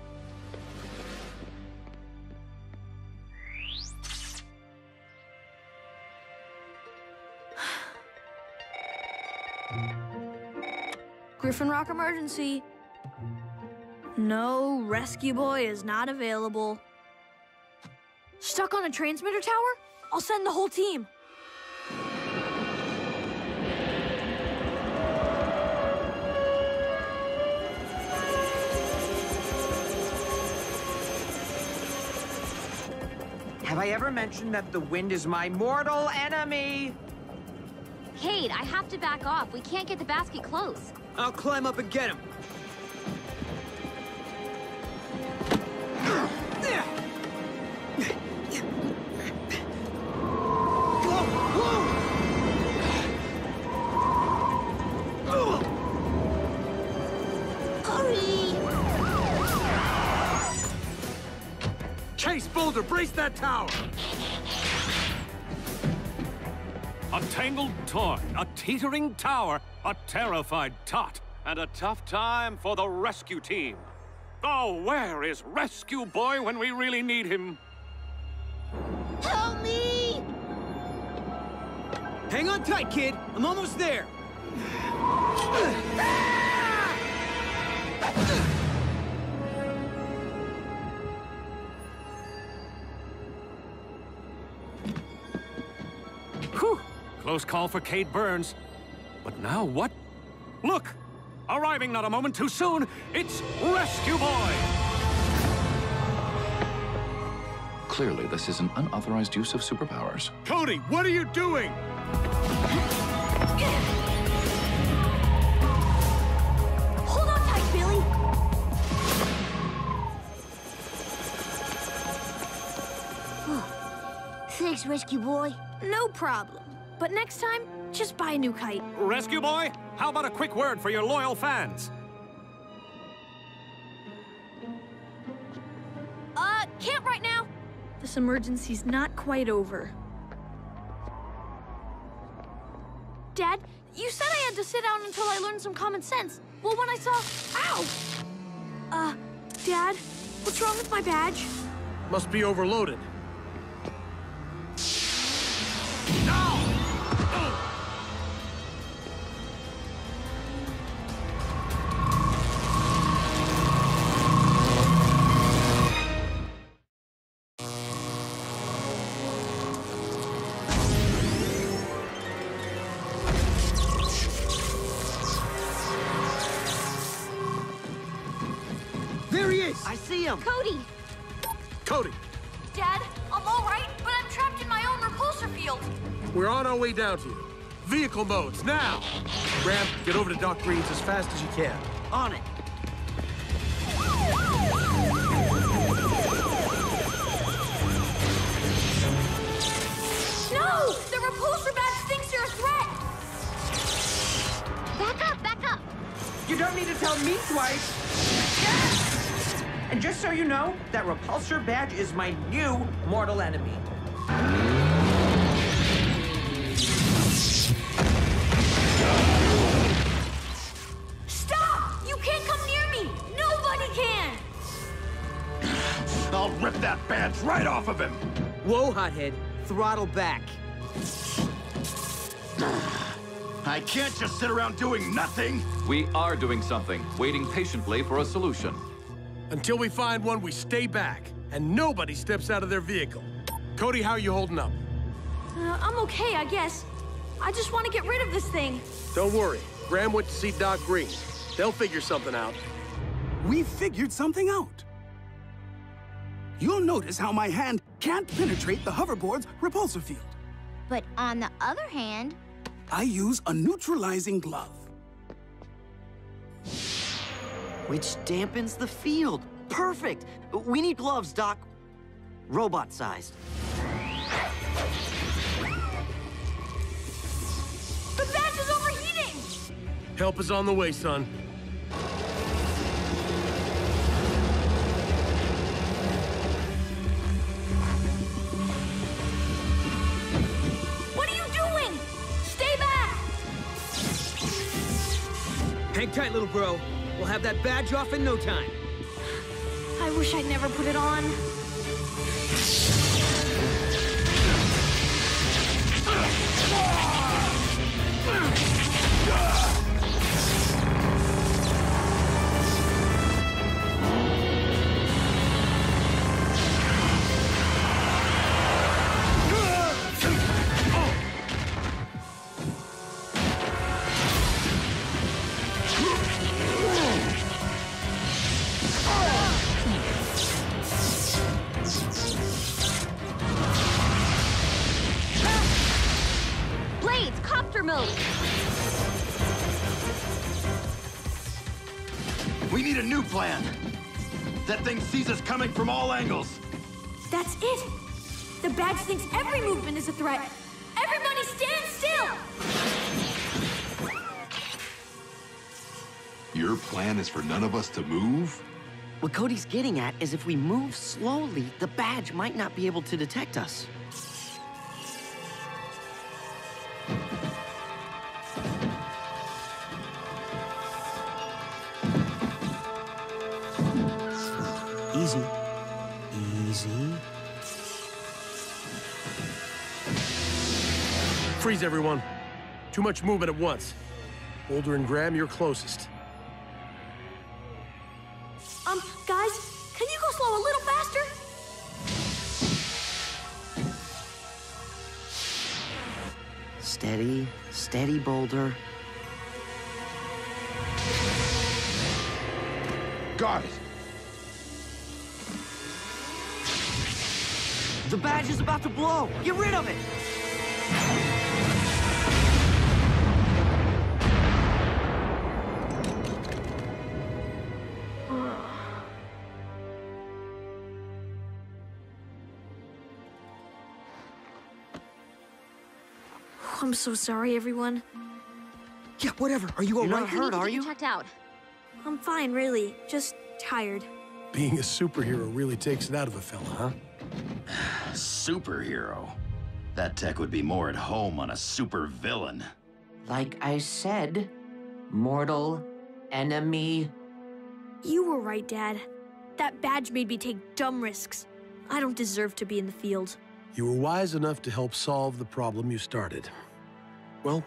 Griffin Rock emergency. No, Rescue Boy is not available. Stuck on a transmitter tower? I'll send the whole team. Have I ever mentioned that the wind is my mortal enemy? Cade, I have to back off. We can't get the basket close. I'll climb up and get him. Brace, Boulder! Brace that tower! A tangled toy, a teetering tower, a terrified Tot, and a tough time for the rescue team. Oh, where is Rescue Boy when we really need him? Help me! Hang on tight, kid. I'm almost there. Whew! Close call for Kate Burns. But now what? Look! Arriving not a moment too soon, it's Rescue Boy! Clearly, this is an unauthorized use of superpowers. Cody, what are you doing? Hold on tight, Billy. Thanks, Rescue Boy. No problem. But next time, just buy a new kite. Rescue Boy, how about a quick word for your loyal fans? Can't right now. This emergency's not quite over. Dad, you said I had to sit down until I learned some common sense. Well, when I saw... Ow! Dad, what's wrong with my badge? Must be overloaded. There he is! I see him! Cody! Cody, Dad, I'm all right, but I'm trapped in my own repulsor field. we're on our way down to you. Vehicle modes, now! Graham, get over to Doc Green's as fast as you can. On it. No! The repulsor badge thinks you're a threat! Back up, back up! You don't need to tell me twice. And just so you know, that repulsor badge is my new mortal enemy. Stop! You can't come near me! Nobody can! I'll rip that badge right off of him! Whoa, hothead. Throttle back. I can't just sit around doing nothing! We are doing something, waiting patiently for a solution. Until we find one, we stay back, and nobody steps out of their vehicle. Cody, how are you holding up? I'm okay, I guess. I just want to get rid of this thing. Don't worry. Graham went to see Doc Green. They'll figure something out. We figured something out. You'll notice how my hand can't penetrate the hoverboard's repulsor field. But on the other hand... I use a neutralizing glove. Which dampens the field. Perfect! We need gloves, Doc. Robot-sized. The badge is overheating! Help is on the way, son. What are you doing? Stay back! Hang tight, little bro. We'll have that badge off in no time. I wish I'd never put it on. Blades, copter mode! We need a new plan. That thing sees us coming from all angles. That's it! The badge thinks every movement is a threat. Everybody stand still! Your plan is for none of us to move? What Cody's getting at is if we move slowly, the badge might not be able to detect us. Easy. Easy. Freeze, everyone. Too much movement at once. Boulder and Graham, you're closest. Guys, can you go slow a little faster? Steady, steady, Boulder. Got it. The badge is about to blow. Get rid of it. I'm so sorry, everyone. Yeah, whatever. Are you all You're right? not hurt, are you? Checked out. I'm fine, really. Just tired. Being a superhero really takes it out of a fella, huh? Superhero? That tech would be more at home on a super villain. Like I said, mortal enemy. You were right, Dad. That badge made me take dumb risks. I don't deserve to be in the field. You were wise enough to help solve the problem you started. Well,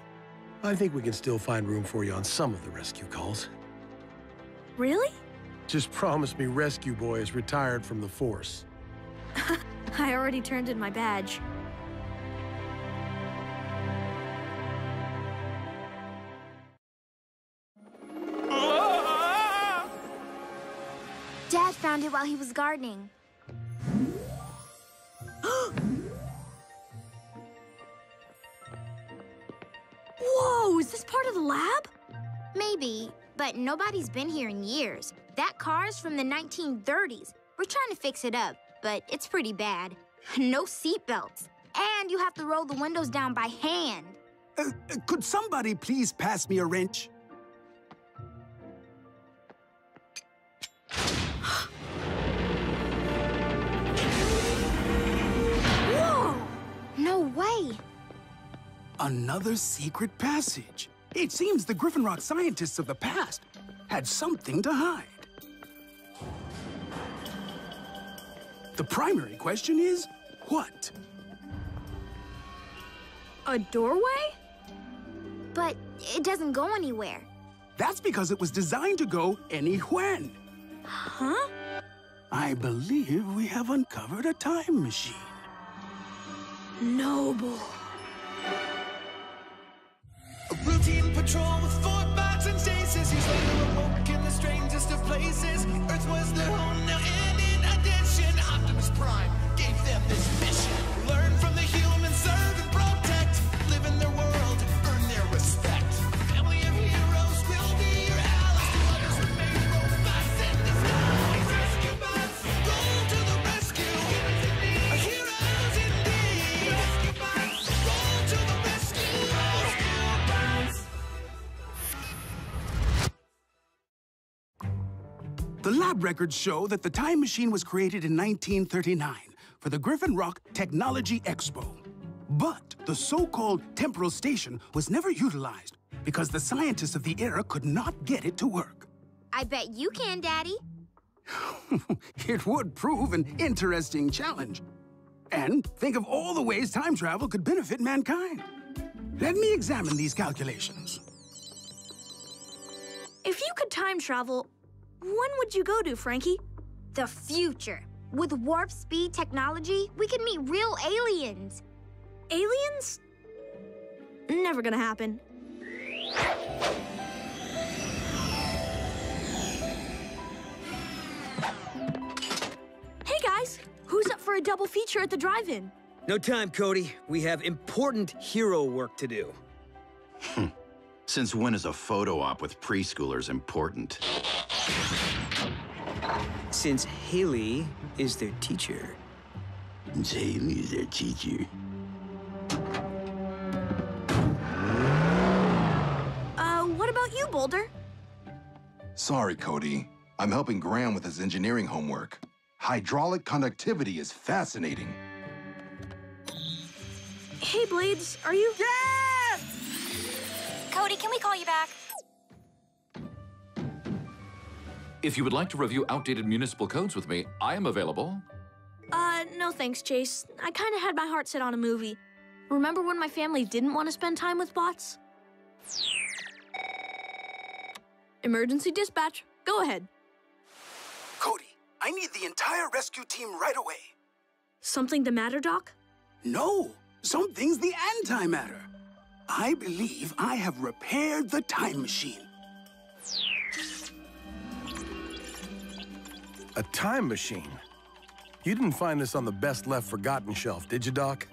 I think we can still find room for you on some of the rescue calls. Really? Just promise me Rescue Boy is retired from the force. I already turned in my badge. Dad found it while he was gardening. Whoa, is this part of the lab? Maybe, but nobody's been here in years. That car's from the 1930s. We're trying to fix it up, but it's pretty bad. No seatbelts. And you have to roll the windows down by hand. Could somebody please pass me a wrench? Whoa! No way! Another secret passage. It seems the Griffin Rock scientists of the past had something to hide. The primary question is, what? A doorway? But it doesn't go anywhere. That's because it was designed to go anywhen. Huh? I believe we have uncovered a time machine. Noble. A routine patrol with 4 bots and stasis. Years later awoke in the strangest of places. Earth was their home now, and in addition, Optimus Prime gave them this mission. Learn from the humans, serve and protect. Live in their world, earn their respect. Family of heroes will be your allies. To others remain robots in disguise. Rescue bots, go to the rescue. Heroes indeed. Rescue bots, go to the rescue. Rescue bots. The lab records show that the time machine was created in 1939 for the Griffin Rock Technology Expo. But the so-called temporal station was never utilized because the scientists of the era could not get it to work. I bet you can, Daddy. It would prove an interesting challenge. And think of all the ways time travel could benefit mankind. Let me examine these calculations. If you could time travel, when would you go to, Frankie? The future. With warp speed technology, we can meet real aliens. Aliens? Never gonna happen. Hey guys, who's up for a double feature at the drive-in? No time, Cody. We have important hero work to do. Since when is a photo op with preschoolers important? Since Haley is their teacher. Since Haley is their teacher. What about you, Boulder? Sorry, Cody. I'm helping Graham with his engineering homework. Hydraulic conductivity is fascinating. Hey, Blades, are you... Yes! Cody, can we call you back? If you would like to review outdated municipal codes with me, I am available. No thanks, Chase. I kind of had my heart set on a movie. Remember when my family didn't want to spend time with bots? Emergency dispatch. Go ahead. Cody, I need the entire rescue team right away. Something the matter, Doc? No, something's the antimatter. I believe I have repaired the time machine. A time machine? You didn't find this on the best left forgotten shelf, did you, Doc?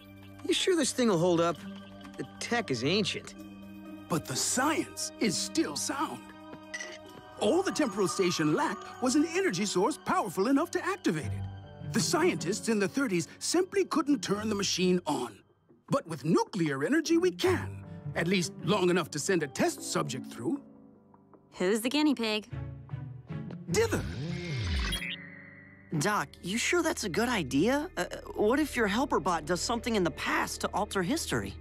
You sure this thing will hold up? The tech is ancient. But the science is still sound. All the temporal station lacked was an energy source powerful enough to activate it. The scientists in the 30s simply couldn't turn the machine on. But with nuclear energy, we can. At least long enough to send a test subject through. Who's the guinea pig? Dither! Doc, you sure that's a good idea? What if your helper bot does something in the past to alter history?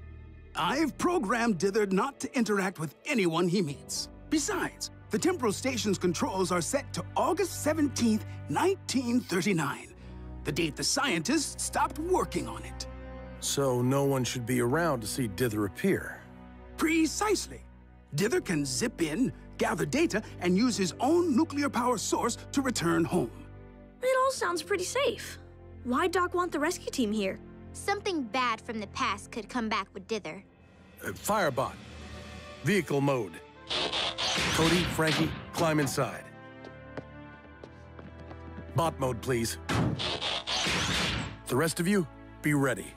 I've programmed Dither not to interact with anyone he meets. Besides, the temporal station's controls are set to August 17th, 1939, the date the scientists stopped working on it. So no one should be around to see Dither appear. Precisely. Dither can zip in, gather data, and use his own nuclear power source to return home. It all sounds pretty safe. Why'd Doc want the rescue team here? Something bad from the past could come back with Dither. Firebot. Vehicle mode. Cody, Frankie, climb inside. Bot mode, please. The rest of you, be ready.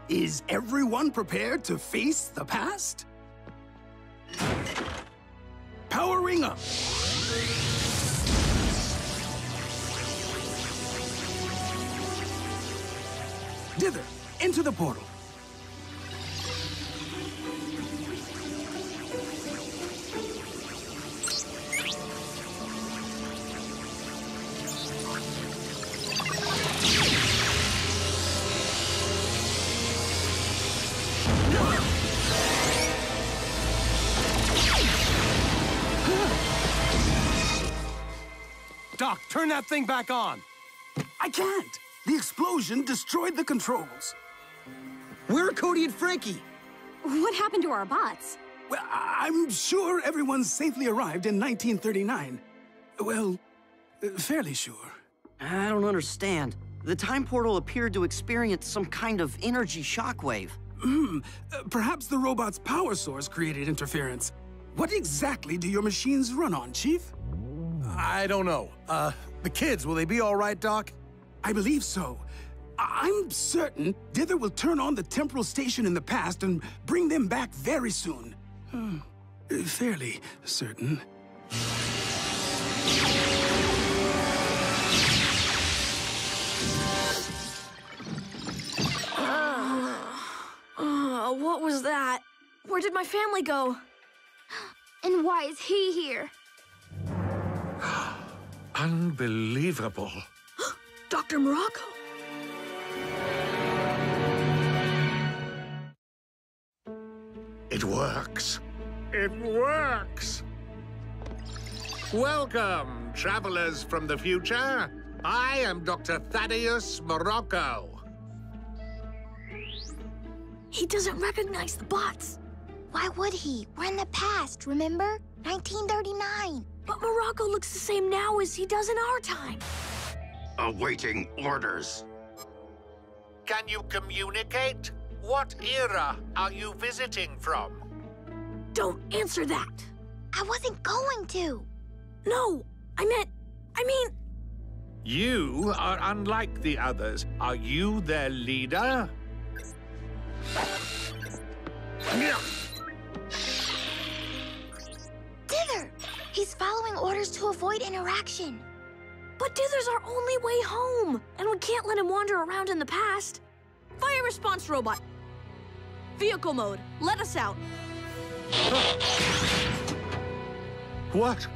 Is everyone prepared to face the past? Powering up. Dither, into the portal. Doc, turn that thing back on. I can't. The explosion destroyed the controls. Where are Cody and Frankie? What happened to our bots? Well, I'm sure everyone's safely arrived in 1939. Well, fairly sure. I don't understand. The time portal appeared to experience some kind of energy shockwave. Perhaps the robot's power source created interference. What exactly do your machines run on, Chief? I don't know. The kids, will they be all right, Doc? I believe so. I'm certain Dither will turn on the temporal station in the past and bring them back very soon. Fairly certain. What was that? Where did my family go? And why is he here? Unbelievable. Dr. Morocco. It works. It works! Welcome, travelers from the future. I am Dr. Thaddeus Morocco. He doesn't recognize the bots. Why would he? We're in the past, remember? 1939. But Morocco looks the same now as he does in our time. Awaiting orders. Can you communicate? What era are you visiting from? Don't answer that. I wasn't going to. No, I mean... You are unlike the others. Are you their leader? Dither! He's following orders to avoid interaction. But Dither's our only way home, and we can't let him wander around in the past. Fire response robot. Vehicle mode, let us out. What?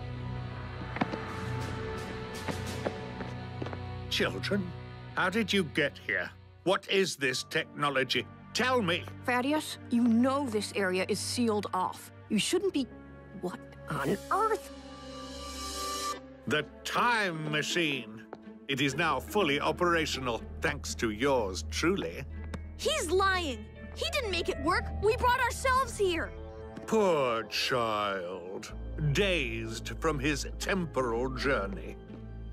Children, how did you get here? What is this technology? Tell me. Thaddeus, you know this area is sealed off. You shouldn't be... What on earth? The time machine. It is now fully operational, thanks to yours truly. He's lying. He didn't make it work. We brought ourselves here. Poor child. Dazed from his temporal journey.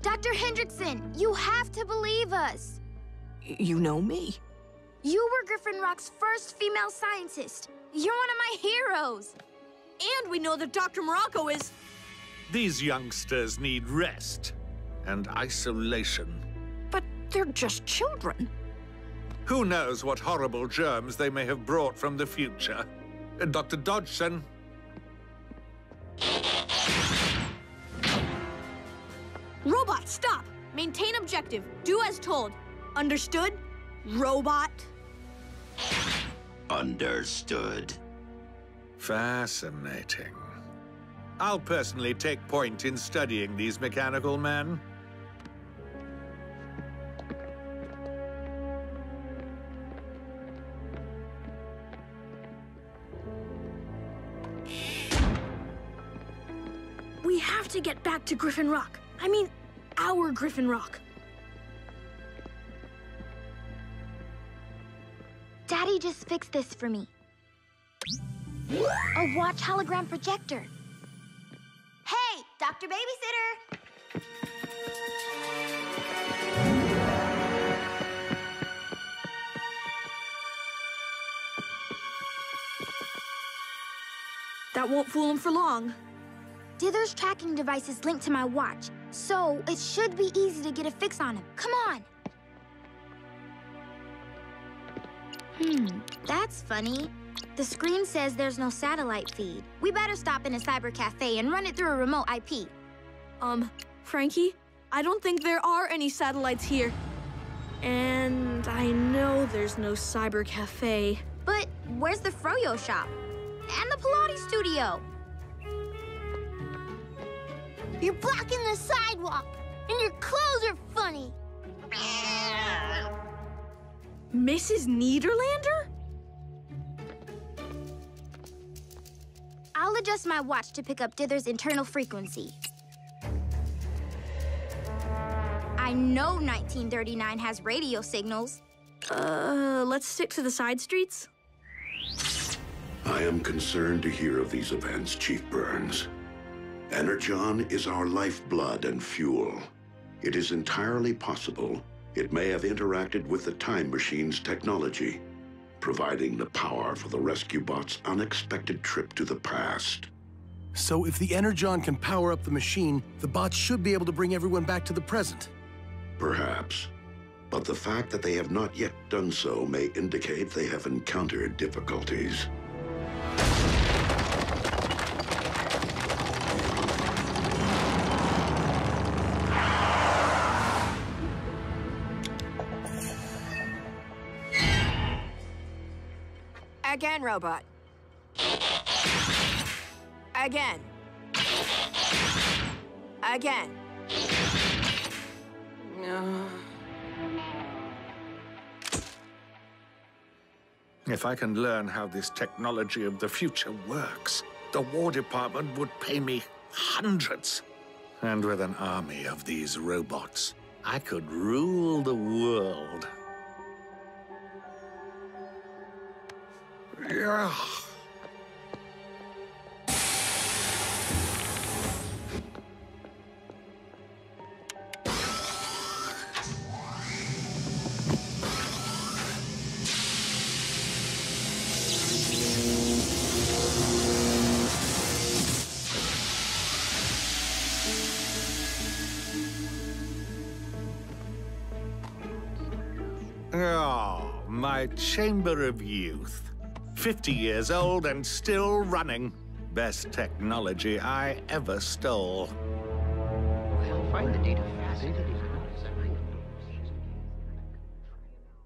Dr. Hendrickson, you have to believe us. You know me. You were Griffin Rock's first female scientist. You're one of my heroes. And we know that Dr. Morocco is... These youngsters need rest and isolation. But they're just children. Who knows what horrible germs they may have brought from the future? Dr. Dodgson? Robot, stop! Maintain objective. Do as told. Understood? Robot? Understood. Fascinating. I'll personally take point in studying these mechanical men. We have to get back to Griffin Rock. I mean, our Griffin Rock. Daddy just fixed this for me. A watch hologram projector. Hey, Dr. Babysitter! That won't fool him for long. Dither's tracking device is linked to my watch, so it should be easy to get a fix on him. Come on! That's funny. The screen says there's no satellite feed. We better stop in a cyber cafe and run it through a remote IP. Frankie, I don't think there are any satellites here. And I know there's no cyber cafe. But where's the Froyo shop? And the Pilates studio? You're blocking the sidewalk, and your clothes are funny. Mrs. Niederlander? I'll adjust my watch to pick up Dither's internal frequency. I know 1939 has radio signals. Let's stick to the side streets. I am concerned to hear of these events, Chief Burns. Energon is our lifeblood and fuel. It is entirely possible it may have interacted with the time machine's technology, providing the power for the rescue bot's unexpected trip to the past. So if the Energon can power up the machine, the bots should be able to bring everyone back to the present. Perhaps. But the fact that they have not yet done so may indicate they have encountered difficulties. Again, robot. Again. Again. If I can learn how this technology of the future works, the War Department would pay me hundreds. And with an army of these robots, I could rule the world. Yeah. Oh, my Chamber of Youth. 50 years old and still running. Best technology I ever stole. We'll find the data fast.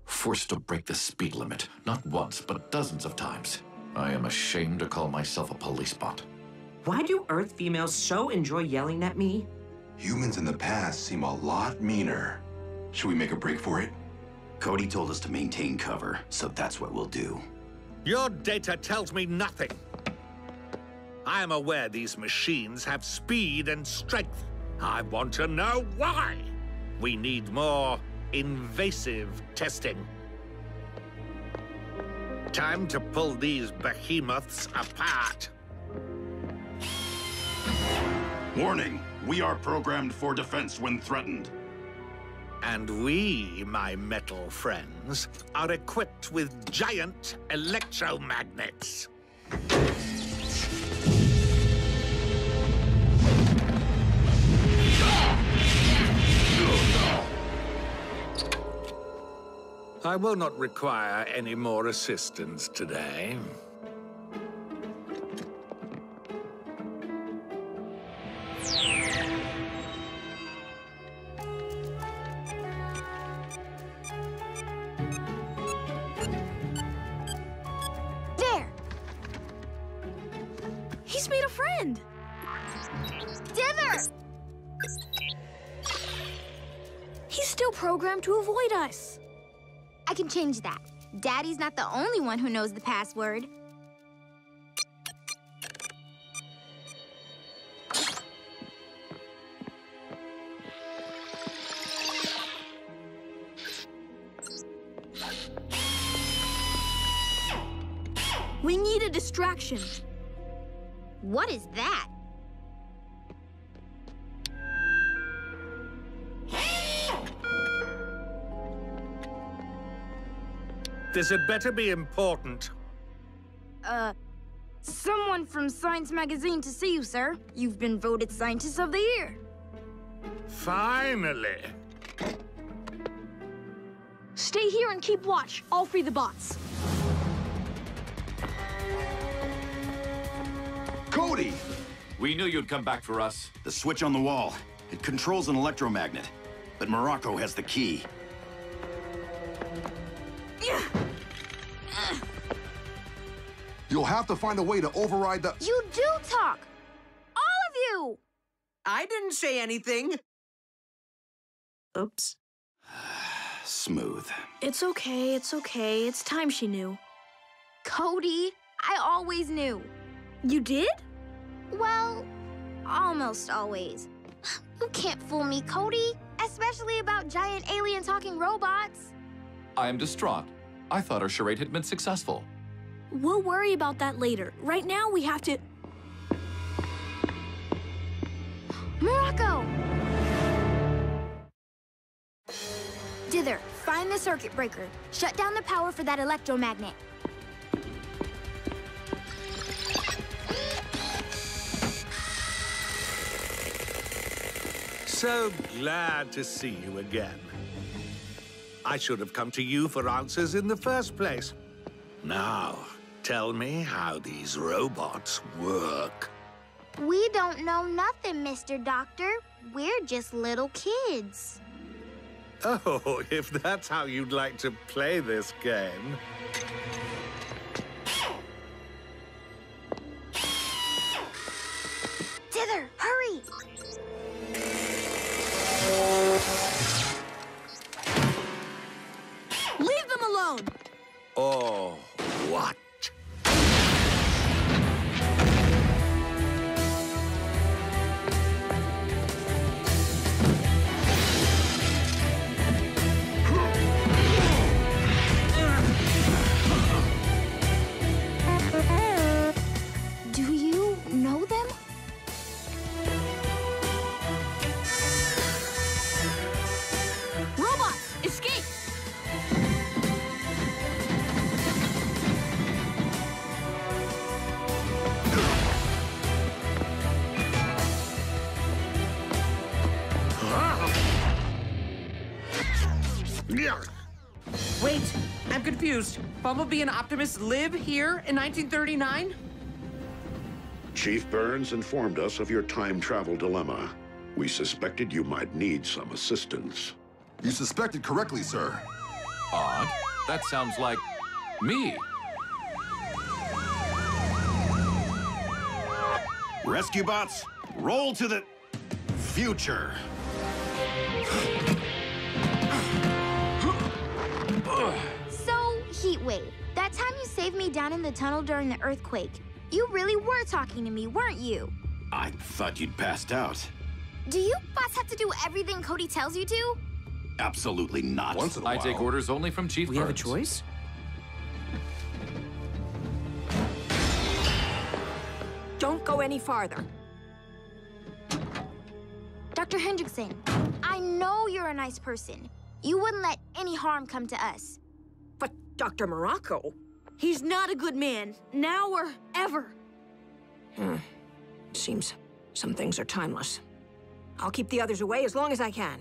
Forced to break the speed limit, not once, but dozens of times. I am ashamed to call myself a police bot. Why do Earth females so enjoy yelling at me? Humans in the past seem a lot meaner. Should we make a break for it? Cody told us to maintain cover, so that's what we'll do. Your data tells me nothing. I am aware these machines have speed and strength. I want to know why. We need more invasive testing. Time to pull these behemoths apart. Warning, we are programmed for defense when threatened. And we, my metal friends, are equipped with giant electromagnets. I will not require any more assistance today. There! He's made a friend! Dither! He's still programmed to avoid us. I can change that. Daddy's not the only one who knows the password. We need a distraction. What is that? This had better be important. Someone from Science Magazine to see you, sir. You've been voted Scientist of the Year. Finally. Stay here and keep watch. I'll free the bots. Cody! We knew you'd come back for us. The switch on the wall. It controls an electromagnet. But Morocco has the key. You'll have to find a way to override the... You do talk! All of you! I didn't say anything. Oops. Smooth. It's okay, it's okay. It's time she knew. Cody, I always knew. You did? Well, almost always. You can't fool me, Cody. Especially about giant alien talking robots. I am distraught. I thought our charade had been successful. We'll worry about that later. Right now, we have to... Morocco! Dither, find the circuit breaker. Shut down the power for that electromagnet. So glad to see you again. I should have come to you for answers in the first place. Now, tell me how these robots work. We don't know nothing, Mr. Doctor. We're just little kids. Oh, if that's how you'd like to play this game. Dither, hurry! Leave them alone! Oh, what? Do you know them? Robots, escape! Wait, I'm confused. Bumblebee and Optimus live here in 1939? Chief Burns informed us of your time travel dilemma. We suspected you might need some assistance. You suspected correctly, sir. Odd. That sounds like me. Rescue bots, roll to the future. So, Heatwave, that time you saved me down in the tunnel during the earthquake, you really were talking to me, weren't you? I thought you'd passed out. Do you bots have to do everything Cody tells you to? Absolutely not. Once in a while. I take orders only from Chief We Burns. have a choice? Don't go any farther. Dr. Hendrickson, I know you're a nice person. You wouldn't let any harm come to us. But Dr. Morocco? He's not a good man, now or ever. Seems some things are timeless. I'll keep the others away as long as I can.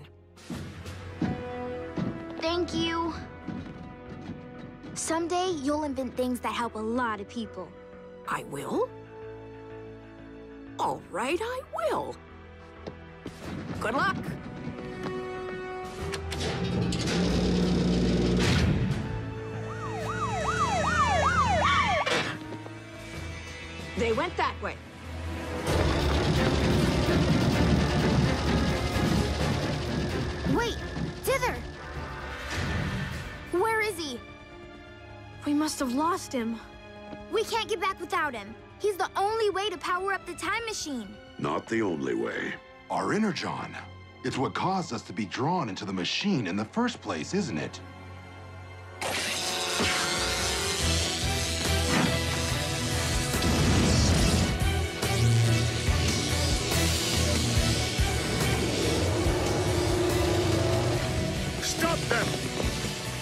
Thank you. Someday, you'll invent things that help a lot of people. I will? All right, I will. Good luck. They went that way. Wait, Dither! Where is he? We must have lost him. We can't get back without him. He's the only way to power up the time machine. Not the only way. Our energon. It's what caused us to be drawn into the machine in the first place, isn't it? Stop them!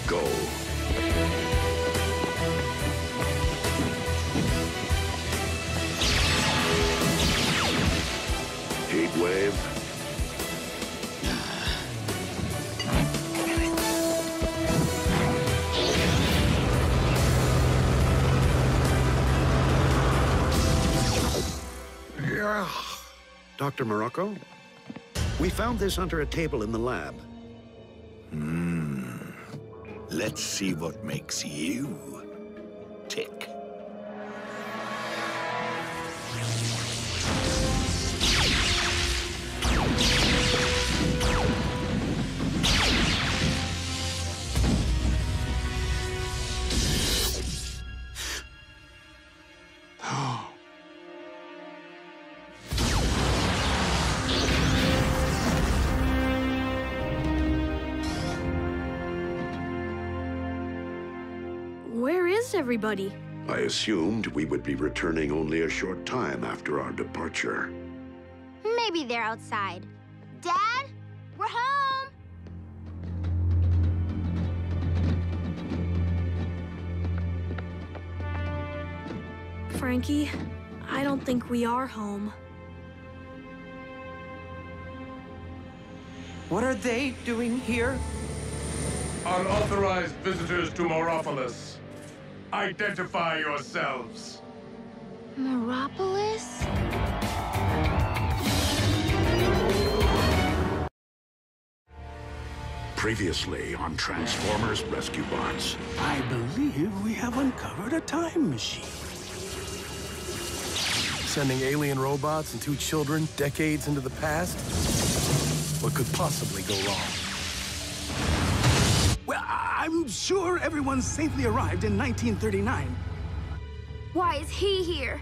Go. Heatwave. Yeah. Dr. Morocco? We found this under a table in the lab. Let's see what makes you tick. Where is everybody? I assumed we would be returning only a short time after our departure. Maybe they're outside. Dad, we're home! Frankie, I don't think we are home. What are they doing here? Unauthorized visitors to Moropolis. Identify yourselves. Moropolis? Previously on Transformers Rescue Bots. I believe we have uncovered a time machine. Sending alien robots and 2 children decades into the past? What could possibly go wrong? Well, I'm sure everyone safely arrived in 1939. Why is he here?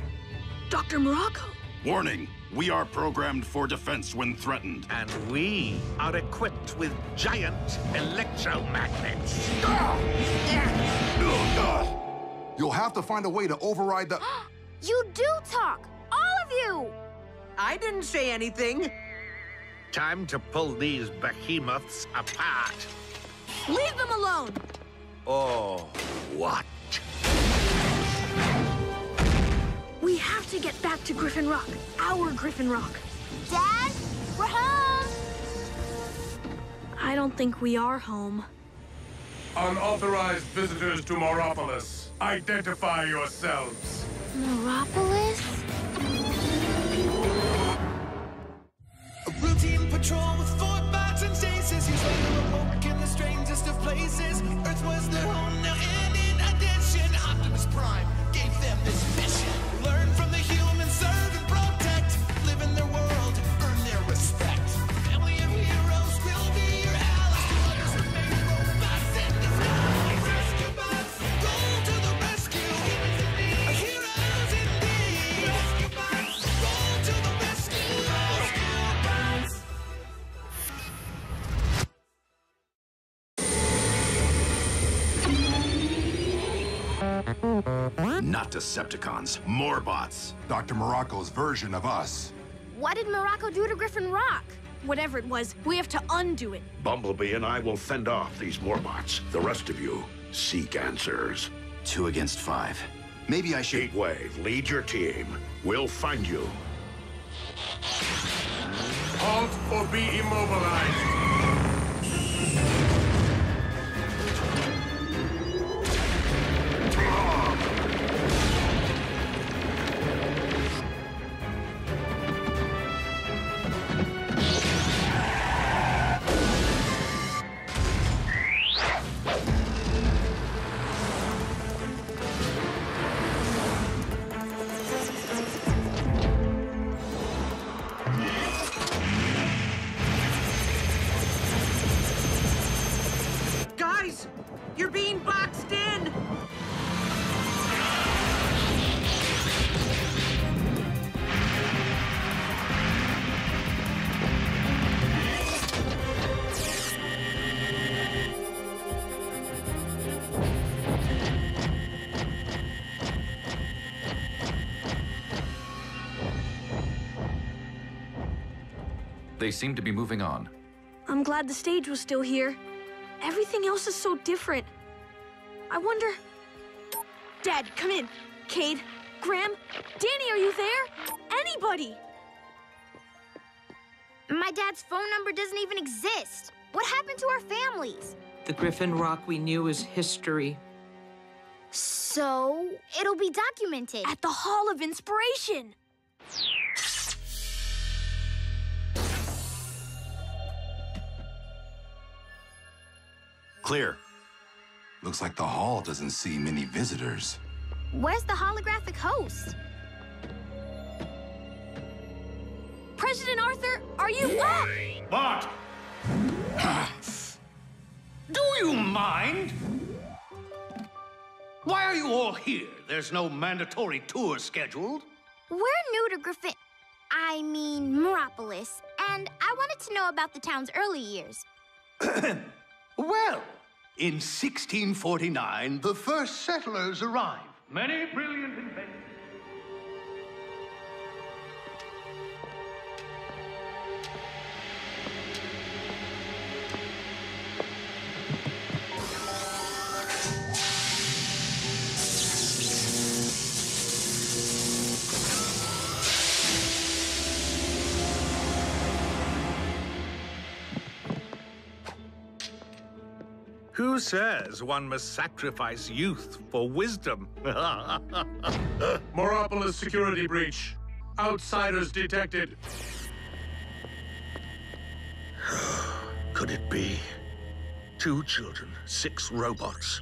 Dr. Morocco. Warning, we are programmed for defense when threatened. And we are equipped with giant electromagnets. You'll have to find a way to override the... You do talk! All of you! I didn't say anything. Time to pull these behemoths apart. Leave them alone! Oh, what? We have to get back to Griffin Rock. Our Griffin Rock. Dad, we're home! I don't think we are home. Unauthorized visitors to Moropolis. Identify yourselves. Moropolis? A routine patrol with 4 bots and stasis. Years later, awoke in the strangest of places. Earth was their home now, and in addition, Optimus Prime gave them this mission. Learn from the humans, serve and protect. Live in their world, earn their respect. Family of heroes will be your allies. To others who made robots in disguise. Not Decepticons, Morbots. Dr. Morocco's version of us. What did Morocco do to Griffin Rock? Whatever it was, we have to undo it. Bumblebee and I will fend off these Morbots. The rest of you, seek answers. 2 against 5. Maybe I should... Heatwave, lead your team. We'll find you. Halt or be immobilized. You're being boxed in! They seem to be moving on. I'm glad the stage was still here. Everything else is so different. I wonder... Dad, come in. Cade, Graham, Danny, are you there? Anybody! My dad's phone number doesn't even exist. What happened to our families? The Griffin Rock we knew is history. So, it'll be documented. At the Hall of Inspiration! Clear. Looks like the hall doesn't see many visitors. Where's the holographic host? President Arthur, are you... What? Do you mind? Why are you all here? There's no mandatory tour scheduled. We're new to Meropolis, and I wanted to know about the town's early years. Well, in 1649, the first settlers arrived. Many brilliant inventions. Who says one must sacrifice youth for wisdom? Meropolis security breach. Outsiders detected. Could it be? 2 children, 6 robots.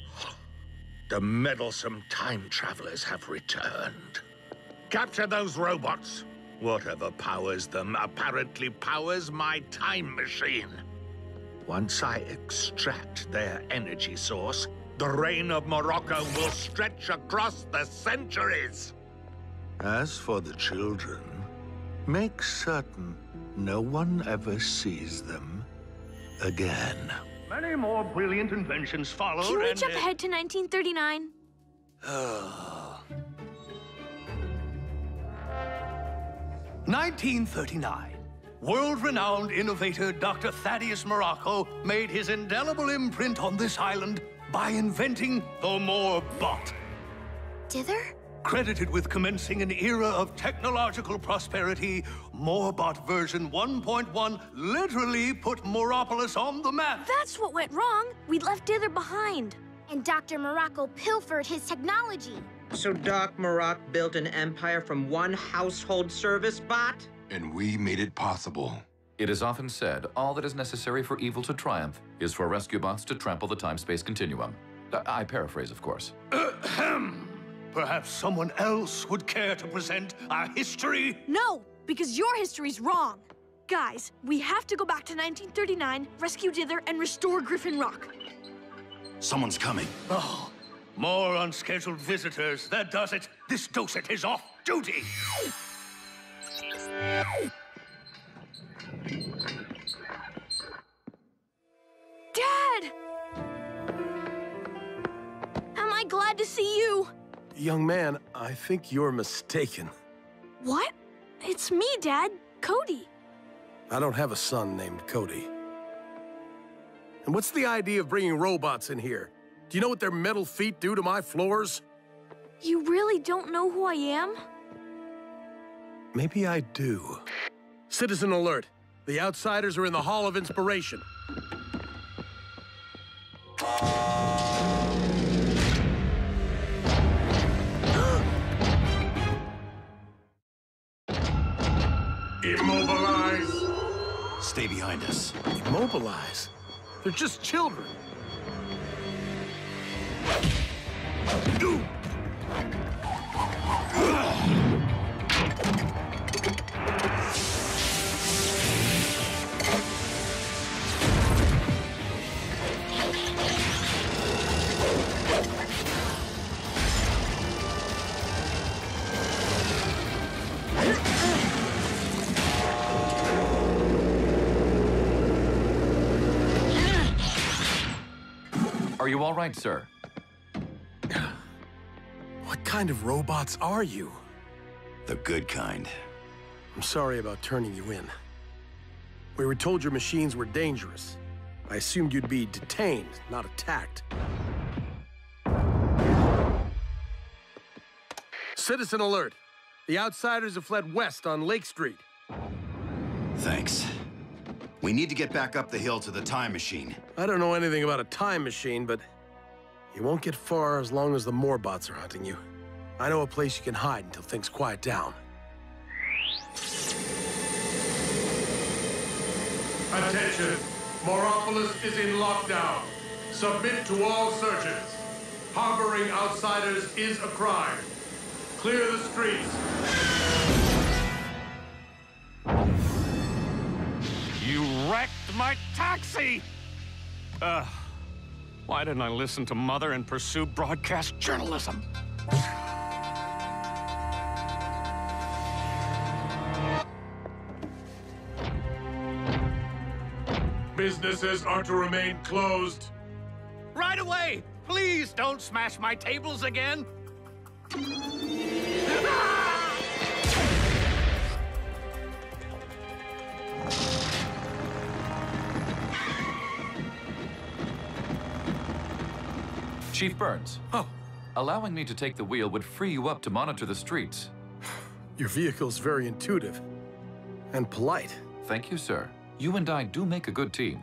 The meddlesome time travelers have returned. Capture those robots. Whatever powers them apparently powers my time machine. Once I extract their energy source, the reign of Morocco will stretch across the centuries. As for the children, make certain no one ever sees them again. Many more brilliant inventions followed. Can we jump ahead to 1939? 1939. World-renowned innovator Dr. Thaddeus Morocco made his indelible imprint on this island by inventing the Morbot. Dither? Credited with commencing an era of technological prosperity, Morbot version 1.1 literally put Meropolis on the map. That's what went wrong. We left Dither behind. And Dr. Morocco pilfered his technology. So Doc Morocco built an empire from one household service bot? And we made it possible. It is often said, all that is necessary for evil to triumph is for rescue bots to trample the time-space continuum. I paraphrase, of course. Perhaps someone else would care to present our history? No, because your history's wrong. Guys, we have to go back to 1939, rescue Dither, and restore Griffin Rock. Someone's coming. Oh, more unscheduled visitors. That does it. This docent is off duty. Dad! Am I glad to see you? Young man, I think you're mistaken. What? It's me, Dad. Cody. I don't have a son named Cody. And what's the idea of bringing robots in here? Do you know what their metal feet do to my floors? You really don't know who I am? Maybe I do. Citizen alert. The Outsiders are in the Hall of Inspiration. Immobilize! Stay behind us. Immobilize? They're just children. Are you all right, sir? What kind of robots are you? The good kind. I'm sorry about turning you in. We were told your machines were dangerous. I assumed you'd be detained, not attacked. Citizen alert! The Outsiders have fled west on Lake Street. Thanks. We need to get back up the hill to the time machine. I don't know anything about a time machine, but you won't get far as long as the Morbots are hunting you. I know a place you can hide until things quiet down. Attention! Moropolis is in lockdown. Submit to all searches. Harboring outsiders is a crime. Clear the streets. You wrecked my taxi! Why didn't I listen to Mother and pursue broadcast journalism? Businesses are to remain closed. Right away! Please don't smash my tables again! Chief Burns. Oh. Allowing me to take the wheel would free you up to monitor the streets. Your vehicle's very intuitive. And polite. Thank you, sir. You and I do make a good team.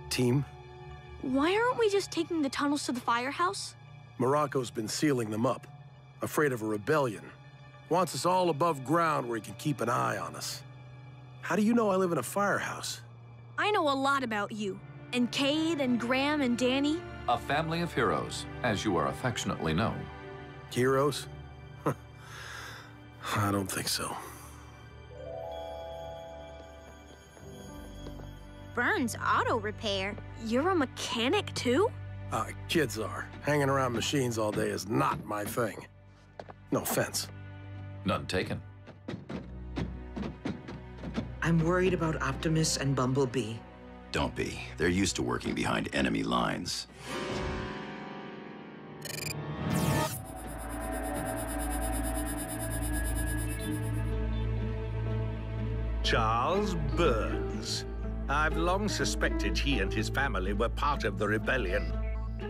Team? Why aren't we just taking the tunnels to the firehouse? Morocco's been sealing them up. Afraid of a rebellion. Wants us all above ground where he can keep an eye on us. How do you know I live in a firehouse? I know a lot about you. And Cade and Graham and Danny. A family of heroes, as you are affectionately known. Heroes? I don't think so. Burns Auto Repair. You're a mechanic, too? Kids are. Hanging around machines all day is not my thing. No offense. None taken. I'm worried about Optimus and Bumblebee. Don't be. They're used to working behind enemy lines. Charles Burns. I've long suspected he and his family were part of the rebellion.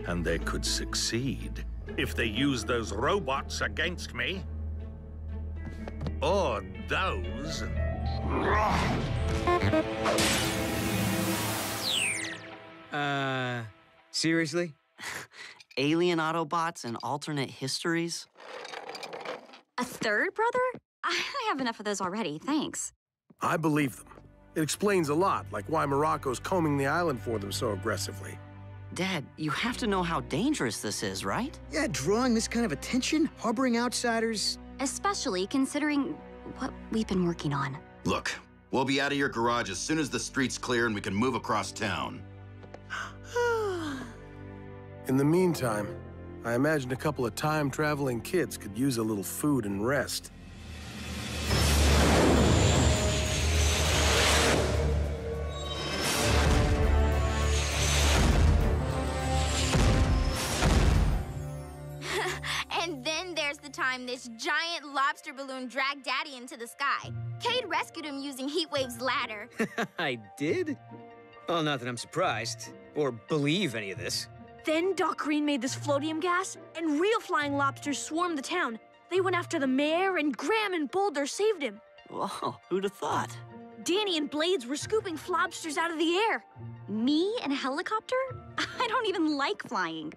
And they could succeed if they used those robots against me. Or those. Seriously? Alien Autobots and alternate histories? A third brother? I have enough of those already, thanks. I believe them. It explains a lot, like why Morocco's combing the island for them so aggressively. Dad, you have to know how dangerous this is, right? Yeah, drawing this kind of attention, harboring outsiders. Especially considering what we've been working on. Look, we'll be out of your garage as soon as the street's clear and we can move across town. In the meantime, I imagine a couple of time-traveling kids could use a little food and rest. And then this giant lobster balloon dragged Daddy into the sky. Cade rescued him using Heatwave's ladder. I did? Well, not that I'm surprised, or believe any of this. Then Doc Green made this floatium gas, and real flying lobsters swarmed the town. They went after the mayor, and Graham and Boulder saved him. Whoa, who'd have thought? Danny and Blades were scooping flobsters out of the air. Me in a helicopter? I don't even like flying.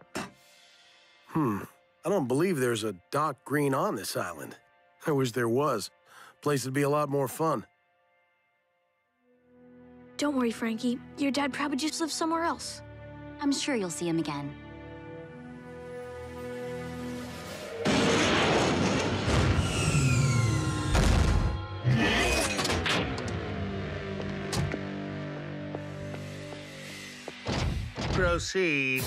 I don't believe there's a Doc Green on this island. I wish there was. Place would be a lot more fun. Don't worry, Frankie. Your dad probably just lives somewhere else. I'm sure you'll see him again. Proceed.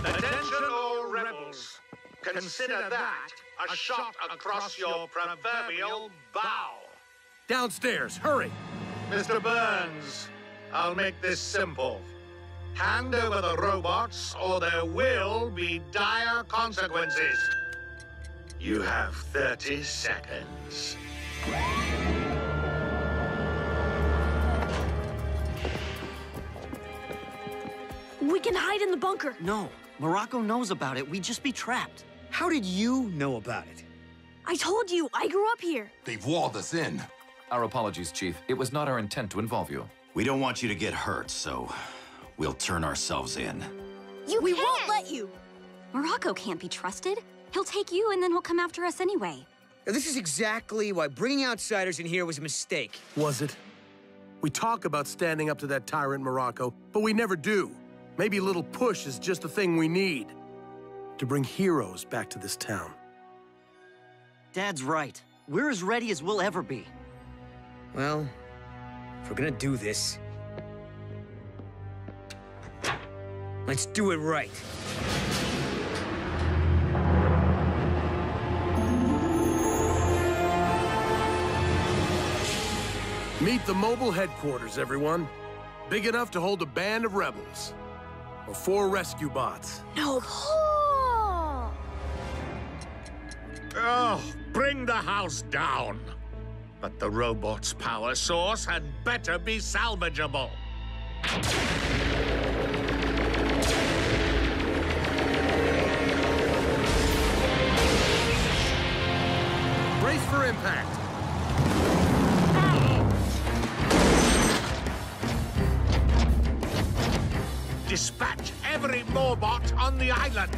Attention all rebels. Consider that a shot across your proverbial bow. Downstairs, hurry! Mr. Burns, I'll make this simple. Hand over the robots, or there will be dire consequences. You have 30 seconds. We can hide in the bunker. No, Morocco knows about it. We'd just be trapped. How did you know about it? I told you, I grew up here. They've walled us in. Our apologies, Chief. It was not our intent to involve you. We don't want you to get hurt, so we'll turn ourselves in. We won't let you. Morocco can't be trusted. He'll take you and then he'll come after us anyway. Now, this is exactly why bringing outsiders in here was a mistake. Was it? We talk about standing up to that tyrant Morocco, but we never do. Maybe a little push is just the thing we need to bring heroes back to this town. Dad's right. We're as ready as we'll ever be. Well, if we're gonna do this, let's do it right. Meet the mobile headquarters, everyone. Big enough to hold a band of rebels. Or 4 rescue bots. No. Cool! Oh, bring the house down. But the robot's power source had better be salvageable. Brace for impact. Dispatch every Morbot on the island.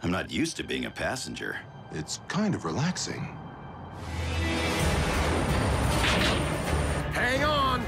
I'm not used to being a passenger. It's kind of relaxing. Hang on!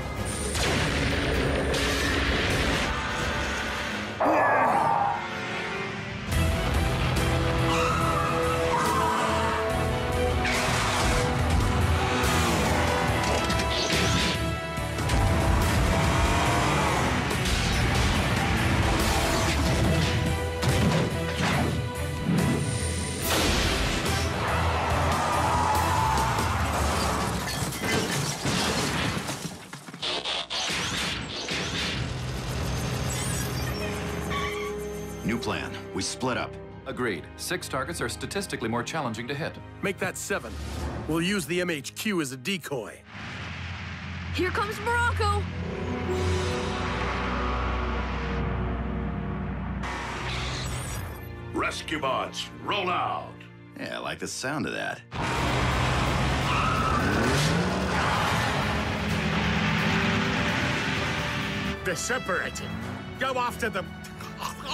New plan. We split up. Agreed. 6 targets are statistically more challenging to hit. Make that 7. We'll use the MHQ as a decoy. Here comes Morocco. Rescue bots, roll out. Yeah, I like the sound of that. They're separated. Go after them.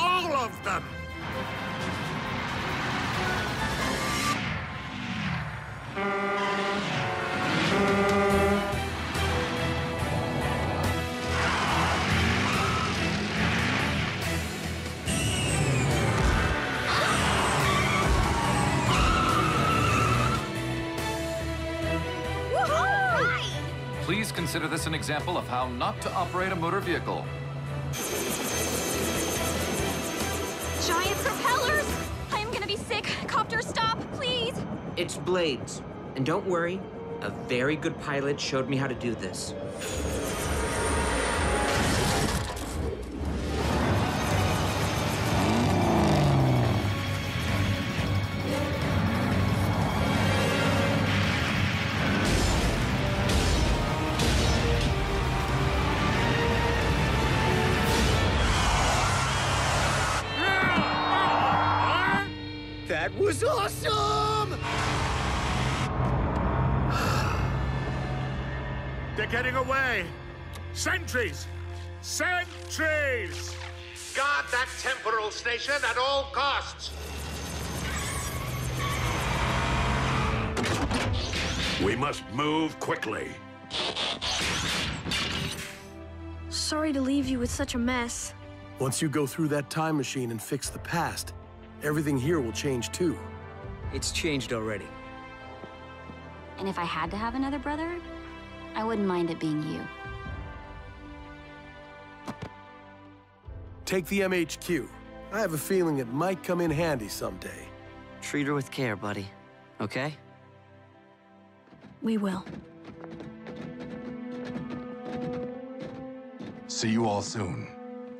All of them. please consider this an example of how not to operate a motor vehicle. Giant propellers! I am gonna be sick. Copter, stop, please! It's blades. And don't worry, a very good pilot showed me how to do this. That was awesome! They're getting away! Sentries! Sentries! Guard that temporal station at all costs! We must move quickly. Sorry to leave you with such a mess. Once you go through that time machine and fix the past, everything here will change too. It's changed already. And if I had to have another brother, I wouldn't mind it being you. Take the MHQ. I have a feeling it might come in handy someday. Treat her with care, buddy. Okay? We will. See you all soon.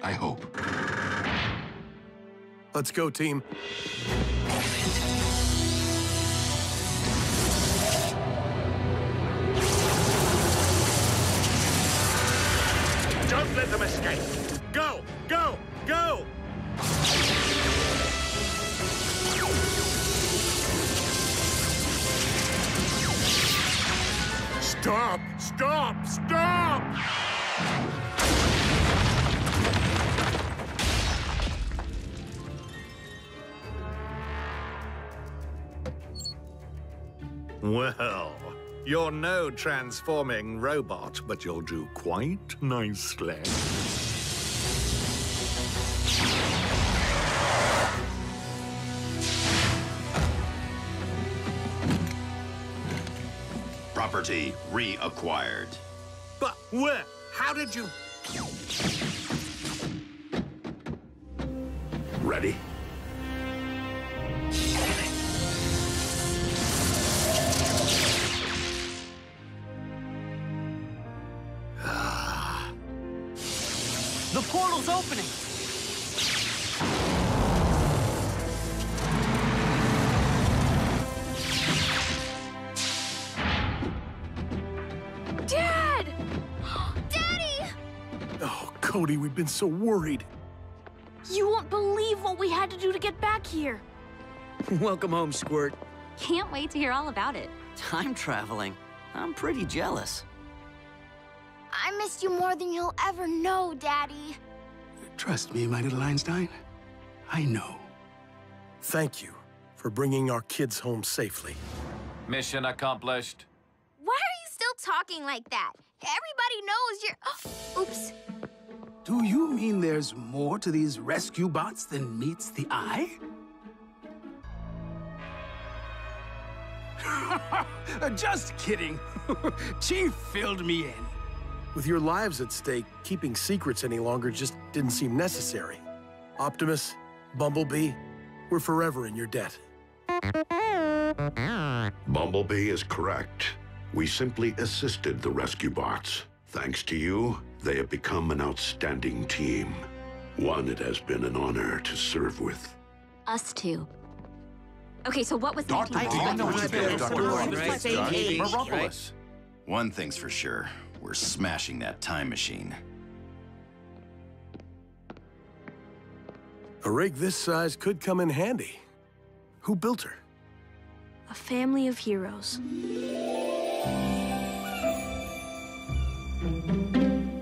I hope. Let's go, team. Don't let them escape! Go! Go! Go! Stop! Stop! Stop! Well, you're no transforming robot, but you'll do quite nicely. Property reacquired. But where? How did you... Ready? The portal's opening! Dad! Daddy! Oh, Cody, we've been so worried. You won't believe what we had to do to get back here. Welcome home, Squirt. Can't wait to hear all about it. Time traveling. I'm pretty jealous. I missed you more than you'll ever know, Daddy. Trust me, my little Einstein. I know. Thank you for bringing our kids home safely. Mission accomplished. Why are you still talking like that? Everybody knows you're... Oops. Do you mean there's more to these rescue bots than meets the eye? Just kidding. Chief filled me in. With your lives at stake, keeping secrets any longer just didn't seem necessary. Optimus, Bumblebee, we're forever in your debt. Bumblebee is correct. We simply assisted the rescue bots. Thanks to you, they have become an outstanding team. One it has been an honor to serve with. Us too. Okay, so what was Dr. the... Meropolis. One thing's for sure. We're smashing that time machine. A rig this size could come in handy. Who built her? A family of heroes.